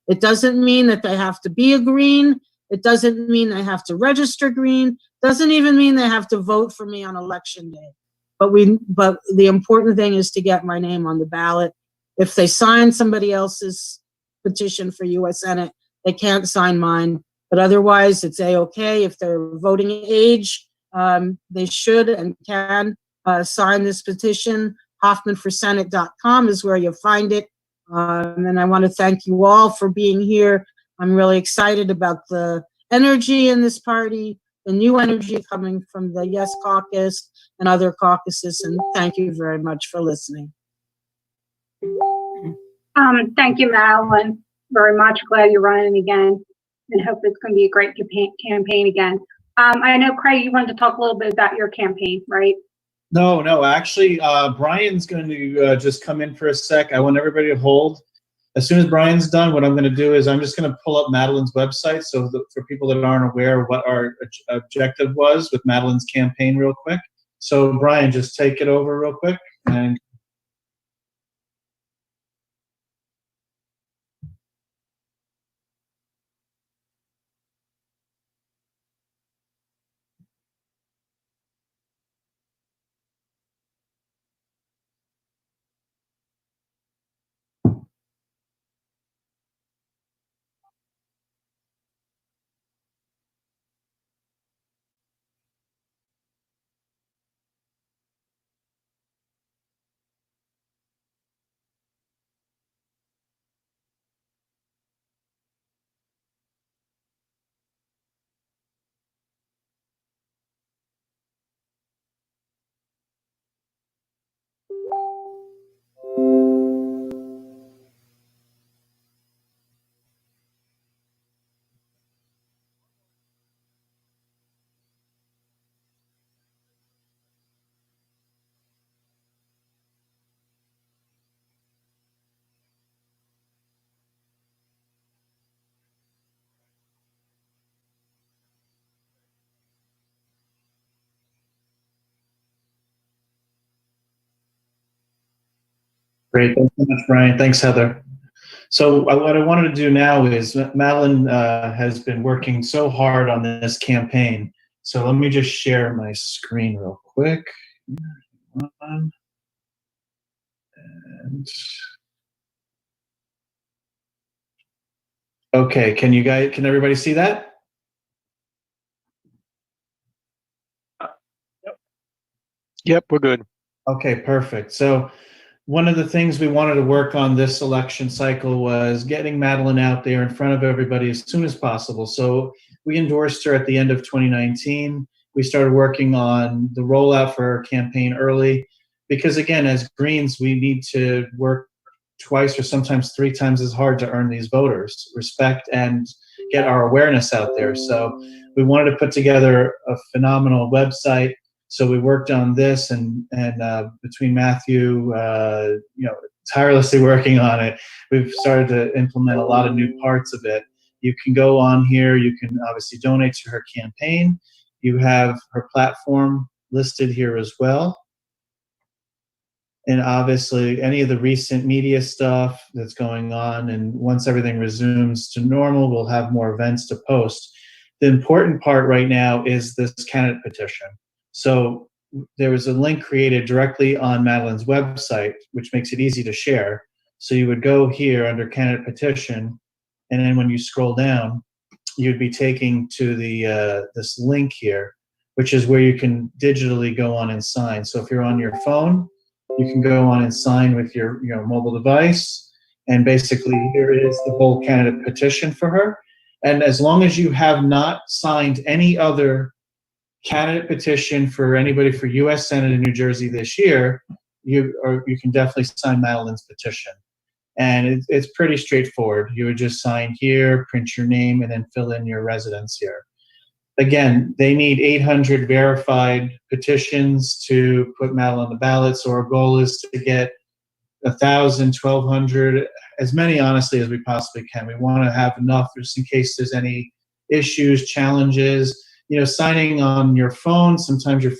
It doesn't mean that they have to be a Green. It doesn't mean they have to register Green. Doesn't even mean they have to vote for me on election day. But the important thing is to get my name on the ballot. If they sign somebody else's petition for U.S. Senate, they can't sign mine. But otherwise, it's A-okay. If they're voting age, they should and can sign this petition. HoffmanForSenate.com is where you'll find it. And I want to thank you all for being here. I'm really excited about the energy in this party, the new energy coming from the Yes Caucus and other caucuses. And thank you very much for listening. Thank you, Madeline. very much. Glad you're running again, and hope it's going to be a great campaign again. I know, Craig, you wanted to talk a little bit about your campaign, right? No, actually, Brian's going to just come in for a sec. I want everybody to hold. As soon as Brian's done, what I'm going to do is I'm just going to pull up Madelyn's website so for people that aren't aware what our objective was with Madelyn's campaign real quick. So, Brian, just take it over real quick. And great. Thanks so much, Brian. Thanks, Heather. So what I wanted to do now is Madelyn has been working so hard on this campaign. So let me just share my screen real quick. And okay, can everybody see that? Yep, we're good. Okay, perfect. So one of the things we wanted to work on this election cycle was getting Madelyn out there in front of everybody as soon as possible. So we endorsed her at the end of 2019. We started working on the rollout for our campaign early because, again, as Greens, we need to work twice or sometimes 3 times as hard to earn these voters' respect and get our awareness out there. So we wanted to put together a phenomenal website. So we worked on this, and between Matthew, tirelessly working on it, we've started to implement a lot of new parts of it. You can go on here. You can obviously donate to her campaign. You have her platform listed here as well. And obviously any of the recent media stuff that's going on, and once everything resumes to normal, we'll have more events to post. The important part right now is this candidate petition. So there was a link created directly on Madelyn's website, which makes it easy to share. So you would go here under candidate petition, and then when you scroll down, you'd be taken to the this link here, which is where you can digitally go on and sign. So if you're on your phone, you can go on and sign with your mobile device. And basically here is the whole candidate petition for her. And as long as you have not signed any other candidate petition for anybody for U.S. Senate in New Jersey this year, you can definitely sign Madelyn's petition. And it's pretty straightforward. You would just sign here, print your name, and then fill in your residence here. Again, they need 800 verified petitions to put Madelyn on the ballot. So our goal is to get 1,000, 1,200, as many honestly as we possibly can. We want to have enough just in case there's any issues, challenges. Signing on your phone, sometimes your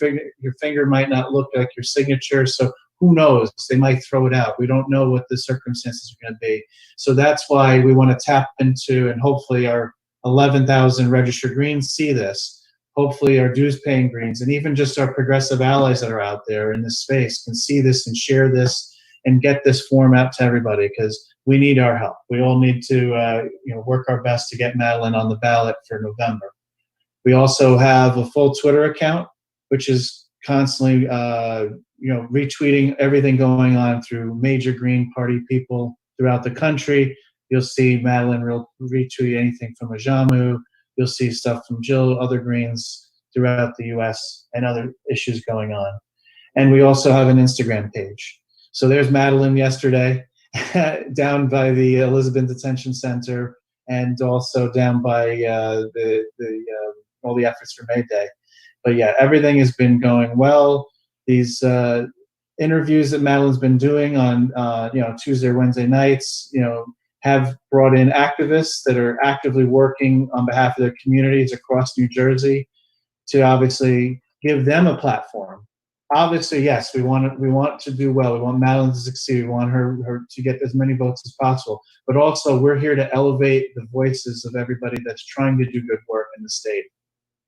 finger might not look like your signature. So who knows? They might throw it out. We don't know what the circumstances are going to be. So that's why we want to tap into, and hopefully our 11,000 registered Greens see this. Hopefully our dues-paying Greens, and even just our progressive allies that are out there in this space, can see this and share this and get this form out to everybody, because we need our help. We all need to work our best to get Madelyn on the ballot for November. We also have a full Twitter account, which is constantly retweeting everything going on through major Green Party people throughout the country. You'll see Madelyn retweet anything from Ajamu. You'll see stuff from Jill, other Greens throughout the U.S. and other issues going on. And we also have an Instagram page. So there's Madelyn yesterday. down by the Elizabeth Detention Center, and also down by all the efforts for May Day. But yeah, everything has been going well. These interviews that Madelyn's been doing on Tuesday or Wednesday nights, have brought in activists that are actively working on behalf of their communities across New Jersey to obviously give them a platform. Obviously, yes, we want to do well. We want Madelyn to succeed. We want her to get as many votes as possible. But also, we're here to elevate the voices of everybody that's trying to do good work in the state.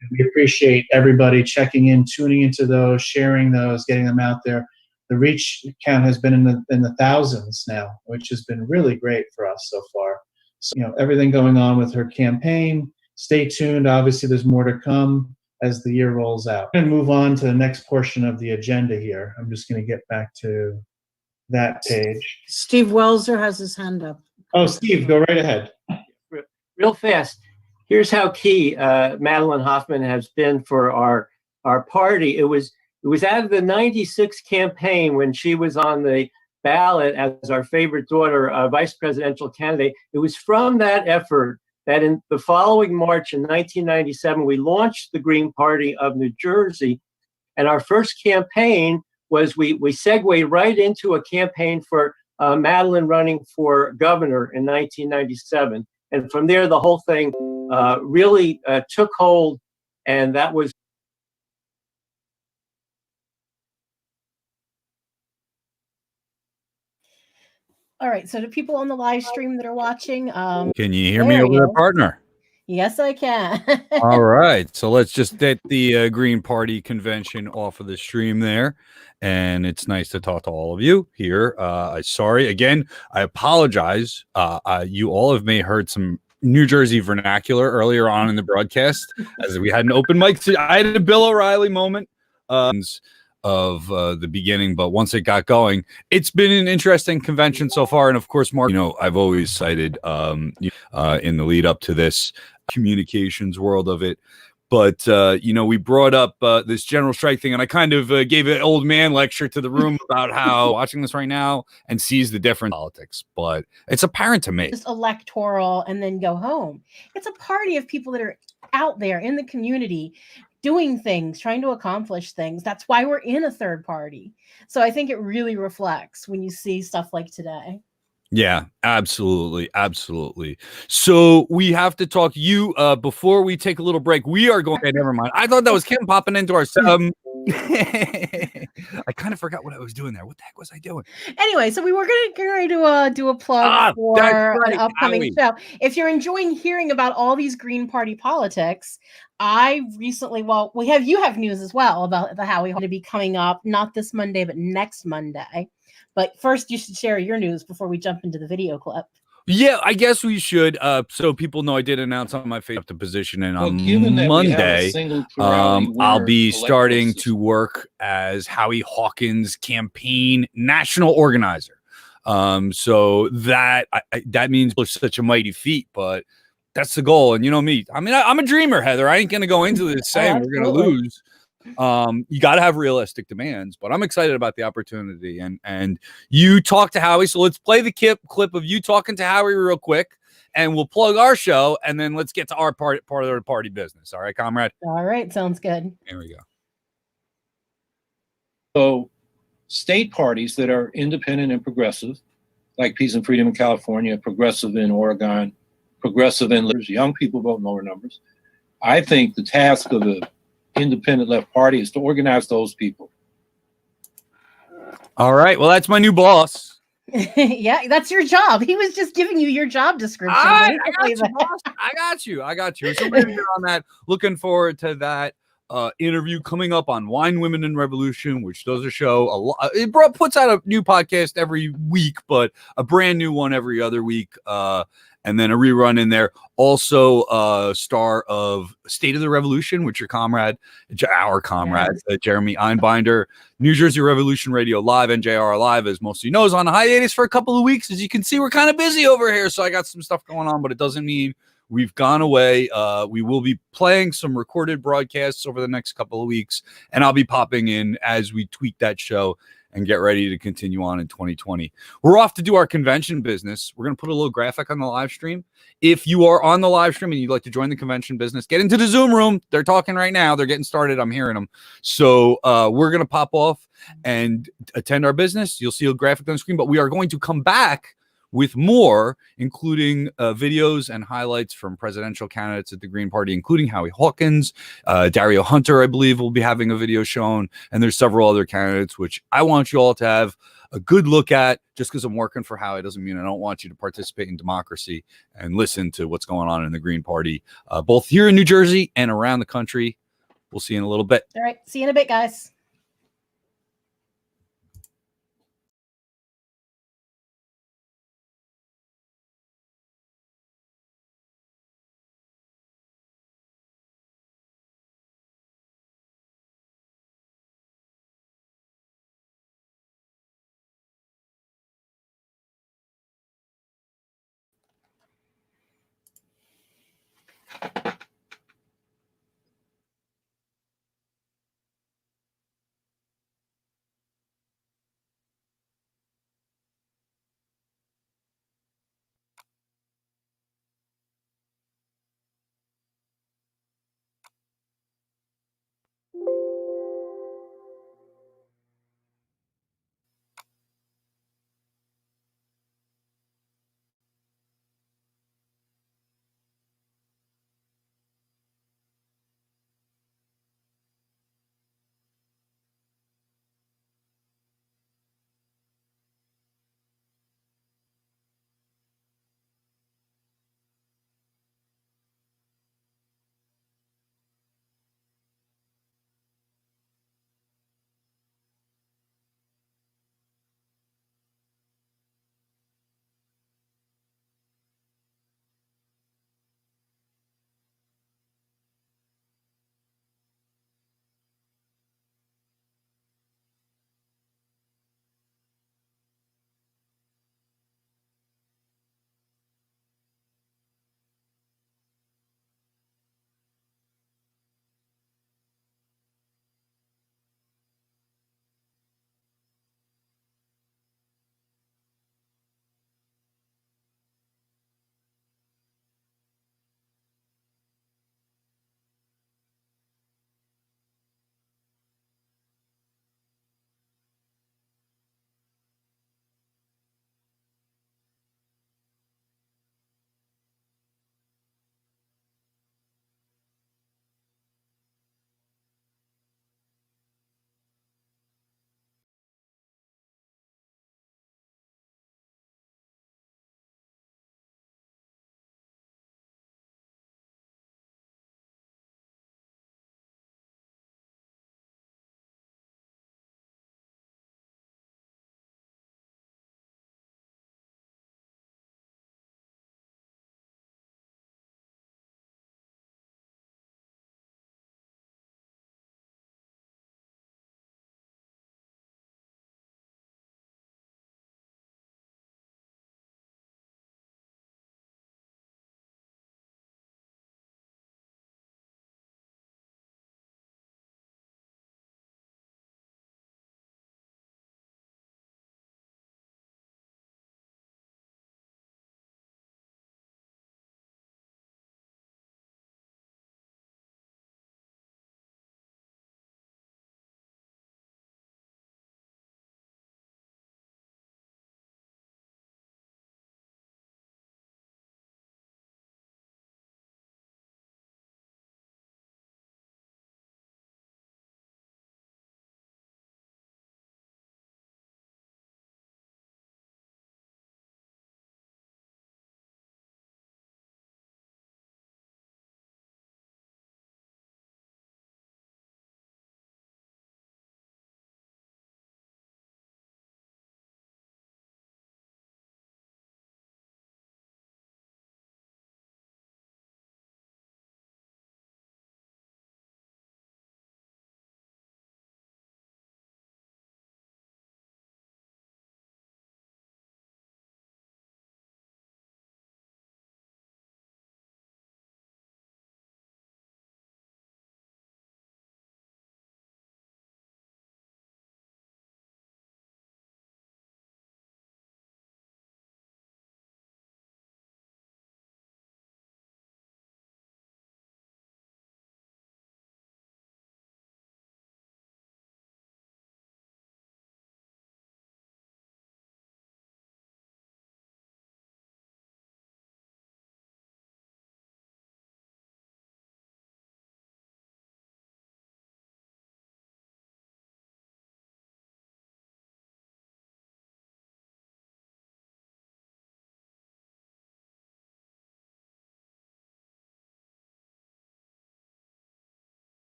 And we appreciate everybody checking in, tuning into those, sharing those, getting them out there. The reach count has been in the thousands now, which has been really great for us so far. So, everything going on with her campaign. Stay tuned. Obviously, there's more to come as the year rolls out. I'm going to move on to the next portion of the agenda here. I'm just going to get back to that page. Steve Welser has his hand up. Oh, Steve, go right ahead. Real fast. Here's how key Madelyn Hoffman has been for our party. It was out of the '96 campaign when she was on the ballot as our favorite daughter, vice presidential candidate. It was from that effort that in the following March in 1997, we launched the Green Party of New Jersey. And our first campaign was we segued right into a campaign for Madelyn running for governor in 1997. And from there, the whole thing really took hold. And that was All right, so the people on the live stream that are watching, Can you hear me over there, partner? Yes, I can. All right, so let's just get the Green Party convention off of the stream there, and it's nice to talk to all of you here. Sorry again, I apologize. You all have may heard some New Jersey vernacular earlier on in the broadcast, as we had an open mic. I had a Bill O'Reilly moment of the beginning, but once it got going, it's been an interesting convention so far. And of course, Mark, I've always cited in the lead up to this communications world of it. But, we brought up this general strike thing, and I kind of gave an old man lecture to the room about how watching this right now and sees the different politics. But it's apparent to me. Just electoral and then go home. It's a party of people that are out there in the community doing things, trying to accomplish things. That's why we're in a third party. So I think it really reflects when you see stuff like today. Yeah, absolutely. Absolutely. So we have to talk before we take a little break. We are going, okay, never mind. I thought that was Kim popping into our, I kind of forgot what I was doing there. What the heck was I doing? Anyway, so we were going to do a plug for an upcoming show. If you're enjoying hearing about all these Green Party politics, I recently, you have news as well about the Howie Hall to be coming up, not this Monday, but next Monday. But first, you should share your news before we jump into the video clip. Yeah, I guess we should. So people know I did announce on my Facebook the position, and on Monday, I'll be starting to work as Howie Hawkins' campaign national organizer. So that means such a mighty feat, but that's the goal. And you know me, I mean, I'm a dreamer, Heather. I ain't going to go into this saying we're going to lose. You got to have realistic demands, but I'm excited about the opportunity. And you talk to Howie, so let's play the clip of you talking to Howie real quick, and we'll plug our show, and then let's get to our part of the party business. All right, comrade? All right, sounds good. Here we go. So state parties that are independent and progressive, like Peace and Freedom in California, progressive in Oregon, progressive in young people vote in lower numbers. I think the task of the independent left party is to organize those people. All right. Well, that's my new boss. Yeah, that's your job. He was just giving you your job description. I got you. So we're gonna get on that. Looking forward to that interview coming up on Wine, Women, and Revolution, which does a show. It puts out a new podcast every week, but a brand new one every other week. And then a rerun in there. Also, star of State of the Revolution, which our comrade, Jeremy Einbinder, New Jersey Revolution Radio Live, NJR Live, as most of you know, is on hiatus for a couple of weeks. As you can see, we're kind of busy over here, so I got some stuff going on, but it doesn't mean We've gone away. We will be playing some recorded broadcasts over the next couple of weeks, and I'll be popping in as we tweak that show and get ready to continue on in 2020. We're off to do our convention business. We're going to put a little graphic on the live stream. If you are on the live stream and you'd like to join the convention business, get into the Zoom room. They're talking right now. They're getting started. I'm hearing them. So we're going to pop off and attend our business. You'll see a graphic on the screen, but we are going to come back with more, including videos and highlights from presidential candidates at the Green Party, including Howie Hawkins, Dario Hunter, I believe, will be having a video shown, and there's several other candidates, which I want you all to have a good look at. Just because I'm working for Howie doesn't mean I don't want you to participate in democracy and listen to what's going on in the Green Party, both here in New Jersey and around the country. We'll see you in a little bit. All right. See you in a bit, guys.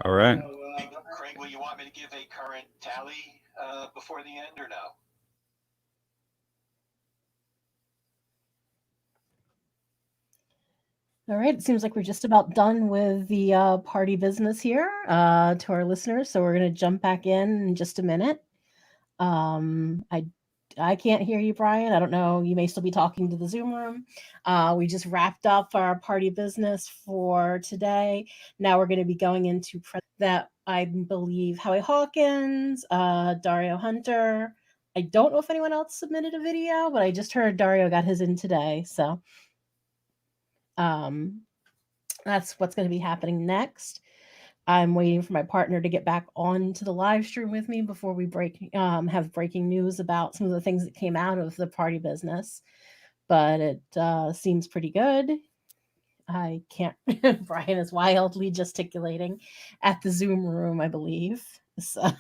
All right. Craig, will you want me to give a current tally before the end or no? All right, it seems like we're just about done with the party business here to our listeners, so we're going to jump back in just a minute. I can't hear you, Brian. I don't know. You may still be talking to the Zoom room. We just wrapped up our party business for today. Now we're going to be going into that I believe Howie Hawkins, Dario Hunter. I don't know if anyone else submitted a video, but I just heard Dario got his in today. So that's what's going to be happening next. I'm waiting for my partner to get back onto the live stream with me before we have breaking news about some of the things that came out of the party business. But it seems pretty good. I can't. Brian is wildly gesticulating at the Zoom room, I believe. So.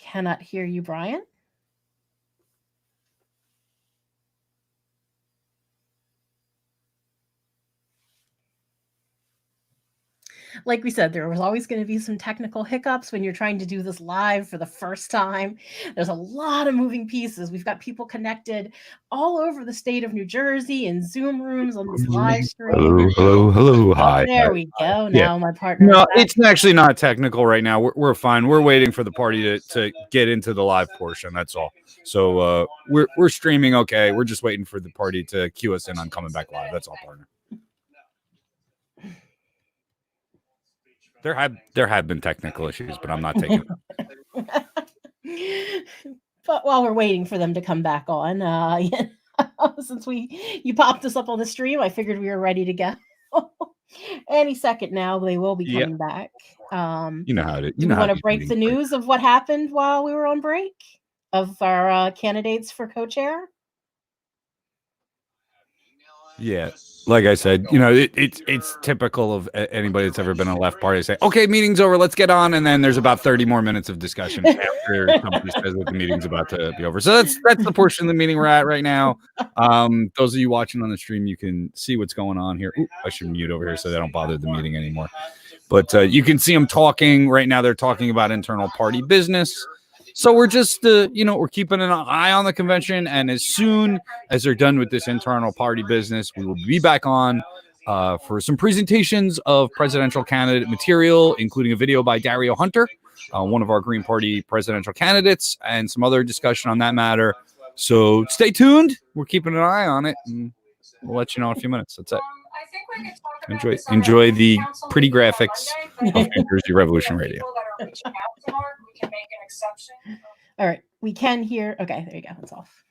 Cannot hear you, Brian. Like we said, there was always going to be some technical hiccups when you're trying to do this live for the first time. There's a lot of moving pieces. We've got people connected all over the state of New Jersey in Zoom rooms on this live stream. Hello. Hi. There we go. Yeah. Now my partner. No, it's actually not technical right now. We're fine. We're waiting for the party to get into the live portion. That's all. So we're streaming okay. We're just waiting for the party to cue us in on coming back live. That's all, partner. There have been technical issues, but I'm not taking them. But while we're waiting for them to come back on, since you popped us up on the stream, I figured we were ready to go. Any second now, they will be coming back. You know how to. Do you want to break the news of what happened while we were on break of our candidates for co-chair? Yeah, like I said, it's typical of anybody that's ever been in a left party to say, "Okay, meeting's over, let's get on," and then there's about 30 more minutes of discussion after somebody says that the meeting's about to be over. So that's the portion of the meeting we're at right now. Those of you watching on the stream, you can see what's going on here. Ooh, I should mute over here so they don't bother the meeting anymore. But you can see them talking right now. They're talking about internal party business. So we're just, we're keeping an eye on the convention. And as soon as they're done with this internal party business, we will be back on for some presentations of presidential candidate material, including a video by Dario Hunter, one of our Green Party presidential candidates, and some other discussion on that matter. So stay tuned. We're keeping an eye on it. And we'll let you know in a few minutes. That's it. Enjoy the pretty graphics of New Jersey Revolution Radio. All right, we can hear. Okay, there you go. It's off.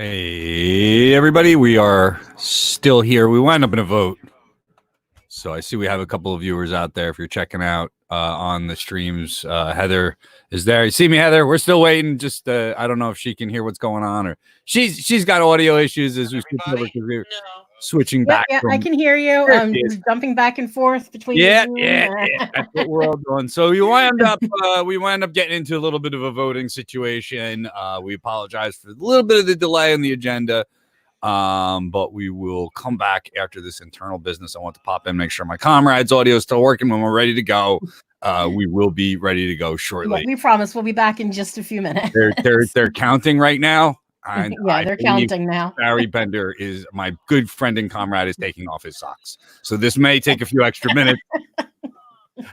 Hey, everybody, we are still here. We wound up in a vote. So I see we have a couple of viewers out there. If you're checking out on the streams, Heather is there. You see me, Heather? We're still waiting. Just I don't know if she can hear what's going on, or she's got audio issues as we switch over because we're switching Yeah, back. yeah, from, I can hear you. There she is. Jumping back and forth between. Yeah, the Zoom. yeah. That's what we're all doing. So we wind up getting into a little bit of a voting situation. We apologize for a little bit of the delay in the agenda. But we will come back after this internal business. I want to pop in, make sure my comrades' audio is still working. When we're ready to go, we will be ready to go shortly. Yeah, we promise we'll be back in just a few minutes. They're counting right now. And yeah, they're counting now. Barry Bender is my good friend and comrade is taking off his socks. So this may take a few extra minutes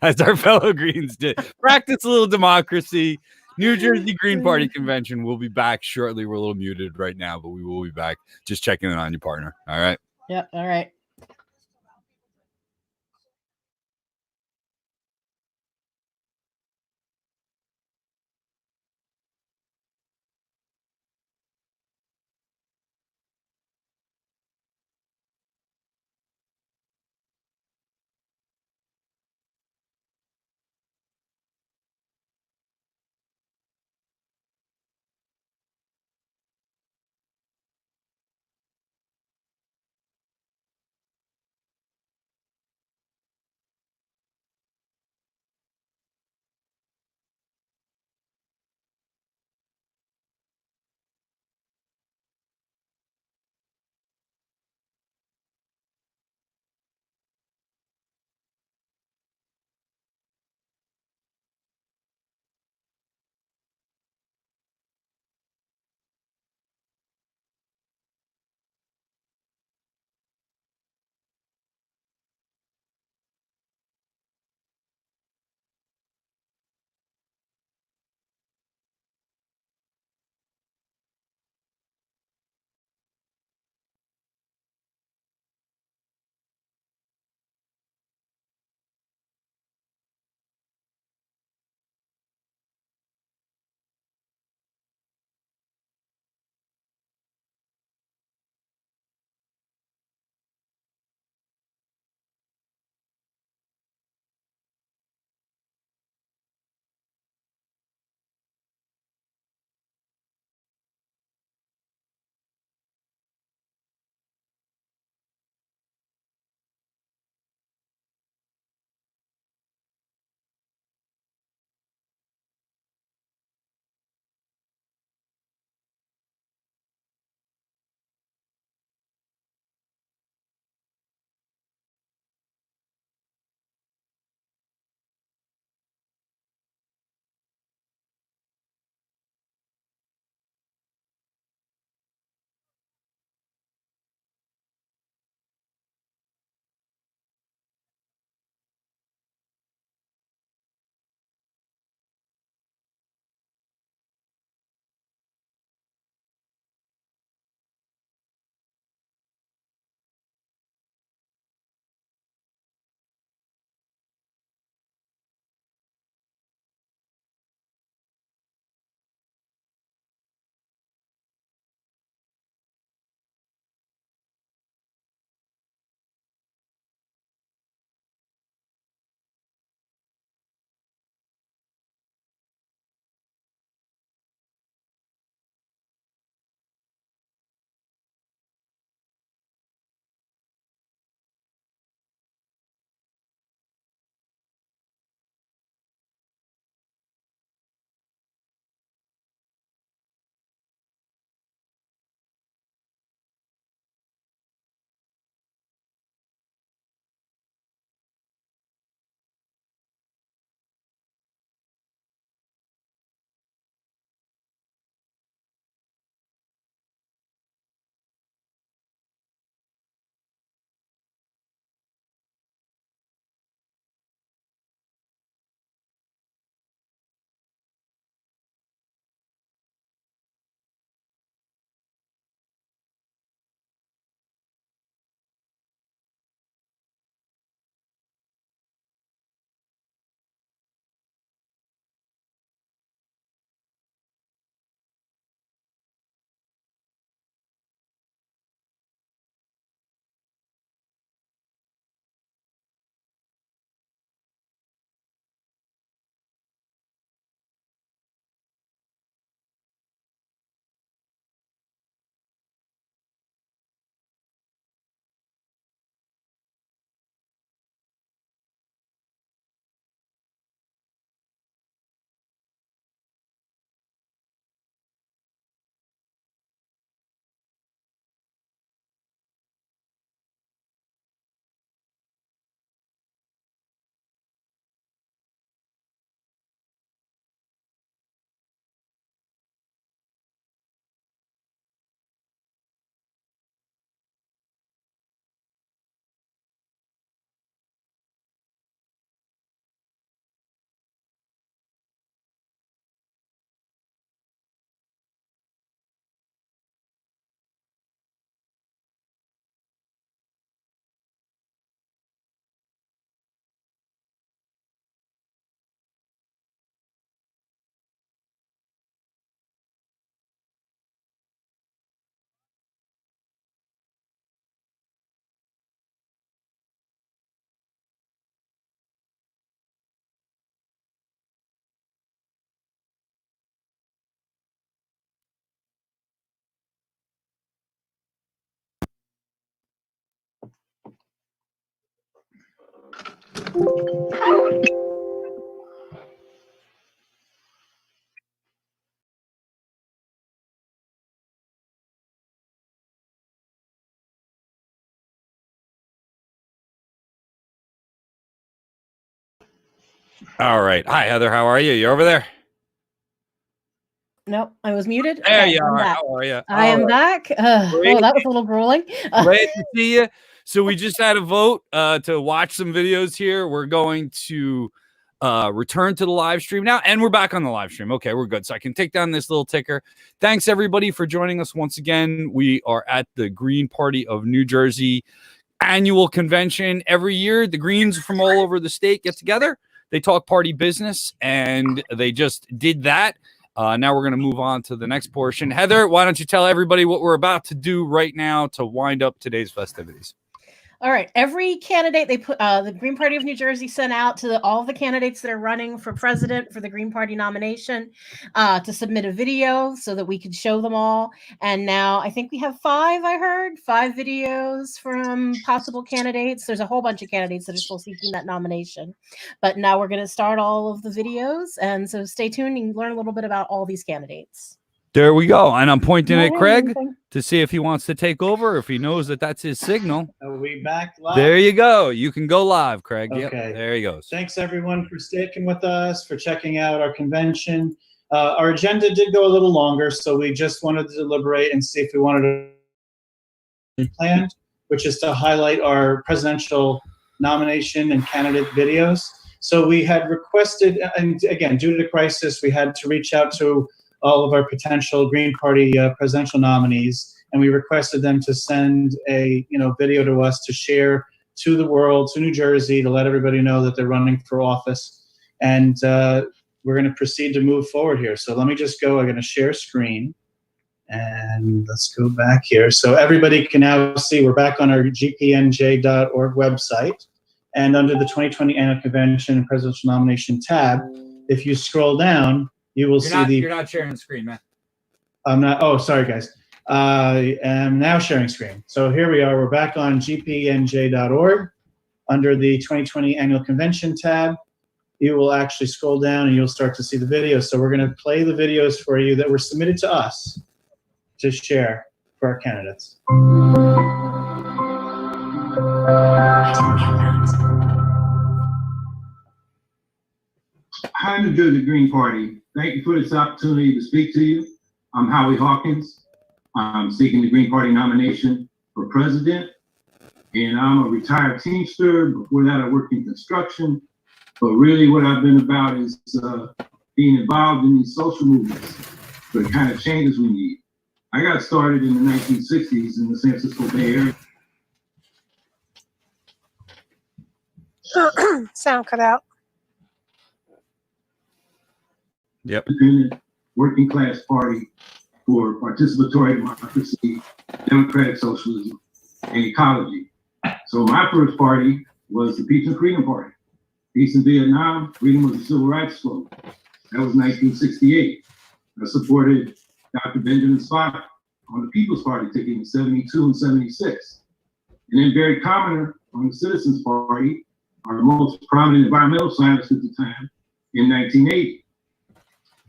as our fellow Greens did. Practice a little democracy. New Jersey Green Party Convention. We'll be back shortly. We're a little muted right now, but we will be back. Just checking in on you, partner. All right. Yep. All right. All right. Hi, Heather. How are you? You over there? Nope, I was muted. There Okay, you I'm are. back. How are you? I am back. Oh, that was a little grueling. Great to see you. So we just had a vote to watch some videos here. We're going to return to the live stream now, and we're back on the live stream. Okay, we're good. So I can take down this little ticker. Thanks, everybody, for joining us once again. We are at the Green Party of New Jersey annual convention. Every year, the Greens from all over the state get together. They talk party business, and they just did that. Now we're going to move on to the next portion. Heather, why don't you tell everybody what we're about to do right now to wind up today's festivities? All right. Every candidate they put, the Green Party of New Jersey sent out to all the candidates that are running for president for the Green Party nomination to submit a video so that we could show them all. And now I think we have 5 videos from possible candidates. There's a whole bunch of candidates that are still seeking that nomination. But now we're going to start all of the videos. And so stay tuned and learn a little bit about all these candidates. There we go. And I'm pointing at Craig anything. to see if he wants to take over, if he knows that that's his signal. Are we back live? There you go. You can go live, Craig. Yep, Okay. there he goes. Thanks, everyone, for sticking with us, for checking out our convention. Our agenda did go a little longer, so we just wanted to deliberate and see if we wanted to plan, which is to highlight our presidential nomination and candidate videos. So we had requested, and again, due to the crisis, we had to reach out to all of our potential Green Party presidential nominees, and we requested them to send a video to us to share to the world, to New Jersey, to let everybody know that they're running for office. And we're going to proceed to move forward here. So let me just go. I'm going to share screen, and let's go back here. So everybody can now see we're back on our GPNJ.org website, and under the 2020 Annual Convention and Presidential Nomination tab, if you scroll down, you will You're not sharing screen, man. I'm not. Oh, sorry, guys. I am now sharing screen. So here we are. We're back on gpnj.org under the 2020 Annual Convention tab. You will actually scroll down and you'll start to see the videos. So we're going to play the videos for you that were submitted to us to share for our candidates. Hi, New Jersey Green Party. Thank you for this opportunity to speak to you. I'm Howie Hawkins. I'm seeking the Green Party nomination for president. And I'm a retired Teamster. Before that, I worked in construction. But really what I've been about is being involved in these social movements for the kind of changes we need. I got started in the 1960s in the San Francisco Bay Area. Sound cut out. Yep. Independent working class party for participatory democracy, democratic socialism, and ecology. So my first party was the Peace and Freedom Party. Peace in Vietnam, freedom was a civil rights slogan. That was 1968. I supported Dr. Benjamin Spock on the People's Party ticket in 72 and 76. And then Barry Commoner on the Citizens Party, our most prominent environmental scientist at the time, in 1980.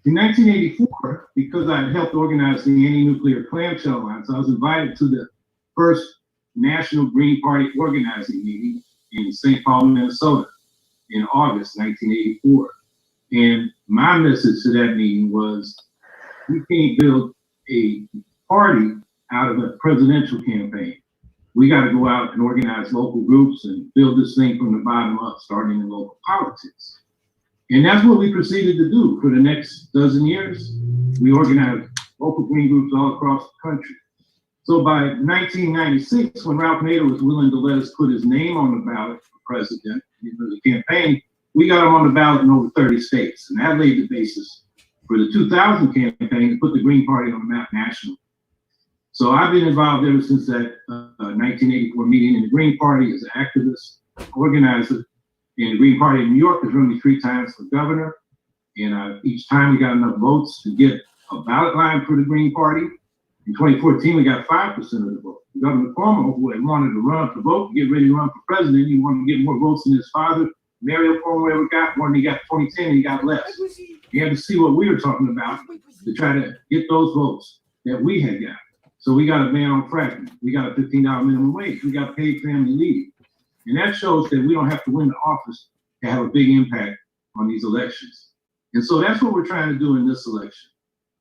In 1984, because I had helped organize the Anti-Nuclear Clamshell Alliance, I was invited to the first National Green Party organizing meeting in St. Paul, Minnesota in August 1984. And my message to that meeting was, we can't build a party out of a presidential campaign. We got to go out and organize local groups and build this thing from the bottom up, starting in local politics. And that's what we proceeded to do for the next dozen years. We organized local green groups all across the country. So by 1996, when Ralph Nader was willing to let us put his name on the ballot for president, for the campaign, we got him on the ballot in over 30 states. And that laid the basis for the 2000 campaign to put the Green Party on the map nationally. So I've been involved ever since that 1984 meeting in the Green Party as an activist, organizer. And the Green Party in New York has run me 3 times for governor. And each time we got enough votes to get a ballot line for the Green Party. In 2014, we got 5% of the vote. Governor Cuomo, who had wanted to run for vote, get ready to run for president, he wanted to get more votes than his father, Mario Cuomo got more than he got 2010, he got less. You had to see what we were talking about to try to get those votes that we had got. So we got a ban on fracking. We got a $15 minimum wage. We got paid family leave. And that shows that we don't have to win the office to have a big impact on these elections. And so that's what we're trying to do in this election.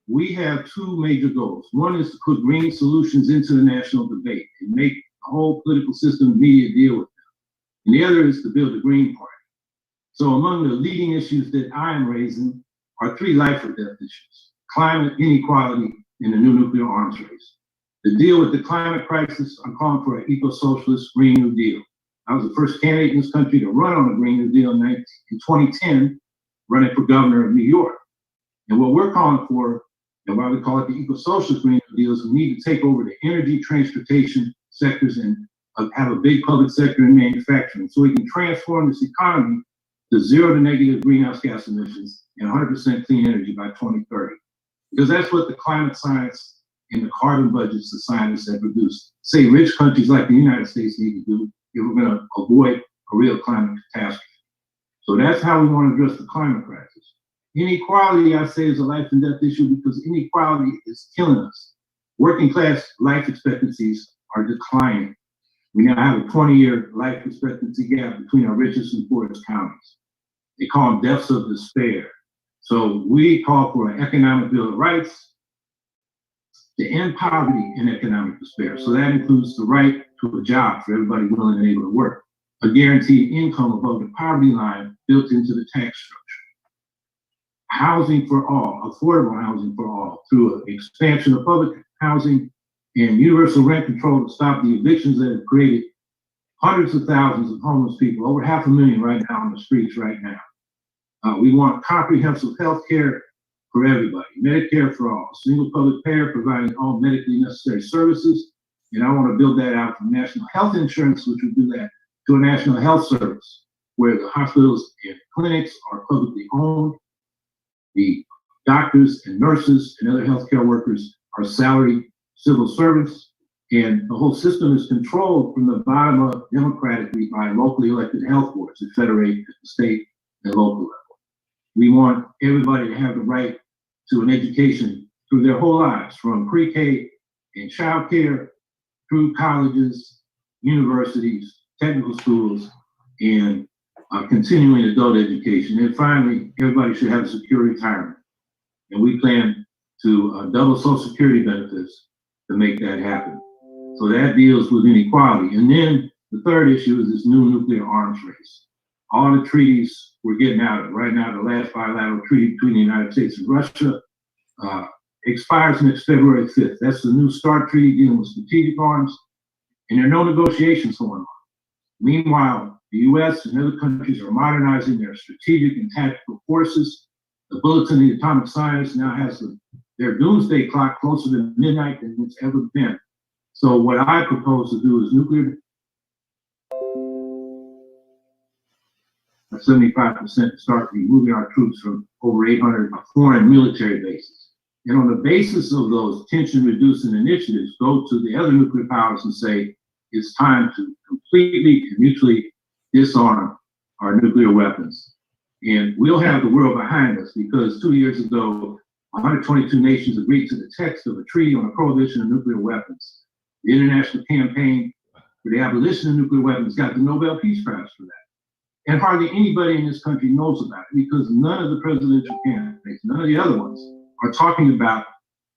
We have two major goals. One is to put green solutions into the national debate and make the whole political system media deal with them. And the other is to build a Green Party. So among the leading issues that I am raising are three life or death issues: climate, inequality, and the new nuclear arms race. To deal with the climate crisis, I'm calling for an eco-socialist Green New Deal. I was the first candidate in this country to run on a Green New Deal in 2010, running for governor of New York. And what we're calling for, and why we call it the eco-socialist Green New Deal, is we need to take over the energy, transportation sectors and have a big public sector in manufacturing so we can transform this economy to zero to negative greenhouse gas emissions and 100% clean energy by 2030. Because that's what the climate science and the carbon budgets the scientists have produced say rich countries like the United States need to do if we're going to avoid a real climate catastrophe. So that's how we want to address the climate crisis. Inequality, I say, is a life and death issue because inequality is killing us. Working class life expectancies are declining. We now have a 20-year life expectancy gap between our richest and poorest counties. They call them deaths of despair. So we call for an economic bill of rights to end poverty and economic despair. So that includes the right to a job for everybody willing and able to work, a guaranteed income above the poverty line built into the tax structure, housing for all, affordable housing for all, through an expansion of public housing and universal rent control to stop the evictions that have created hundreds of thousands of homeless people, over 500,000 right now on the streets right now. We want comprehensive health care for everybody, Medicare for all, single public payer providing all medically necessary services. And I want to build that out from national health insurance, which would do that, to a national health service where the hospitals and clinics are publicly owned. The doctors and nurses and other healthcare workers are salaried civil servants, and the whole system is controlled from the bottom up democratically by locally elected health boards that federate at the state and local level. We want everybody to have the right to an education through their whole lives, from pre-K and child care through colleges, universities, technical schools, and continuing adult education. And finally, everybody should have a secure retirement. And we plan to double Social Security benefits to make that happen. So that deals with inequality. And then the third issue is this new nuclear arms race. All the treaties we're getting out of. Right now, the last bilateral treaty between the United States and Russia expires next February 5th. That's the New START treaty dealing with strategic arms, and there are no negotiations going on. Meanwhile, the U.S. and other countries are modernizing their strategic and tactical forces. The Bulletin of the Atomic Science now has their doomsday clock closer to midnight than it's ever been. So what I propose to do is nuclear 75% start removing our troops from over 800 foreign military bases. And on the basis of those tension-reducing initiatives, go to the other nuclear powers and say, it's time to completely and mutually disarm our nuclear weapons. And we'll have the world behind us because 2 years ago, 122 nations agreed to the text of a treaty on the prohibition of nuclear weapons. The International Campaign for the Abolition of Nuclear Weapons got the Nobel Peace Prize for that. And hardly anybody in this country knows about it because none of the presidential candidates, none of the other ones, are talking about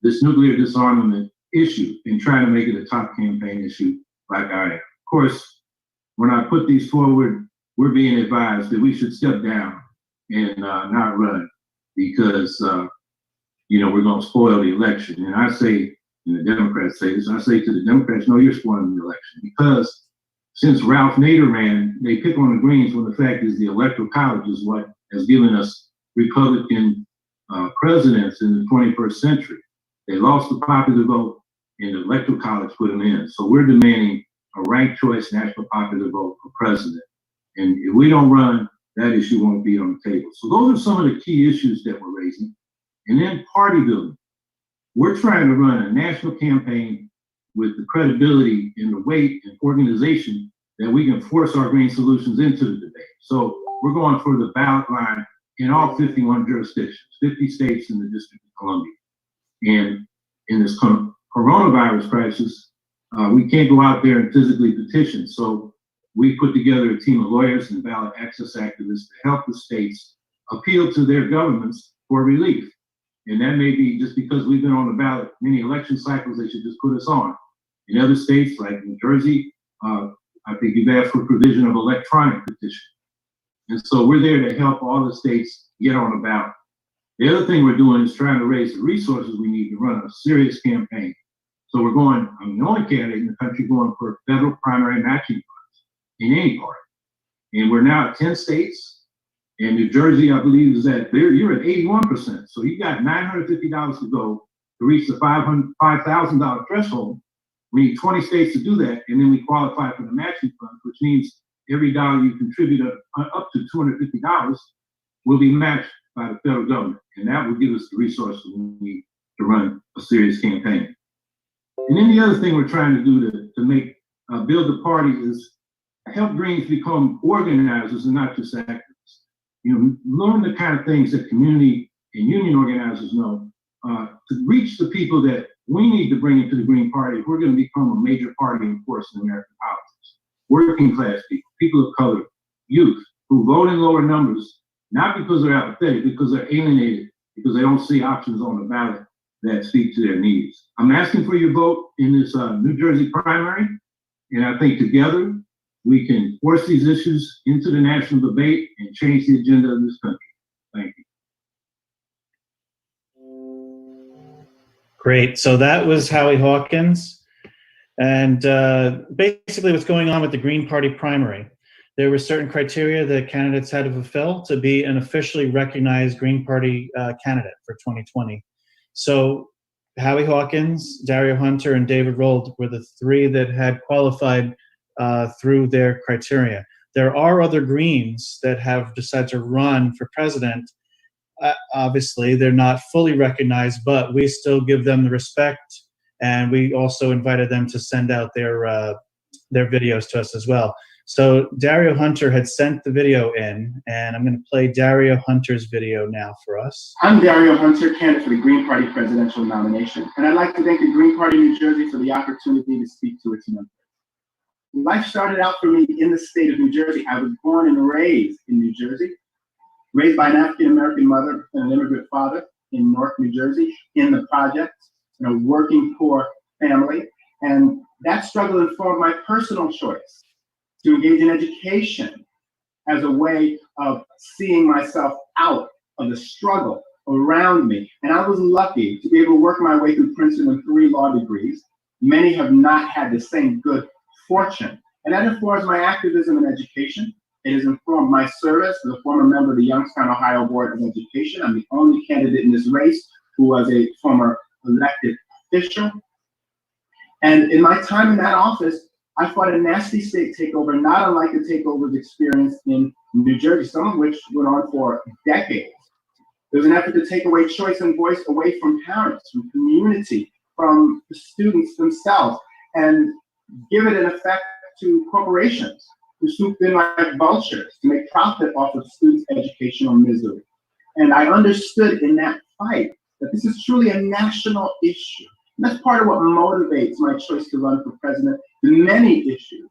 this nuclear disarmament issue and trying to make it a top campaign issue like I am. Of course, when I put these forward, we're being advised that we should step down and not run because, we're going to spoil the election. And I say, and the Democrats say this, I say to the Democrats, no, you're spoiling the election because since Ralph Nader ran, they pick on the Greens when the fact is the Electoral College is what has given us Republican presidents in the 21st century. They lost the popular vote and the Electoral College put them in. So we're demanding a ranked choice national popular vote for president. And if we don't run, that issue won't be on the table. So those are some of the key issues that we're raising. And then party building. We're trying to run a national campaign with the credibility and the weight and organization that we can force our green solutions into the debate. So we're going for the ballot line in all 51 jurisdictions, 50 states in the District of Columbia. And in this coronavirus crisis, we can't go out there and physically petition. So we put together a team of lawyers and ballot access activists to help the states appeal to their governments for relief. And that may be just because we've been on the ballot many election cycles, they should just put us on. In other states like New Jersey, I think you've asked for provision of electronic petition. And so we're there to help all the states get on the ballot. The other thing we're doing is trying to raise the resources we need to run a serious campaign. So we're going, I'm the only candidate in the country going for federal primary matching funds in any party. And we're now at 10 states. And New Jersey, I believe, is at, you're at 81%. So you got $950 to go to reach the $5,000 threshold. We need 20 states to do that. And then we qualify for the matching fund, which means every dollar you contribute up to $250 will be matched by the federal government. And that will give us the resources we need to run a serious campaign. And then the other thing we're trying to do to make, build the party is help Greens become organizers and not just activists. You know, learn the kind of things that community and union organizers know to reach the people that we need to bring into the Green Party if we're going to become a major party and force in American politics. Working class people, people of color, youth who vote in lower numbers, not because they're apathetic, because they're alienated, because they don't see options on the ballot that speak to their needs. I'm asking for your vote in this New Jersey primary, and I think together we can force these issues into the national debate and change the agenda of this country. Thank you. Great. So that was Howie Hawkins. And basically what's going on with the Green Party primary. There were certain criteria that candidates had to fulfill to be an officially recognized Green Party candidate for 2020. So Howie Hawkins, Dario Hunter, and David Rold were the three that had qualified through their criteria. There are other Greens that have decided to run for president. Obviously, they're not fully recognized, but we still give them the respect, and we also invited them to send out their videos to us as well. So Dario Hunter had sent the video in, and I'm going to play Dario Hunter's video now for us. I'm Dario Hunter, candidate for the Green Party presidential nomination, and I'd like to thank the Green Party New Jersey for the opportunity to speak to its members. Life started out for me in the state of New Jersey. I was born and raised in New Jersey, raised by an African-American mother and an immigrant father in North New Jersey, in the projects, in a working poor family. And that struggle informed my personal choice to engage in education as a way of seeing myself out of the struggle around me. And I was lucky to be able to work my way through Princeton with 3 law degrees. Many have not had the same good fortune. And that informs my activism in education. It has informed my service as a former member of the Youngstown, Ohio Board of Education. I'm the only candidate in this race who was a former elected official. And in my time in that office, I fought a nasty state takeover, not unlike the takeovers experienced in New Jersey, some of which went on for decades. There was an effort to take away choice and voice away from parents, from community, from the students themselves, and give it an effect to corporations who swooped in like vultures to make profit off of students' educational misery. And I understood in that fight that this is truly a national issue. And that's part of what motivates my choice to run for president. The many issues,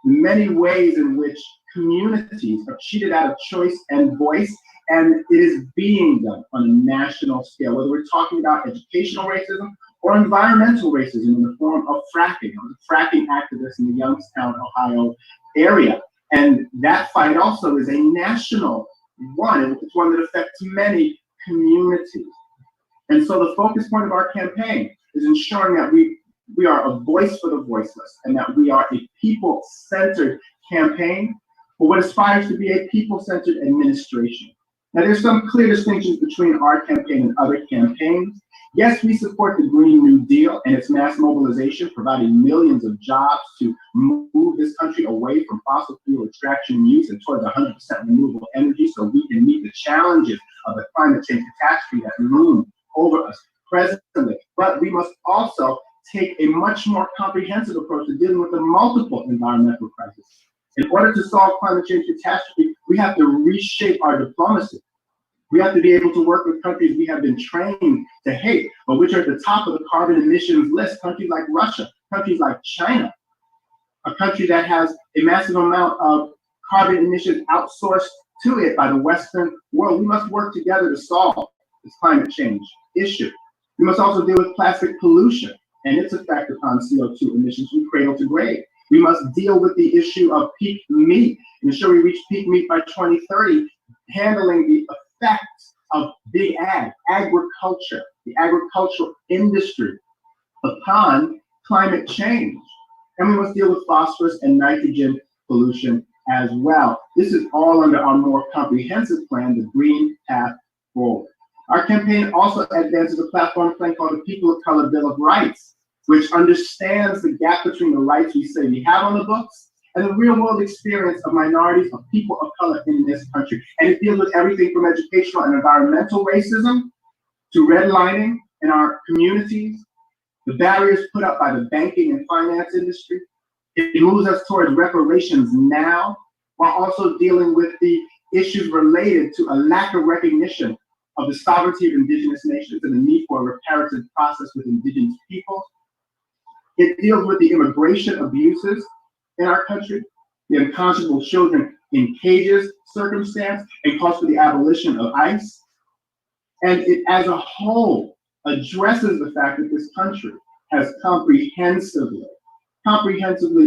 the many ways in which communities are cheated out of choice and voice, and it is being done on a national scale, whether we're talking about educational racism or environmental racism in the form of fracking. I was a fracking activist in the Youngstown, Ohio area. And that fight also is a national one. It's one that affects many communities. And so the focus point of our campaign is ensuring that we are a voice for the voiceless and that we are a people-centered campaign for what aspires to be a people-centered administration. Now, there's some clear distinctions between our campaign and other campaigns. Yes, we support the Green New Deal and its mass mobilization, providing millions of jobs to move this country away from fossil fuel extraction and use and towards 100% renewable energy so we can meet the challenges of the climate change catastrophe that loom over us presently. But we must also take a much more comprehensive approach to dealing with the multiple environmental crises In order to solve climate change catastrophe, we have to reshape our diplomacy. We have to be able to work with countries we have been trained to hate, but which are at the top of the carbon emissions list, countries like Russia, countries like China, a country that has a massive amount of carbon emissions outsourced to it by the Western world. We must work together to solve this climate change issue. We must also deal with plastic pollution and its effect upon CO2 emissions from cradle to grave. We must deal with the issue of peak meat and ensure we reach peak meat by 2030, handling the effects of big ag, agriculture, the agricultural industry upon climate change. And we must deal with phosphorus and nitrogen pollution as well. This is all under our more comprehensive plan, the Green Path Forward. Our campaign also advances a platform plan called the People of Color Bill of Rights, which understands the gap between the rights we say we have on the books and the real world experience of minorities, of people of color in this country. And it deals with everything from educational and environmental racism to redlining in our communities, the barriers put up by the banking and finance industry. It moves us towards reparations now, while also dealing with the issues related to a lack of recognition of the sovereignty of indigenous nations and the need for a reparative process with indigenous peoples. It deals with the immigration abuses in our country, the unconscionable children in cages circumstance, and calls for the abolition of ICE. And it as a whole addresses the fact that this country has comprehensively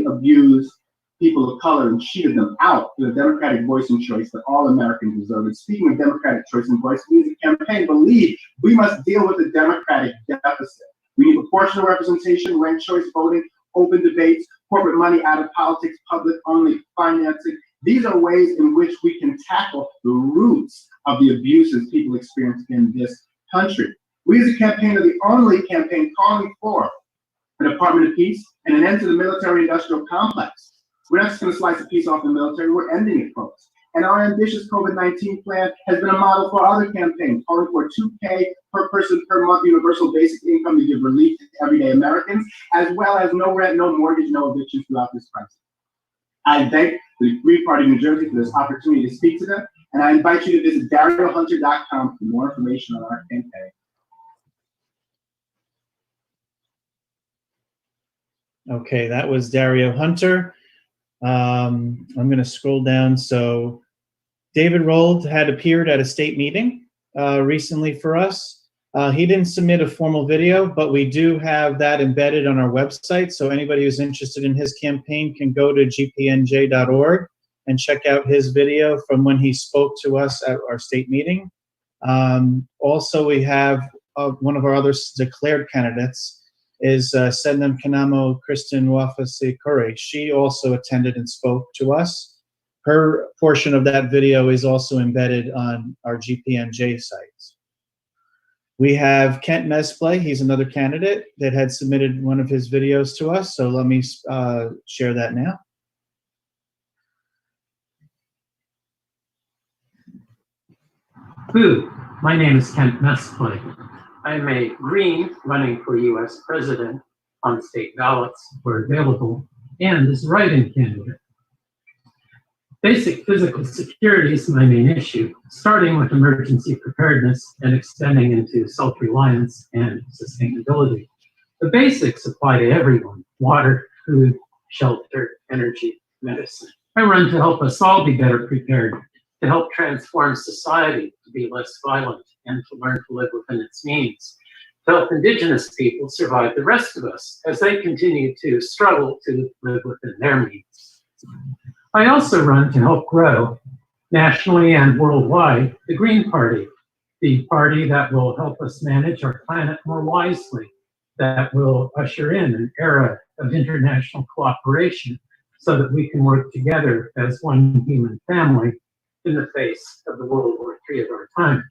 abused people of color and cheated them out to the democratic voice and choice that all Americans deserve. And speaking of democratic choice and voice, we as a campaign believe we must deal with the democratic deficit. We need proportional representation, ranked choice voting, open debates, corporate money out of politics, public-only financing. These are ways in which we can tackle the roots of the abuses people experience in this country. We as a campaign are the only campaign calling for a Department of Peace and an end to the military-industrial complex. We're not just going to slice a piece off the military, we're ending it, folks. And our ambitious COVID-19 plan has been a model for other campaigns, calling for $2K per person per month universal basic income to give relief to everyday Americans, as well as no rent, no mortgage, no evictions throughout this crisis. I thank the Green Party of New Jersey for this opportunity to speak to them, and I invite you to visit dariohunter.com for more information on our campaign. Okay, that was Dario Hunter. I'm going to scroll down. So David Rold had appeared at a state meeting recently for us. He didn't submit a formal video, but we do have that embedded on our website. So anybody who's interested in his campaign can go to gpnj.org and check out his video from when he spoke to us at our state meeting. Also, we have one of our other declared candidates is Sednam Kanamo Kristen Wafasi-Kure. She also attended and spoke to us. Her portion of that video is also embedded on our GPNJ sites. We have Kent Mesplay. He's another candidate that had submitted one of his videos to us. So let me share that now. Boo, my name is Kent Mesplay. I'm a Green running for U.S. President on state ballots where available and as a write-in candidate. Basic physical security is my main issue, starting with emergency preparedness and extending into self-reliance and sustainability. The basics apply to everyone: water, food, shelter, energy, medicine. I run to help us all be better prepared, to help transform society to be less violent and to learn to live within its means, to help Indigenous people survive the rest of us as they continue to struggle to live within their means. I also run to help grow, nationally and worldwide, the Green Party, the party that will help us manage our planet more wisely, that will usher in an era of international cooperation so that we can work together as one human family in the face of the World War III of our time,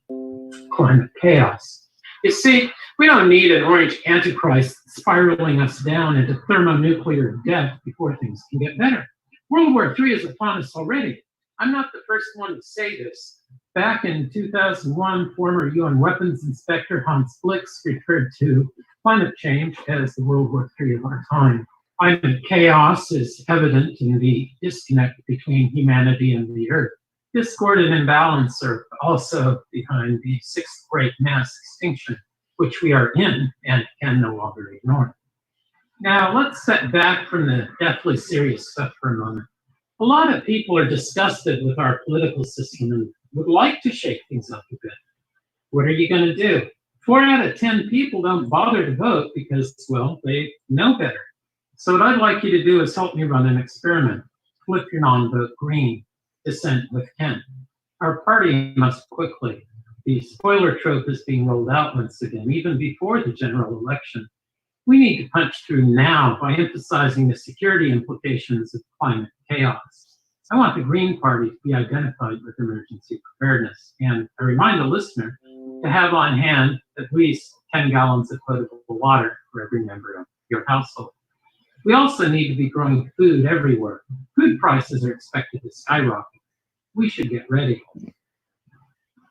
climate chaos. You see, we don't need an orange antichrist spiraling us down into thermonuclear death before things can get better. World War III is upon us already. I'm not the first one to say this. Back in 2001, former UN weapons inspector Hans Blix referred to climate change as the World War III of our time. Climate chaos is evident in the disconnect between humanity and the earth. Discord and imbalance are also behind the sixth great mass extinction, which we are in and can no longer ignore. Now, let's step back from the deathly serious stuff for a moment. A lot of people are disgusted with our political system and would like to shake things up a bit. What are you going to do? 4 out of 10 people don't bother to vote because, well, they know better. So what I'd like you to do is help me run an experiment. Flip your non-vote green. Dissent with Kent. Our party must quickly. The spoiler trope is being rolled out once again, even before the general election. We need to punch through now by emphasizing the security implications of climate chaos. I want the Green Party to be identified with emergency preparedness, and I remind the listener to have on hand at least 10 gallons of potable water for every member of your household. We also need to be growing food everywhere. Food prices are expected to skyrocket. We should get ready.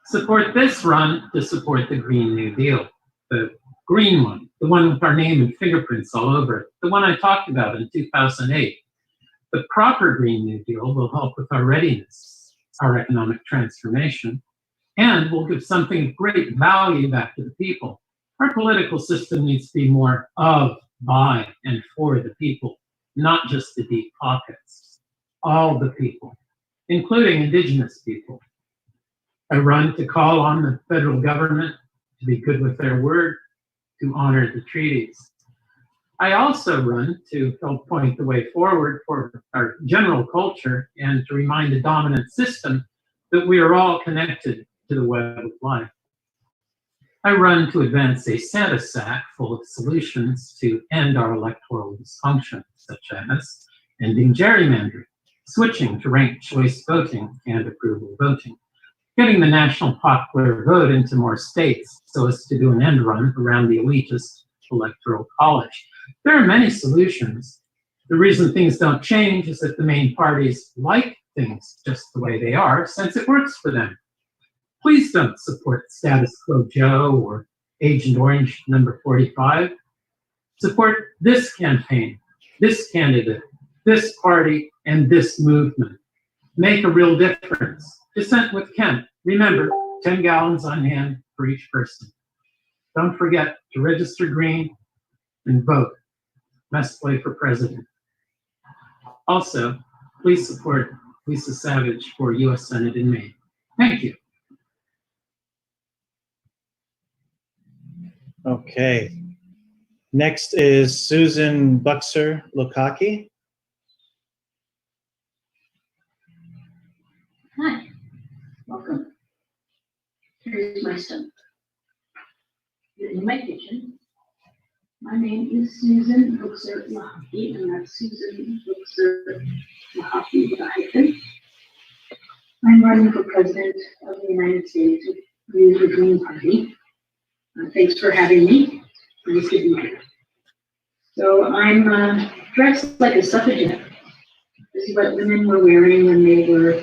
Support this run to support the Green New Deal, the green one, the one with our name and fingerprints all over it, the one I talked about in 2008. The proper Green New Deal will help with our readiness, our economic transformation, and will give something of great value back to the people. Our political system needs to be more of, by, and for the people, not just the deep pockets. All the people, including Indigenous people. I run to call on the federal government to be good with their word, to honor the treaties. I also run to help point the way forward for our general culture and to remind the dominant system that we are all connected to the web of life. I run to advance a Santa sack full of solutions to end our electoral dysfunction, such as ending gerrymandering, switching to ranked choice voting and approval voting, getting the national popular vote into more states so as to do an end run around the elitist electoral college. There are many solutions. The reason things don't change is that the main parties like things just the way they are, since it works for them. Please don't support Status Quo Joe or Agent Orange number 45. Support this campaign, this candidate, this party, and this movement. Make a real difference. Dissent with Kent. Remember, 10 gallons on hand for each person. Don't forget to register green and vote. Best play for president. Also, please support Lisa Savage for U.S. Senate in Maine. Thank you. Okay. Next is Susan Buxer-Lukaki. Hi, welcome. Here's my stuff. You're in my kitchen. My name is Susan Buxer-Lukaki, and that's Susan Buxer-Lukaki with a hyphen. I'm running for president of the United States with the Green Party. Thanks for having me. Nice to be here. So I'm dressed like a suffragette. This is what women were wearing when they were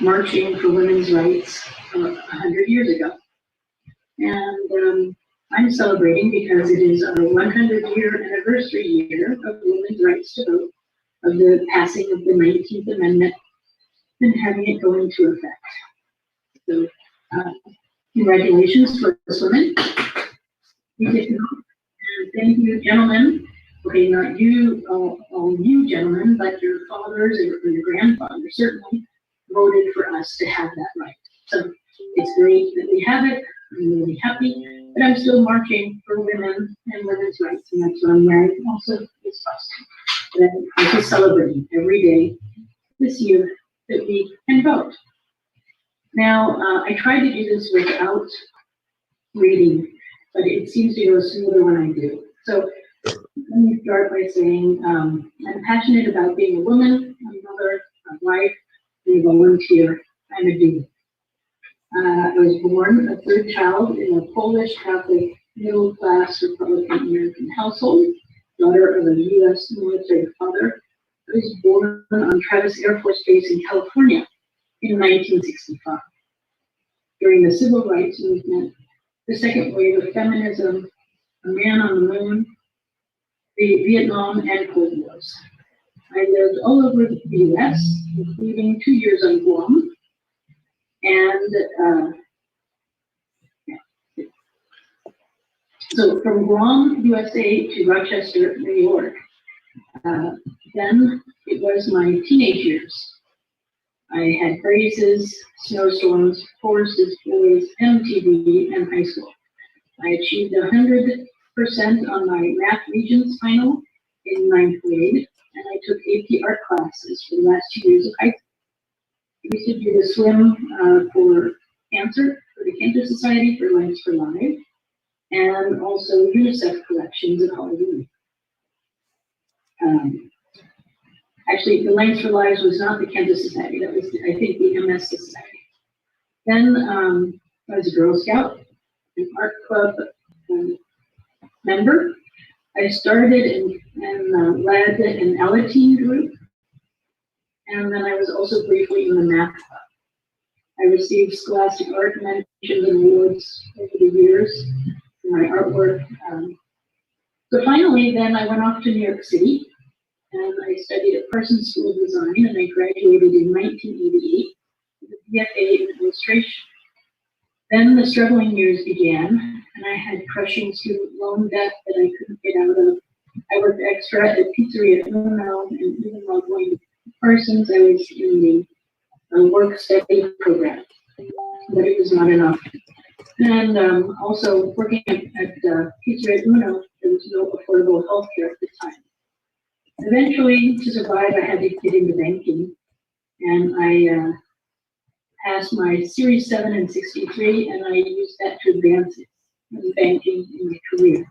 marching for women's rights 100 years ago. And I'm celebrating because it is our 100-year anniversary year of women's rights to vote, of the passing of the 19th Amendment and having it go into effect. So congratulations for this woman. You get to vote. And thank you, gentlemen. Okay, not you, all you gentlemen, but your fathers or your grandfathers certainly voted for us to have that right. So it's great that we have it. I'm really happy, but I'm still marching for women and women's rights, and that's what I'm wearing also this costume. And I'm just celebrating every day this year that we can vote. Now, I tried to do this without reading, but it seems to go smoother when I do. So let me start by saying I'm passionate about being a woman, a mother, a wife, and a volunteer. I'm a doula. I was born a third child in a Polish Catholic middle-class Republican American household, daughter of a U.S. military father. I was born on Travis Air Force Base in California in 1965. During the Civil Rights Movement, the second wave of feminism, a man on the moon, the Vietnam and Cold Wars. I lived all over the U.S., including 2 years on Guam, and so from Guam, USA to Rochester, New York. Then it was my teenage years. I had races, snowstorms, horses, boys, MTV, and high school. I achieved 100% on my math Regents final in 9th grade, and I took AP art classes for the last 2 years of high school. I used to do the swim for cancer, for the Cancer Society, for Lions for Life, and also UNICEF collections in Hollywood. Actually, the Lions for Lives was not the Cancer Society, that was, I think, the MS Society. Then I was a Girl Scout, an art club member. I started and led an Alateen group, and then I was also briefly in the math club. I received scholastic art mentions and awards over the years for my artwork. So finally, then I went off to New York City, and I studied at Parsons School of Design, and I graduated in 1988 with a BFA in illustration. Then the struggling years began, and I had crushing student loan debt that I couldn't get out of. I worked extra at Pizzeria Uno, and even while going to Parsons, I was in the work study program, but it was not enough. And also working at Pizzeria Uno, there was no affordable health care at the time. Eventually, to survive, I had to get into banking, and I passed my Series 7 and 63, and I used that to advance in banking in my career.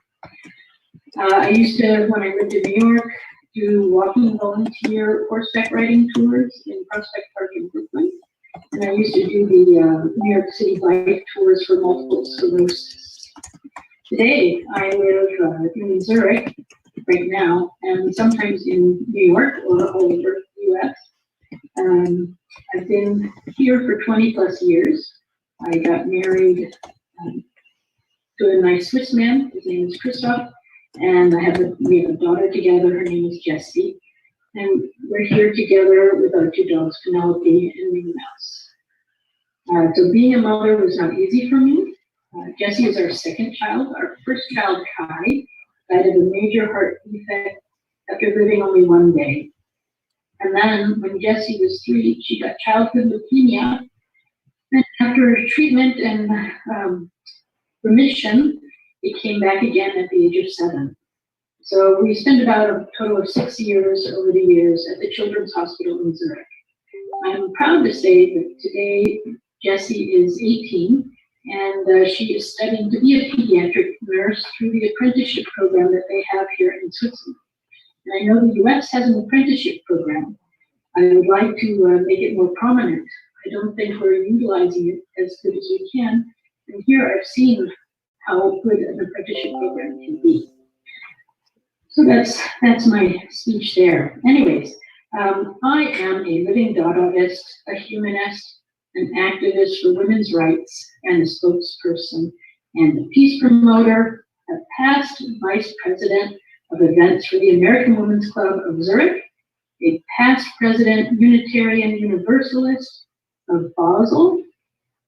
I used to, when I lived in New York, do walking volunteer horseback riding tours in Prospect Park in Brooklyn, and I used to do the New York City bike tours for multiple sclerosis. Today, I live in Zurich right now, and sometimes in New York or all over the U.S. I've been here for 20 plus years. I got married to a nice Swiss man. His name is Christoph, and we have a daughter together. Her name is Jessie, and we're here together with our 2 dogs, Penelope and Minnie Mouse. So being a mother was not easy for me. Jessie is our second child. Our first child, Kai, died of a major heart defect after living only 1 day. And then when Jessie was 3, she got childhood leukemia. And after treatment and remission, it came back again at the age of 7. So we spent about a total of 6 years over the years at the Children's Hospital in Zurich. I'm proud to say that today Jessie is 18, and she is studying to be a pediatric nurse through the apprenticeship program that they have here in Switzerland. And I know the US has an apprenticeship program. I would like to make it more prominent. I don't think we're utilizing it as good as we can. And here I've seen how good an apprenticeship program can be. So that's my speech there. Anyways, I am a living Dadaist, a humanist, an activist for women's rights, and a spokesperson, and a peace promoter, a past vice president of events for the American Women's Club of Zurich, a past president Unitarian Universalist of Basel.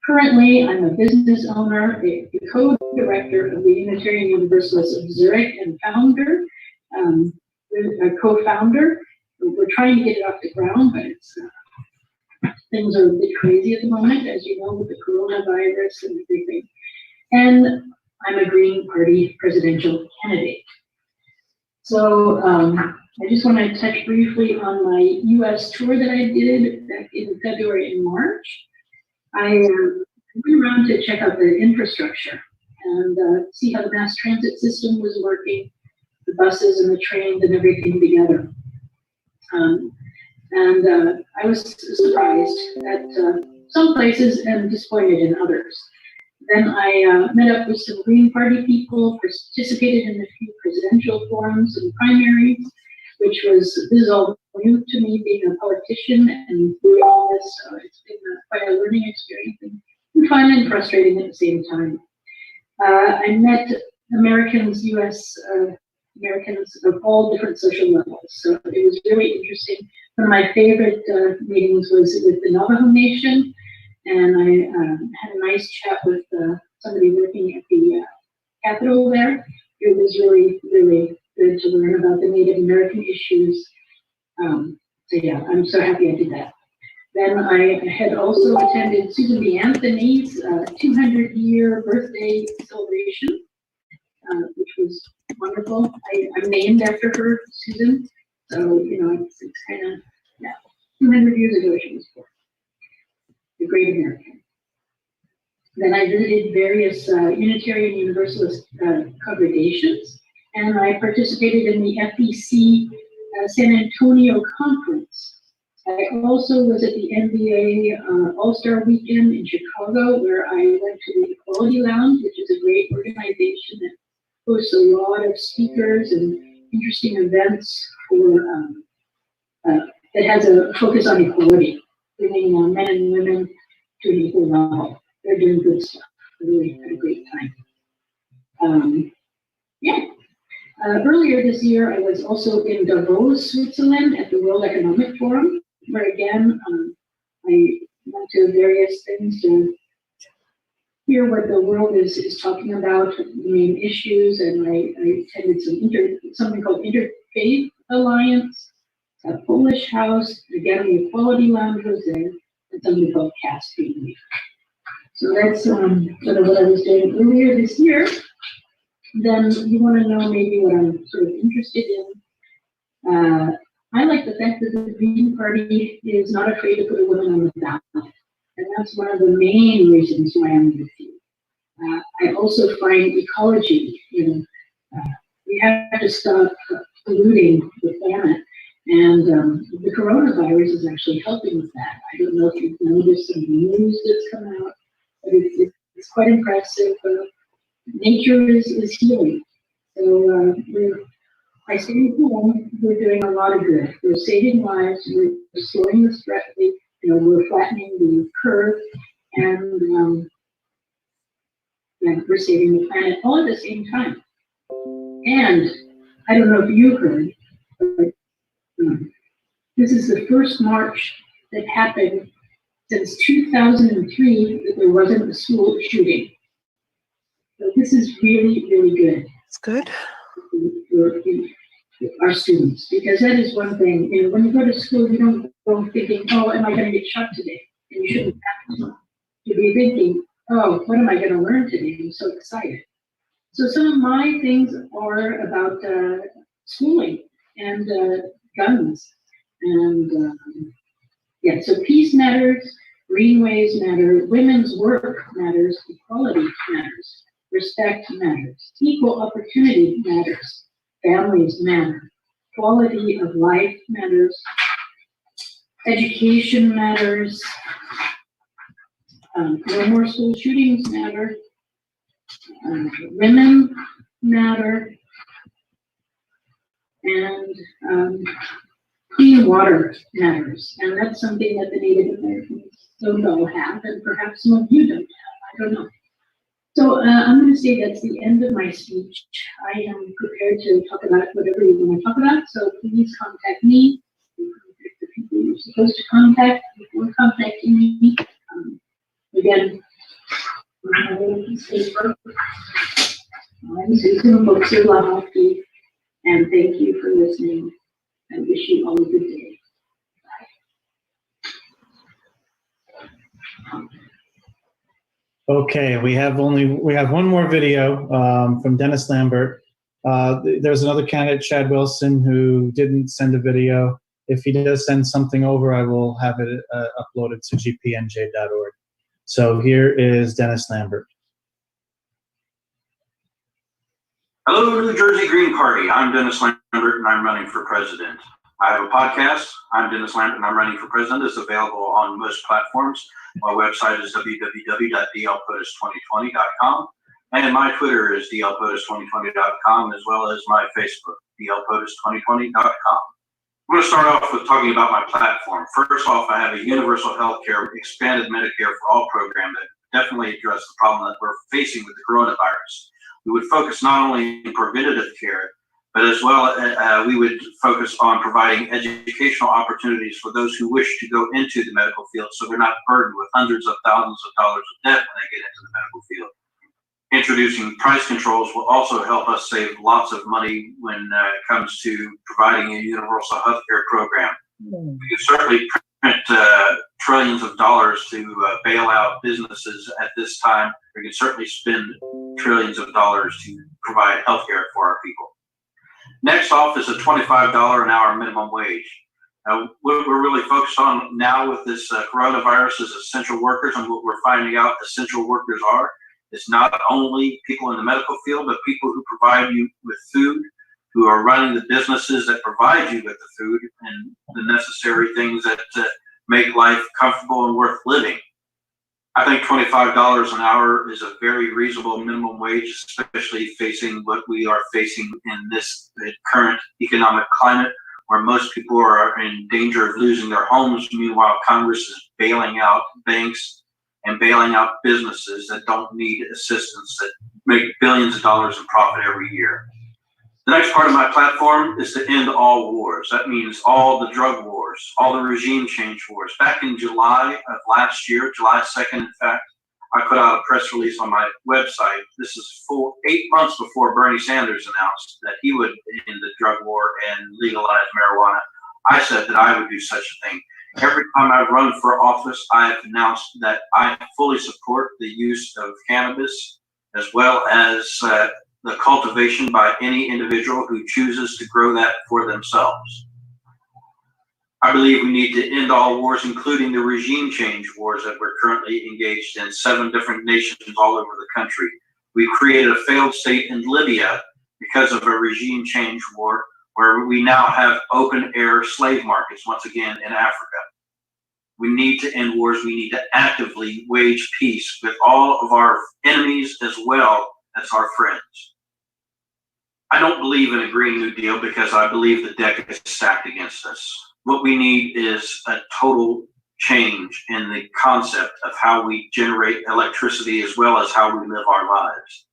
Currently, I'm a business owner, a co-director of the Unitarian Universalists of Zurich, and founder, a co-founder. We're trying to get it off the ground, but things are a bit crazy at the moment, as you know, with the coronavirus and everything. And I'm a Green Party presidential candidate. So I just want to touch briefly on my U.S. tour that I did back in February and March. I went around to check out the infrastructure and see how the mass transit system was working, the buses and the trains and everything together. I was surprised at some places and disappointed in others. Then I met up with some Green Party people, participated in a few presidential forums and primaries, which this is all new to me, being a politician and doing all this. So it's been quite a learning experience and fun and frustrating at the same time. I met Americans, U.S. Americans of all different social levels. So it was really interesting. One of my favorite meetings was with the Navajo Nation, and I had a nice chat with somebody working at the Capitol there. It was really, really good to learn about the Native American issues. So yeah, I'm so happy I did that. Then I had also attended Susan B. Anthony's 200-year birthday celebration, which was wonderful. I'm named after her, Susan. So, you know, it's kind of, yeah, 200 years ago she was born. The great American. Then I visited various Unitarian Universalist congregations, and I participated in the FEC San Antonio conference. I also was at the NBA All-Star Weekend in Chicago, where I went to the Equality Lounge, which is a great organization that hosts a lot of speakers and interesting events for that has a focus on equality, bringing men and women to an equal level. They're doing good stuff. I really had a great time. Earlier this year, I was also in Davos, Switzerland, at the World Economic Forum, where again, I went to various things to hear what the world is talking about, the main issues, and I attended something called Interfaith Alliance, a Polish House, again, the Equality Lounge was there, and something called Casting Week. So that's sort of what I was doing earlier this year. Then you want to know maybe what I'm sort of interested in. I like the fact that the Green Party is not afraid to put a woman on the ballot. And that's one of the main reasons why I'm with you. I also find ecology, we have to stop polluting the planet. And the coronavirus is actually helping with that. I don't know if you've noticed some news that's come out, but it's quite impressive. Nature is healing. So by staying home, we're doing a lot of good. We're saving lives, we're slowing the spread, we're flattening the curve, and we're saving the planet all at the same time. And I don't know if you heard, but this is the first march that happened since 2003 that there wasn't a school shooting. So this is really, really good. It's good. For our students, because that is one thing. When you go to school, you don't go thinking, "Oh, am I going to get shot today?" And you shouldn't have to. You'd be thinking, "Oh, what am I going to learn today?" I'm so excited. So some of my things are about schooling and guns, and so peace matters, greenways matter, women's work matters, equality matters, respect matters, equal opportunity matters, families matter, quality of life matters, education matters, no more school shootings matter, women matter, and clean water matters. And that's something that the Native Americans don't all have, and perhaps some of you don't have. I don't know. So I'm going to say that's the end of my speech. I am prepared to talk about whatever you want to talk about, so please contact me. Contact the people you're supposed to contact before contacting me. Again, I'm Susan Boxer-Lahofty, and thank you for listening. I wish you all a good day. Okay, we have one more video from Dennis Lambert. There's another candidate, Chad Wilson, who didn't send a video. If he does send something over, I will have it uploaded to gpnj.org. So here is Dennis Lambert. Hello, New Jersey Green Party. I'm Dennis Lambert, and I'm running for president. I have a podcast. I'm Dennis Lambert, and I'm running for president. It's available on most platforms. My website is www.dlpotus2020.com, and my Twitter is dlpotus2020.com, as well as my Facebook, dlpotus2020.com. I'm going to start off with talking about my platform. First off, I have a universal health care, expanded Medicare for All program that definitely addresses the problem that we're facing with the coronavirus. We would focus not only on preventative care, but as well, we would focus on providing educational opportunities for those who wish to go into the medical field, so they're not burdened with hundreds of thousands of dollars of debt when they get into the medical field. Introducing price controls will also help us save lots of money when it comes to providing a universal health care program. We can certainly print trillions of dollars to bail out businesses at this time. We can certainly spend trillions of dollars to provide health care for our people. Next off is a $25 an hour minimum wage. What we're really focused on now with this coronavirus is essential workers, and what we're finding out essential workers are. It's not only people in the medical field, but people who provide you with food, who are running the businesses that provide you with the food and the necessary things that make life comfortable and worth living. I think $25 an hour is a very reasonable minimum wage, especially facing what we are facing in this current economic climate, where most people are in danger of losing their homes. Meanwhile, Congress is bailing out banks and bailing out businesses that don't need assistance, that make billions of dollars in profit every year. The next part of my platform is to end all wars. That means all the drug wars, all the regime change wars. Back in July of last year, July 2nd, in fact, I put out a press release on my website. This is 8 months before Bernie Sanders announced that he would end the drug war and legalize marijuana. I said that I would do such a thing. Every time I've run for office, I have announced that I fully support the use of cannabis, as well as the cultivation by any individual who chooses to grow that for themselves. I believe we need to end all wars, including the regime change wars that we're currently engaged in, 7 different nations all over the country. We've created a failed state in Libya because of a regime change war, where we now have open air slave markets once again in Africa. We need to end wars. We need to actively wage peace with all of our enemies as well as our friends. I don't believe in a Green New Deal because I believe the deck is stacked against us. What we need is a total change in the concept of how we generate electricity as well as how we live our lives.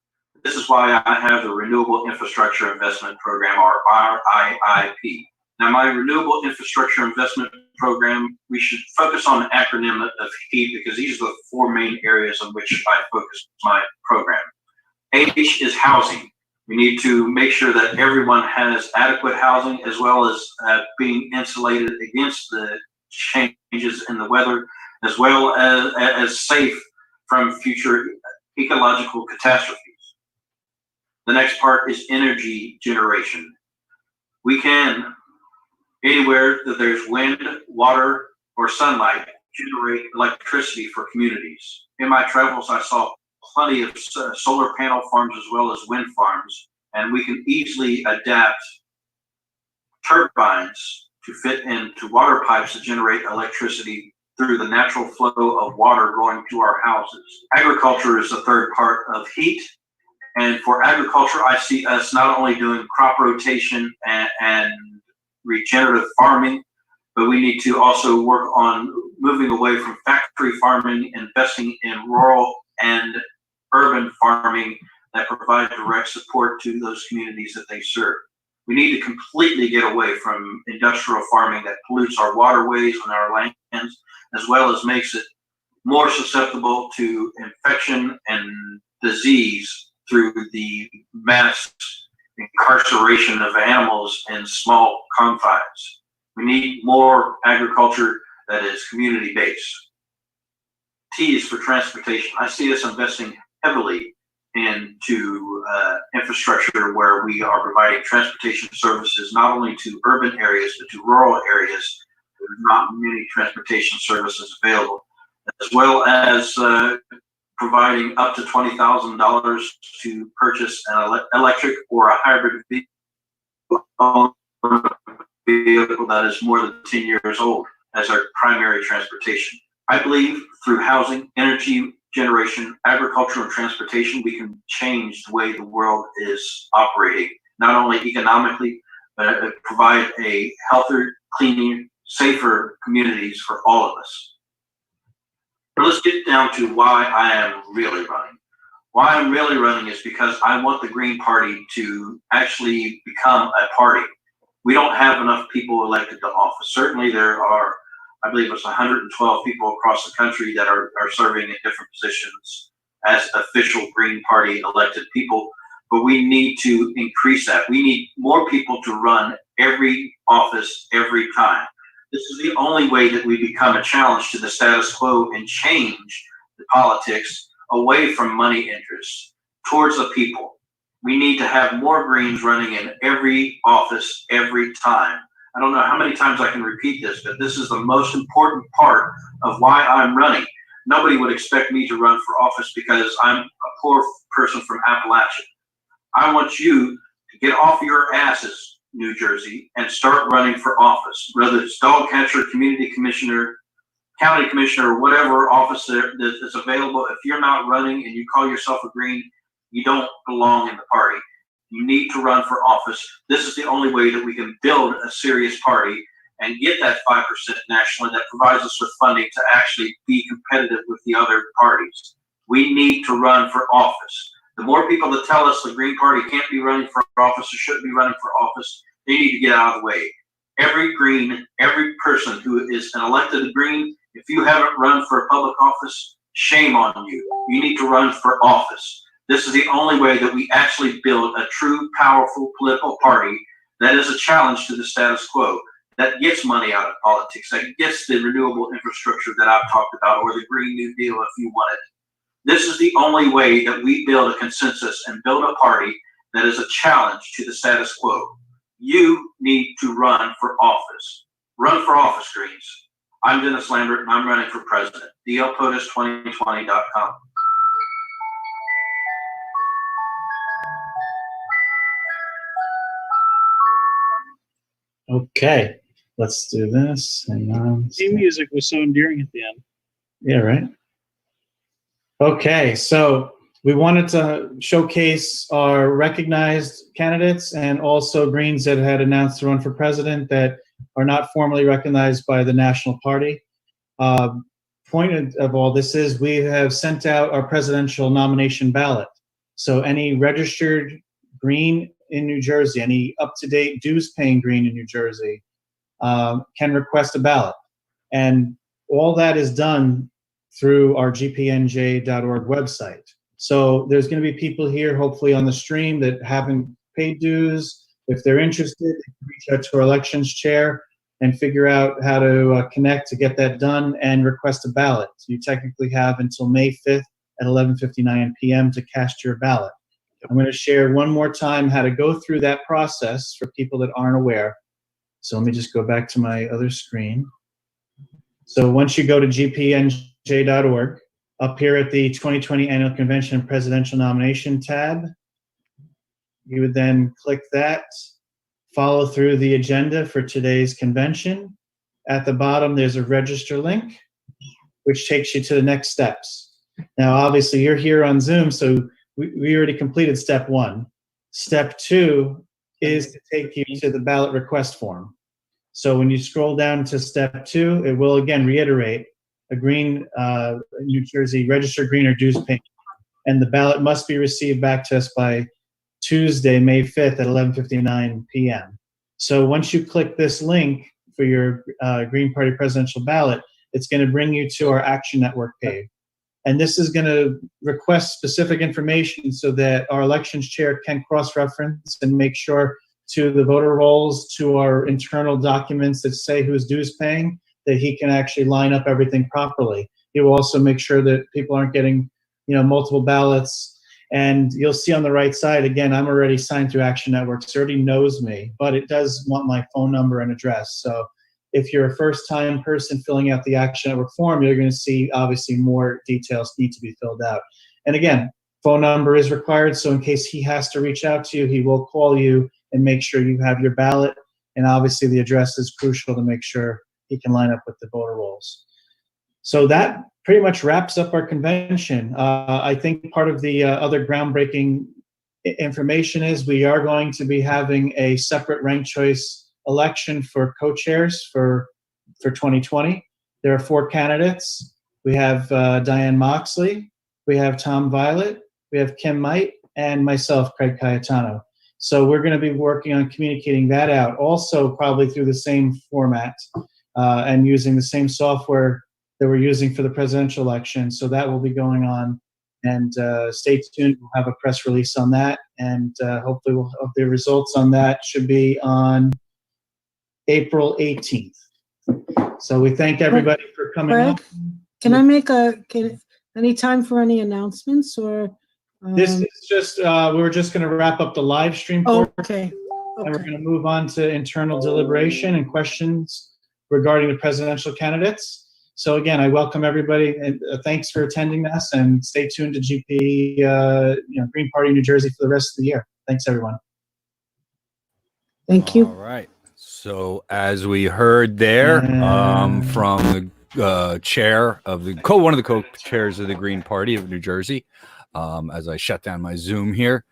This is why I have the Renewable Infrastructure Investment Program, or RIIP. Now, my Renewable Infrastructure Investment Program, we should focus on the acronym of HEAP because these are the 4 main areas on which I focus my program. H is housing. We need to make sure that everyone has adequate housing, as well as being insulated against the changes in the weather, as well as safe from future ecological catastrophes. The next part is energy generation. We can, anywhere that there's wind, water, or sunlight, generate electricity for communities. In my travels, I saw plenty of solar panel farms as well as wind farms, and we can easily adapt turbines to fit into water pipes to generate electricity through the natural flow of water going to our houses. Agriculture is the third part of heat. And for agriculture, I see us not only doing crop rotation and regenerative farming, but we need to also work on moving away from factory farming, investing in rural and urban farming that provide direct support to those communities that they serve. We need to completely get away from industrial farming that pollutes our waterways and our lands, as well as makes it more susceptible to infection and disease through the mass incarceration of animals in small confines. We need more agriculture that is community-based. T is for transportation. I see us investing heavily into infrastructure where we are providing transportation services not only to urban areas, but to rural areas. There's not many transportation services available, as well as providing up to $20,000 to purchase an electric or a hybrid vehicle that is more than 10 years old as our primary transportation. I believe through housing, energy generation, agriculture, and transportation, we can change the way the world is operating, not only economically, but provide a healthier, cleaner, safer communities for all of us. But let's get down to why I am really running. Why I'm really running is because I want the Green Party to actually become a party. We don't have enough people elected to office. Certainly there are, I believe it's 112 people across the country that are serving in different positions as official Green Party elected people, but we need to increase that. We need more people to run every office every time. This is the only way that we become a challenge to the status quo and change the politics away from money interests towards the people. We need to have more Greens running in every office every time. I don't know how many times I can repeat this, but this is the most important part of why I'm running. Nobody would expect me to run for office because I'm a poor person from Appalachia. I want you to get off your asses, New Jersey, and start running for office, whether it's dog catcher, community commissioner, county commissioner, or whatever office that is available. If you're not running and you call yourself a Green, you don't belong in the party. You need to run for office. This is the only way that we can build a serious party and get that 5% nationally that provides us with funding to actually be competitive with the other parties. We need to run for office. The more people that tell us the Green Party can't be running for office or shouldn't be running for office, they need to get out of the way. Every Green, every person who is an elected Green, if you haven't run for a public office, shame on you. You need to run for office. This is the only way that we actually build a true, powerful political party that is a challenge to the status quo, that gets money out of politics, that gets the renewable infrastructure that I've talked about, or the Green New Deal if you want it. This is the only way that we build a consensus and build a party that is a challenge to the status quo. You need to run for office. Run for office, Greens. I'm Dennis Lambert, and I'm running for president. dlpotus2020.com. Okay, let's do this. Hang on. Theme music was so endearing at the end. Yeah, right. Okay, so we wanted to showcase our recognized candidates and also Greens that had announced to run for president that are not formally recognized by the national party. Point of all this is we have sent out our presidential nomination ballot. So any registered Green in New Jersey, any up-to-date dues-paying Green in New Jersey can request a ballot. And all that is done through our gpnj.org website. So there's going to be people here, hopefully on the stream, that haven't paid dues. If they're interested, they can reach out to our elections chair and figure out how to connect to get that done and request a ballot. You technically have until May 5th at 11:59 p.m. to cast your ballot. I'm going to share one more time how to go through that process for people that aren't aware. So let me just go back to my other screen. So once you go to gpnj.org, up here at the 2020 Annual Convention and Presidential Nomination tab, you would then click that, follow through the agenda for today's convention. At the bottom, there's a register link, which takes you to the next steps. Now, obviously, you're here on Zoom, so we already completed step 1. Step 2 is to take you to the ballot request form. So when you scroll down to step 2, it will again reiterate a Green, New Jersey registered Green or dues paying, and the ballot must be received back to us by Tuesday, May 5th at 11:59 p.m. So once you click this link for your Green Party presidential ballot, it's going to bring you to our Action Network page. And this is going to request specific information so that our elections chair can cross-reference and make sure to the voter rolls, to our internal documents that say who's dues paying, that he can actually line up everything properly. He will also make sure that people aren't getting, multiple ballots. And you'll see on the right side, again, I'm already signed through Action Network, so it already knows me, but it does want my phone number and address. So if you're a first-time person filling out the Action Network form, you're going to see, obviously, more details need to be filled out. And again, phone number is required, so in case he has to reach out to you, he will call you and make sure you have your ballot. And obviously, the address is crucial to make sure he can line up with the voter rolls. So that pretty much wraps up our convention. I think part of the other groundbreaking information is we are going to be having a separate ranked choice election for co-chairs for 2020. There are 4 candidates. We have Diane Moxley, we have Tom Violet, we have Kim Might, and myself, Craig Cayetano. So we're going to be working on communicating that out, also probably through the same format and using the same software that we're using for the presidential election. So that will be going on. And stay tuned. We'll have a press release on that. And hopefully the results on that should be on April 18th. So we thank everybody for coming Craig, up. can I make any time for any announcements or? This is just, we were just going to wrap up the live stream. Oh, portion, okay. And we're going to move on to internal deliberation and questions regarding the presidential candidates. So again, I welcome everybody and thanks for attending us, and stay tuned to GP, Green Party New Jersey for the rest of the year. Thanks, everyone. Thank you. All right. So as we heard there from the chair of the one of the co-chairs of the Green Party of New Jersey, as I shut down my Zoom here.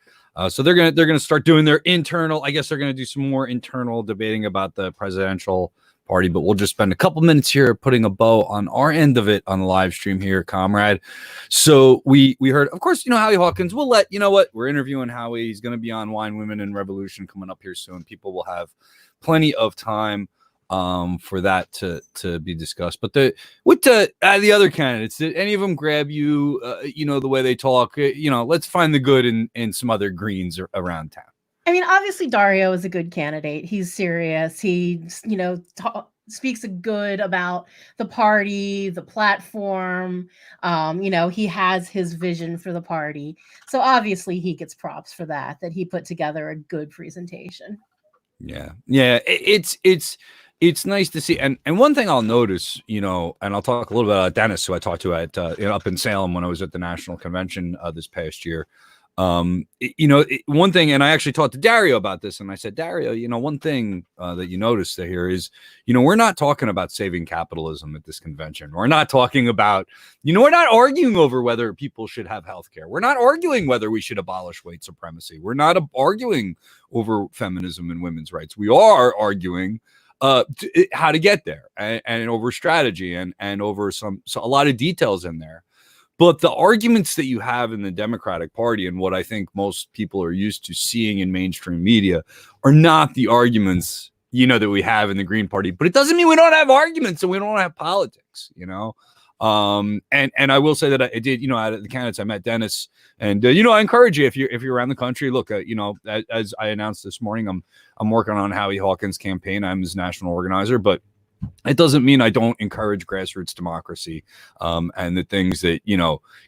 So they're gonna start doing their internal. I guess they're gonna do some more internal debating about the presidential party, but we'll just spend a couple minutes here putting a bow on our end of it on the live stream here, comrade. So we heard, of course, Howie Hawkins. We'll let you know what we're interviewing Howie. He's going to be on Wine, Women, and Revolution coming up here soon. People will have plenty of time for that to be discussed. But with the other candidates, did any of them grab you? The way they talk. Let's find the good in some other greens around town. I mean, obviously Dario is a good candidate. He's serious. He, speaks good about the party, the platform. He has his vision for the party. So obviously he gets props for that he put together a good presentation. Yeah. It's nice to see. And one thing I'll notice, and I'll talk a little bit about Dennis, who I talked to at up in Salem when I was at the National Convention this past year. One thing, and I actually talked to Dario about this, and I said, Dario, one thing that you notice here is, we're not talking about saving capitalism at this convention. We're not talking about, we're not arguing over whether people should have health care. We're not arguing whether we should abolish white supremacy. We're not arguing over feminism and women's rights. We are arguing how to get there and over strategy and over a lot of details in there. But the arguments that you have in the Democratic Party and what I think most people are used to seeing in mainstream media are not the arguments, that we have in the Green Party. But it doesn't mean we don't have arguments and we don't have politics, And I will say that I did, out of the candidates, I met Dennis, and I encourage you if you're around the country, look, as I announced this morning, I'm working on Howie Hawkins' campaign. I'm his national organizer, but it doesn't mean I don't encourage grassroots democracy and the things that,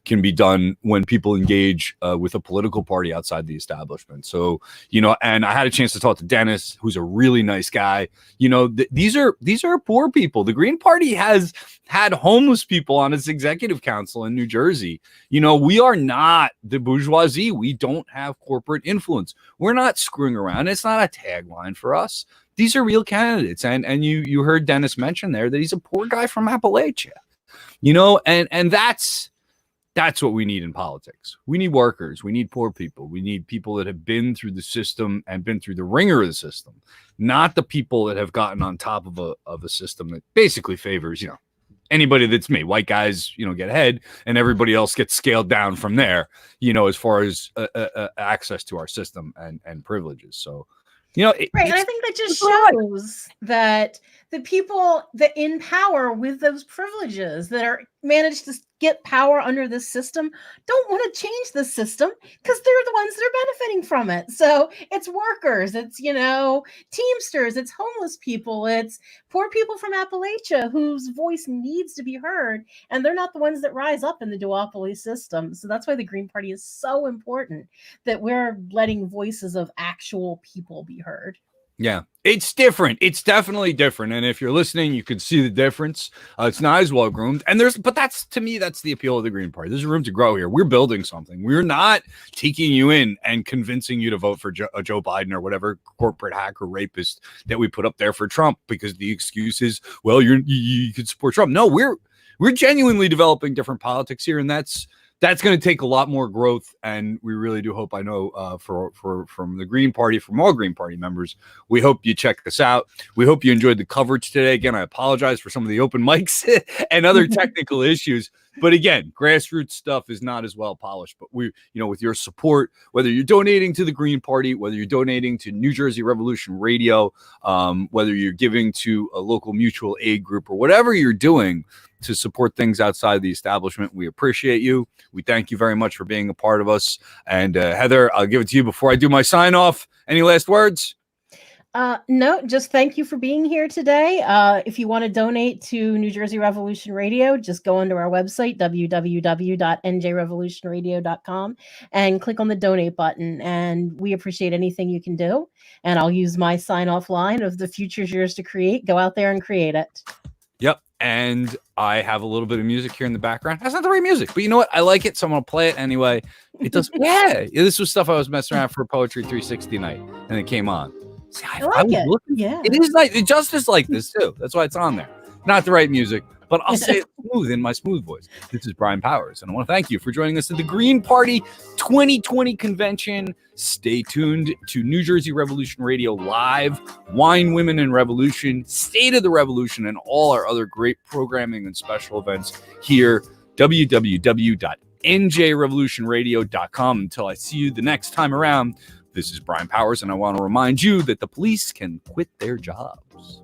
can be done when people engage with a political party outside the establishment. So, and I had a chance to talk to Dennis, who's a really nice guy. These are poor people. The Green Party has had homeless people on its executive council in New Jersey. We are not the bourgeoisie. We don't have corporate influence. We're not screwing around. It's not a tagline for us. These are real candidates. And you heard Dennis mention there that he's a poor guy from Appalachia, and that's what we need in politics. We need workers. We need poor people. We need people that have been through the system and been through the ringer of the system, not the people that have gotten on top of a system that basically favors, anybody that's me. White guys, get ahead, and everybody else gets scaled down from there, as far as access to our system and privileges. So, right. And I think that just shows that the people that in power with those privileges that are managed to get power under this system don't want to change the system because they're the ones that are benefiting from it. So it's workers, it's, Teamsters, it's homeless people, it's poor people from Appalachia whose voice needs to be heard. And they're not the ones that rise up in the duopoly system. So that's why the Green Party is so important, that we're letting voices of actual people be heard. Yeah, it's different. It's definitely different. And if you're listening, you can see the difference. It's not as well groomed. But that's, to me, that's the appeal of the Green Party. There's room to grow here. We're building something. We're not taking you in and convincing you to vote for Joe Biden or whatever corporate hack or rapist that we put up there for Trump because the excuse is, well, you could support Trump. No, we're genuinely developing different politics here. And that's that's going to take a lot more growth, and we really do hope. I know from the Green Party, from all Green Party members, we hope you check us out. We hope you enjoyed the coverage today. Again, I apologize for some of the open mics and other technical issues. But again, grassroots stuff is not as well polished. But we, with your support, whether you're donating to the Green Party, whether you're donating to New Jersey Revolution Radio, whether you're giving to a local mutual aid group, or whatever you're doing to support things outside the establishment, we appreciate you. We thank you very much for being a part of us. And Heather, I'll give it to you before I do my sign off. Any last words? No, just thank you for being here today. If you want to donate to New Jersey Revolution Radio, just go onto our website, www.njrevolutionradio.com, and click on the donate button. And we appreciate anything you can do. And I'll use my sign-off line of "the future's yours to create." Go out there and create it. Yep. And I have a little bit of music here in the background. That's not the right music, but you know what? I like it, so I'm going to play it anyway. It does. Yeah. This was stuff I was messing around for Poetry 360 night, and it came on. See, I like was it. Looking, yeah. It is nice. It just is like this too. That's why it's on there. Not the right music, but I'll say it smooth in my smooth voice. This is Brian Powers, and I want to thank you for joining us at the Green Party 2020 convention. Stay tuned to New Jersey Revolution Radio Live, Wine, Women, and Revolution, State of the Revolution, and all our other great programming and special events here. www.njrevolutionradio.com. Until I see you the next time around. This is Brian Powers, and I want to remind you that the police can quit their jobs.